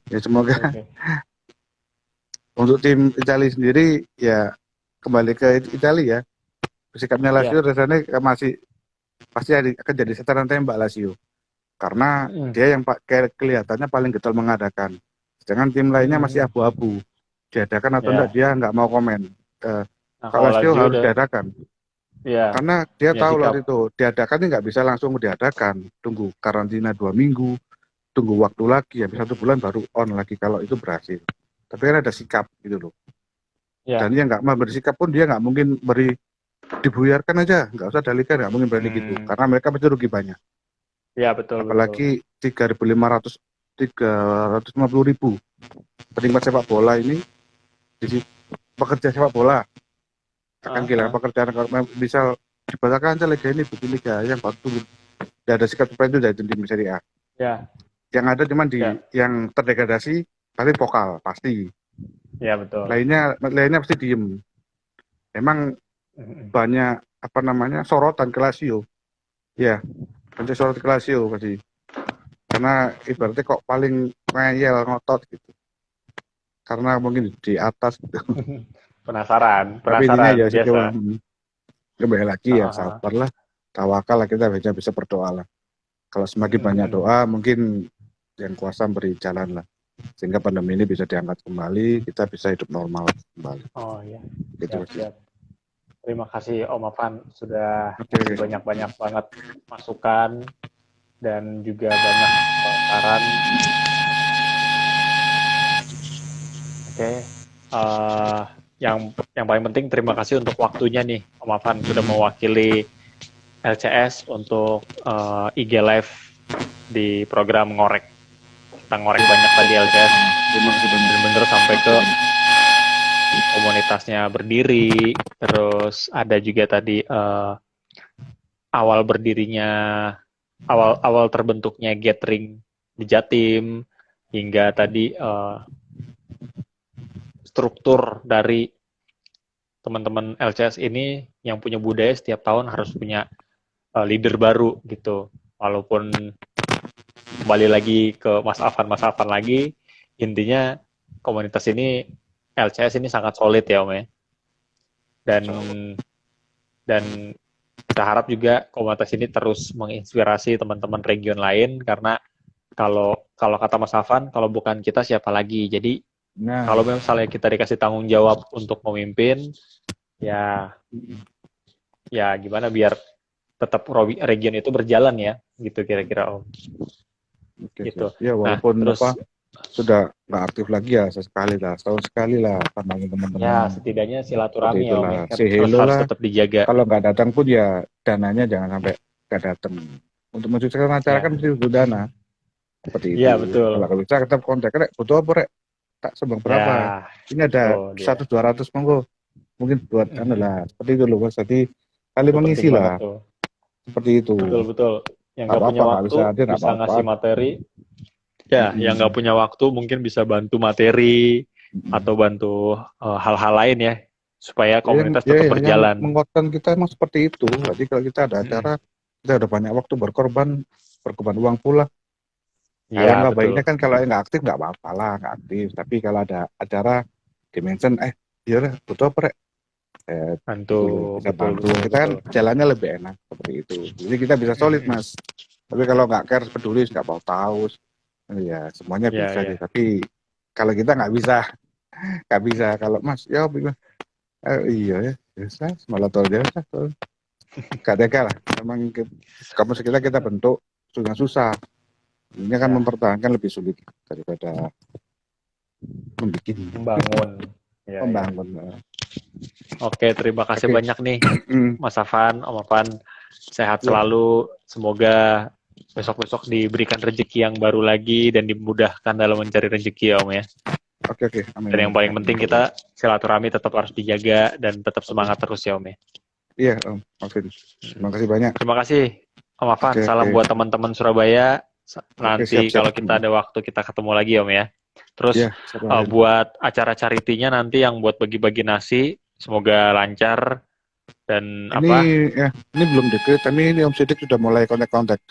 Speaker 2: Ya semoga
Speaker 3: Oke, oke.
Speaker 2: untuk tim Italia sendiri ya kembali ke Italia ya. Sikapnya Lazio
Speaker 3: Iya.
Speaker 2: rasanya masih pasti akan jadi sasaran tembak Lazio. Karena
Speaker 3: Mm-mm.
Speaker 2: dia yang kelihatannya paling getol mengadakan. Sedangkan tim lainnya masih
Speaker 3: Mm-mm.
Speaker 2: abu-abu. Diadakan atau enggak
Speaker 3: Ya.
Speaker 2: dia nggak mau komen.
Speaker 3: Nah,
Speaker 2: Kalau
Speaker 3: kalau
Speaker 2: Lazio
Speaker 3: Lazio
Speaker 2: harus
Speaker 3: udah,
Speaker 2: diadakan.
Speaker 3: ya,
Speaker 2: Karena dia
Speaker 3: punya
Speaker 2: tahu loh
Speaker 3: sikap.
Speaker 2: itu. Diadakan ini nggak bisa langsung diadakan. Tunggu karantina 2 minggu. Tunggu waktu lagi. Habis 1 bulan baru on lagi kalau itu berhasil. Tapi kan ada sikap gitu loh. Dan
Speaker 3: Ya.
Speaker 2: dia nggak mau bersikap pun dia nggak mungkin dibuyarkan aja. Nggak usah dalikan. Nggak mungkin berani gitu.
Speaker 3: Hmm.
Speaker 2: Karena mereka pasti rugi banyak.
Speaker 3: Ya, betul, betul.
Speaker 2: Apalagi 3.500 350.000 penikmat sepak bola ini jadi pekerja sepak bola akan
Speaker 3: Ah,
Speaker 2: kehilangan
Speaker 3: ah.
Speaker 2: pekerjaan kalau bisa dibatalkan aja liga ini bikin liga yang bagus tidak ada sikap seperti itu dari tim Serie A
Speaker 3: Ya,
Speaker 2: yang ada cuma di
Speaker 3: ya,
Speaker 2: yang terdegradasi paling vokal pasti
Speaker 3: ya, betul.
Speaker 2: lainnya pasti diem memang
Speaker 3: Mm-mm.
Speaker 2: banyak apa namanya sorotan ke Lazio ya banyak sorot ke Lazio pasti karena ibaratnya kok paling ngeyel ngotot gitu karena mungkin di atas gitu
Speaker 3: Penasaran,
Speaker 2: tapi intinya
Speaker 3: penasaran
Speaker 2: ya sih
Speaker 3: biasa.
Speaker 2: kembali lagi
Speaker 3: Ah,
Speaker 2: ya
Speaker 3: ah, ah.
Speaker 2: sabar lah tawakal lah kita bisa berdoa lah kalau semakin banyak
Speaker 3: Mm-mm.
Speaker 2: doa mungkin yang kuasa beri jalan lah sehingga pandemi ini bisa diangkat kembali kita bisa hidup normal kembali
Speaker 3: Oh iya,
Speaker 2: gitu
Speaker 3: siap,
Speaker 2: sih
Speaker 3: siap. Terima kasih Om Afan sudah ngasih
Speaker 2: oke
Speaker 3: banyak-banyak banget masukan dan juga banyak saran. Oke, yang paling penting terima kasih untuk waktunya nih Om Afan sudah mewakili LCS untuk IG Live di program ngorek. Kita ngorek banyak tadi LCS.
Speaker 2: Terima kasih banyak.
Speaker 3: Bener-bener sampai ke komunitasnya berdiri. Terus ada juga tadi awal berdirinya, awal terbentuknya gathering di Jatim, hingga tadi struktur dari teman-teman LCS ini yang punya budaya setiap tahun harus punya leader baru gitu. Walaupun kembali lagi ke Mas Afan lagi, intinya komunitas ini LCS ini sangat solid ya Om ya. Dan kita harap juga komunitas ini terus menginspirasi teman-teman region lain, karena kalau kata Mas Afan, kalau bukan kita siapa lagi. Jadi
Speaker 2: Nah,
Speaker 3: kalau misalnya kita dikasih tanggung jawab untuk memimpin, ya gimana biar tetap region itu berjalan ya, gitu kira-kira Om.
Speaker 2: oke,
Speaker 3: Gitu.
Speaker 2: ya
Speaker 3: Nah,
Speaker 2: walaupun
Speaker 3: terus
Speaker 2: sudah nggak aktif lagi ya, sesekali lah, setahun sekali lah panggil
Speaker 3: ya
Speaker 2: teman-teman.
Speaker 3: setidaknya
Speaker 2: Seperti
Speaker 3: silaturahmi ya Om
Speaker 2: itulah,
Speaker 3: ya,
Speaker 2: say
Speaker 3: harus
Speaker 2: hello
Speaker 3: harus
Speaker 2: lah.
Speaker 3: tetap dijaga.
Speaker 2: Kalau nggak datang pun ya dananya jangan sampai nggak datang. Untuk mensukseskan acara
Speaker 3: Ya.
Speaker 2: kan mesti butuh dana. Seperti itu.
Speaker 3: Iya betul.
Speaker 2: Kalau nggak bisa kita kontak, Rek, butuh apa, Rek? Tak sumbang berapa?
Speaker 3: Ya,
Speaker 2: Ini ada
Speaker 3: itu dia.
Speaker 2: 100-200 monggo. Mungkin buat lah. Seperti itu loh, Mas. Jadi kali
Speaker 3: Itu
Speaker 2: mengisi
Speaker 3: penting banget
Speaker 2: lah.
Speaker 3: tuh.
Speaker 2: Seperti itu.
Speaker 3: Betul. Yang
Speaker 2: Nggak
Speaker 3: nggak punya
Speaker 2: apa-apa, nggak
Speaker 3: waktu
Speaker 2: bisa hadir, nggak
Speaker 3: bisa
Speaker 2: apa-apa.
Speaker 3: ngasih materi. Ya, yang nggak punya waktu mungkin bisa bantu materi atau bantu hal-hal lain ya, supaya komunitas tetap
Speaker 2: Yang
Speaker 3: berjalan.
Speaker 2: menguatkan kita emang seperti itu. Jadi kalau kita ada acara, kita ada banyak waktu berkorban uang pula.
Speaker 3: Iya,
Speaker 2: Yang
Speaker 3: betul.
Speaker 2: baiknya kan kalau yang nggak aktif nggak apa-apa lah, nggak aktif. Tapi kalau ada acara dimension, ya udah butuh apa, Rek?
Speaker 3: Bantu,
Speaker 2: Kita bantu.
Speaker 3: betul.
Speaker 2: Kita kan jalannya lebih enak seperti itu. Jadi kita bisa solid, Mas. Tapi kalau nggak care, peduli, nggak mau tahu, ya semuanya
Speaker 3: Iya,
Speaker 2: bisa
Speaker 3: iya.
Speaker 2: sih. Tapi kalau kita nggak bisa. Kalau Mas, ya iya ya, biasa, malah tahu biasa. Gak tega lah. Memang kamu kita bentuk susah. Ini kan
Speaker 3: Ya.
Speaker 2: mempertahankan lebih sulit daripada
Speaker 3: Membangun. Ya,
Speaker 2: membangun.
Speaker 3: ya. Oke, terima kasih
Speaker 2: Oke.
Speaker 3: banyak nih Mas Afan, Om Afan. Sehat
Speaker 2: Ya.
Speaker 3: selalu. Semoga besok-besok diberikan rezeki yang baru lagi dan dimudahkan dalam mencari rezeki ya Om ya.
Speaker 2: Oke. Amin.
Speaker 3: Dan yang paling penting kita silaturahmi tetap harus dijaga dan tetap semangat terus ya Om ya.
Speaker 2: Iya, Om Alvin. Terima kasih banyak.
Speaker 3: Terima kasih Om Afan.
Speaker 2: Oke,
Speaker 3: Salam buat teman-teman Surabaya. Nanti
Speaker 2: siap.
Speaker 3: kalau kita ada waktu kita ketemu lagi Om ya. Terus
Speaker 2: Ya,
Speaker 3: buat acara charity-nya nanti yang buat bagi-bagi nasi, semoga lancar dan
Speaker 2: ini belum deket, tapi ini Om Sidik sudah mulai kontak.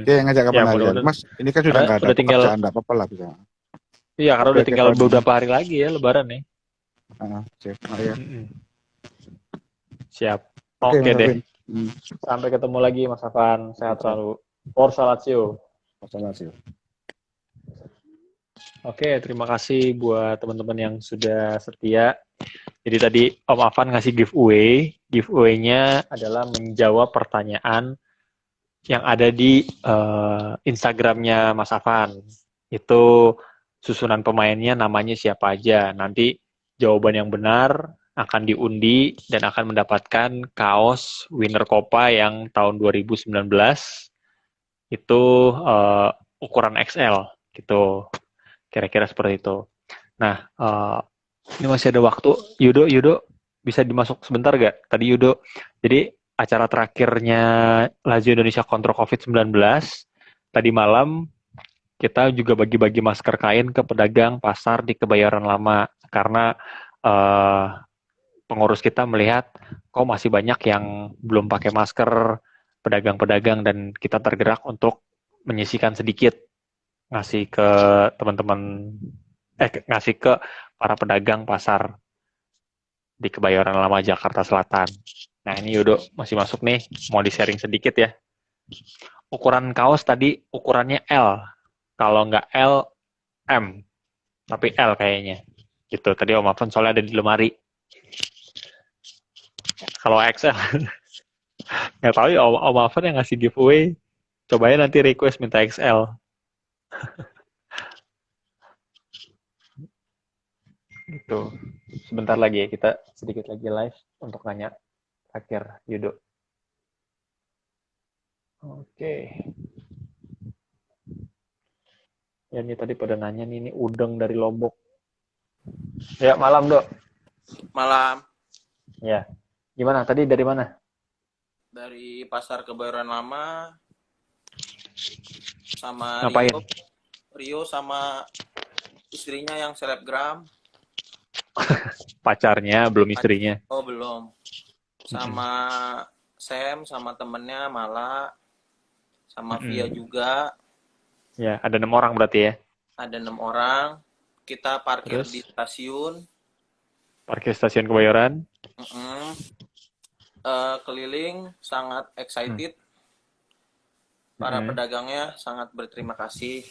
Speaker 2: Dia yang ngajak kapan aja. Mas, ini kan sudah nggak ada pekerjaan, nggak apa-apa lah bisa.
Speaker 3: Iya, karena udah tinggal beberapa hari lagi ya Lebaran nih.
Speaker 2: Siap. Ya.
Speaker 3: Siap. Oke deh. Sampai ketemu lagi Mas Afan. Sehat selalu. Forza Lazio. Oke, terima kasih buat teman-teman yang sudah setia. Jadi tadi Om Afan ngasih giveaway. Giveaway-nya adalah menjawab pertanyaan yang ada di Instagramnya Mas Afan. Itu susunan pemainnya namanya siapa aja. Nanti jawaban yang benar akan diundi dan akan mendapatkan kaos Winner Copa yang tahun 2019. Itu ukuran XL gitu. Kira-kira seperti itu. Nah, ini masih ada waktu. Yudo, bisa dimasuk sebentar gak? Tadi Yudo, jadi acara terakhirnya Lazio Indonesia kontra COVID-19, tadi malam kita juga bagi-bagi masker kain ke pedagang pasar di Kebayoran Lama. Karena pengurus kita melihat kok masih banyak yang belum pakai masker, pedagang-pedagang, dan kita tergerak untuk menyisikan sedikit ngasih ke teman-teman ngasih ke para pedagang pasar di Kebayoran Lama Jakarta Selatan. Nah ini Yudo masih masuk nih, mau di-sharing sedikit ya. Ukuran kaos tadi ukurannya L, kalau nggak L, M, tapi L kayaknya. Gitu, tadi Om Afan soalnya ada di lemari. Kalau XL, nggak tahu ya Om Afan yang ngasih giveaway, cobain nanti request minta XL. Gitu. Sebentar lagi ya, kita sedikit lagi live untuk nanya terakhir Yudo. Oke. Ya ini tadi pada nanya nih, ini udang dari Lombok. Ya, malam, Dok.
Speaker 4: Malam
Speaker 3: Ya. Gimana? Tadi dari mana?
Speaker 4: dari Pasar Kebayoran Lama sama
Speaker 3: Ngapain?
Speaker 4: Rio sama istrinya yang selebgram.
Speaker 3: Pacarnya, belum istrinya.
Speaker 4: Oh belum. Sama Sam sama temennya Mala sama Via juga.
Speaker 3: Ya, ada 6 orang berarti ya.
Speaker 4: Ada 6 orang. Kita parkir
Speaker 3: Terus?
Speaker 4: di stasiun.
Speaker 3: Parkir stasiun Kebayoran.
Speaker 4: Keliling sangat excited. Para pedagangnya sangat berterima kasih.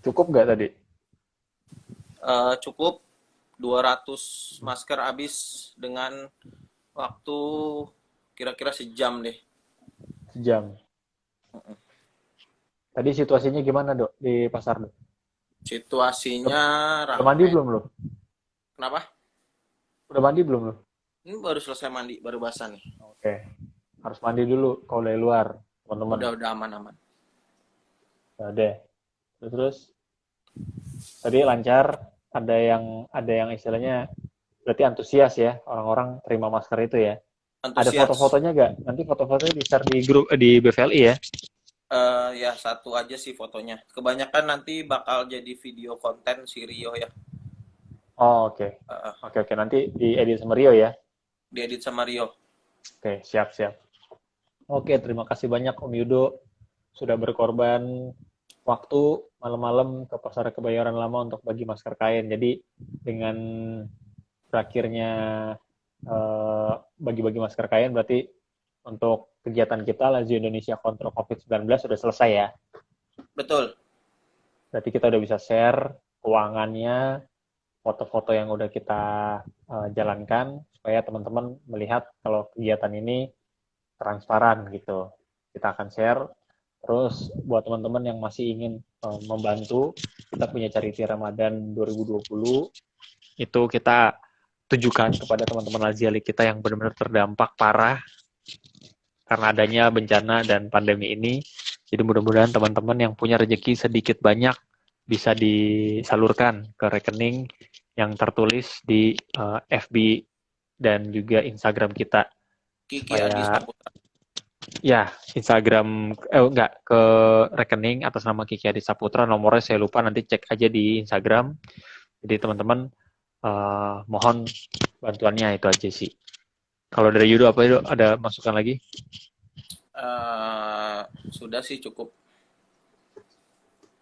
Speaker 3: Cukup nggak tadi?
Speaker 4: Cukup 200 masker habis dengan waktu kira-kira sejam deh.
Speaker 3: Sejam. Tadi situasinya gimana, Dok, di pasar, Dok?
Speaker 4: Situasinya
Speaker 3: Udah mandi
Speaker 4: ramai.
Speaker 3: belum lo?
Speaker 4: Kenapa?
Speaker 3: Udah mandi belum lo?
Speaker 4: Ini baru selesai mandi, baru basah nih.
Speaker 3: Oke. Harus mandi dulu kalau dari luar, teman-teman.
Speaker 4: Udah aman-aman.
Speaker 3: Ya udah. Terus tadi lancar, ada yang istilahnya berarti antusias ya, orang-orang terima masker itu ya. Ada
Speaker 4: Antusias.
Speaker 3: foto-fotonya nggak? Nanti foto-fotonya di-share di grup di BVLI ya.
Speaker 4: Ya satu aja sih fotonya. Kebanyakan nanti bakal jadi video konten si Rio ya.
Speaker 3: Oh, oke. Oke, nanti diedit sama Rio ya.
Speaker 4: Diedit sama Rio.
Speaker 3: Oke, siap. Oke, terima kasih banyak Om Yudo sudah berkorban waktu malam-malam ke Pasar Kebayoran Lama untuk bagi masker kain. Jadi dengan berakhirnya bagi-bagi masker kain berarti untuk kegiatan kita Lazio Indonesia Kontrol COVID-19 sudah selesai ya.
Speaker 4: Betul.
Speaker 3: Berarti kita udah bisa share keuangannya, foto-foto yang udah kita jalankan supaya teman-teman melihat kalau kegiatan ini transparan gitu. Kita akan share. Terus buat teman-teman yang masih ingin membantu, kita punya Charity Ramadan 2020. Itu kita tujukan kepada teman-teman Laziali kita yang benar-benar terdampak parah karena adanya bencana dan pandemi ini. Jadi mudah-mudahan teman-teman yang punya rezeki sedikit banyak bisa disalurkan ke rekening yang tertulis di FB dan juga Instagram kita.
Speaker 4: Kiki Adi Saputra.
Speaker 3: Ya, Instagram ke rekening atas nama Kiki Adi Saputra, nomornya saya lupa, nanti cek aja di Instagram. Jadi teman-teman mohon bantuannya itu aja sih. Kalau dari Yudo apa itu ada masukan lagi?
Speaker 4: Sudah sih cukup.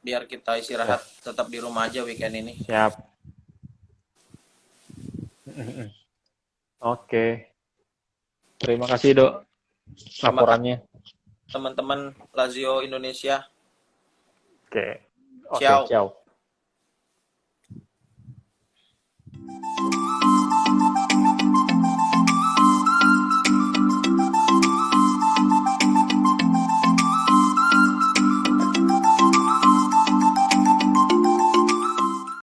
Speaker 4: Biar kita istirahat tetap di rumah aja weekend ini.
Speaker 3: Siap. Oke. Terima kasih, Dok. Laporannya.
Speaker 4: Teman-teman Lazio Indonesia.
Speaker 3: Oke,
Speaker 4: Ciao.
Speaker 3: ciao.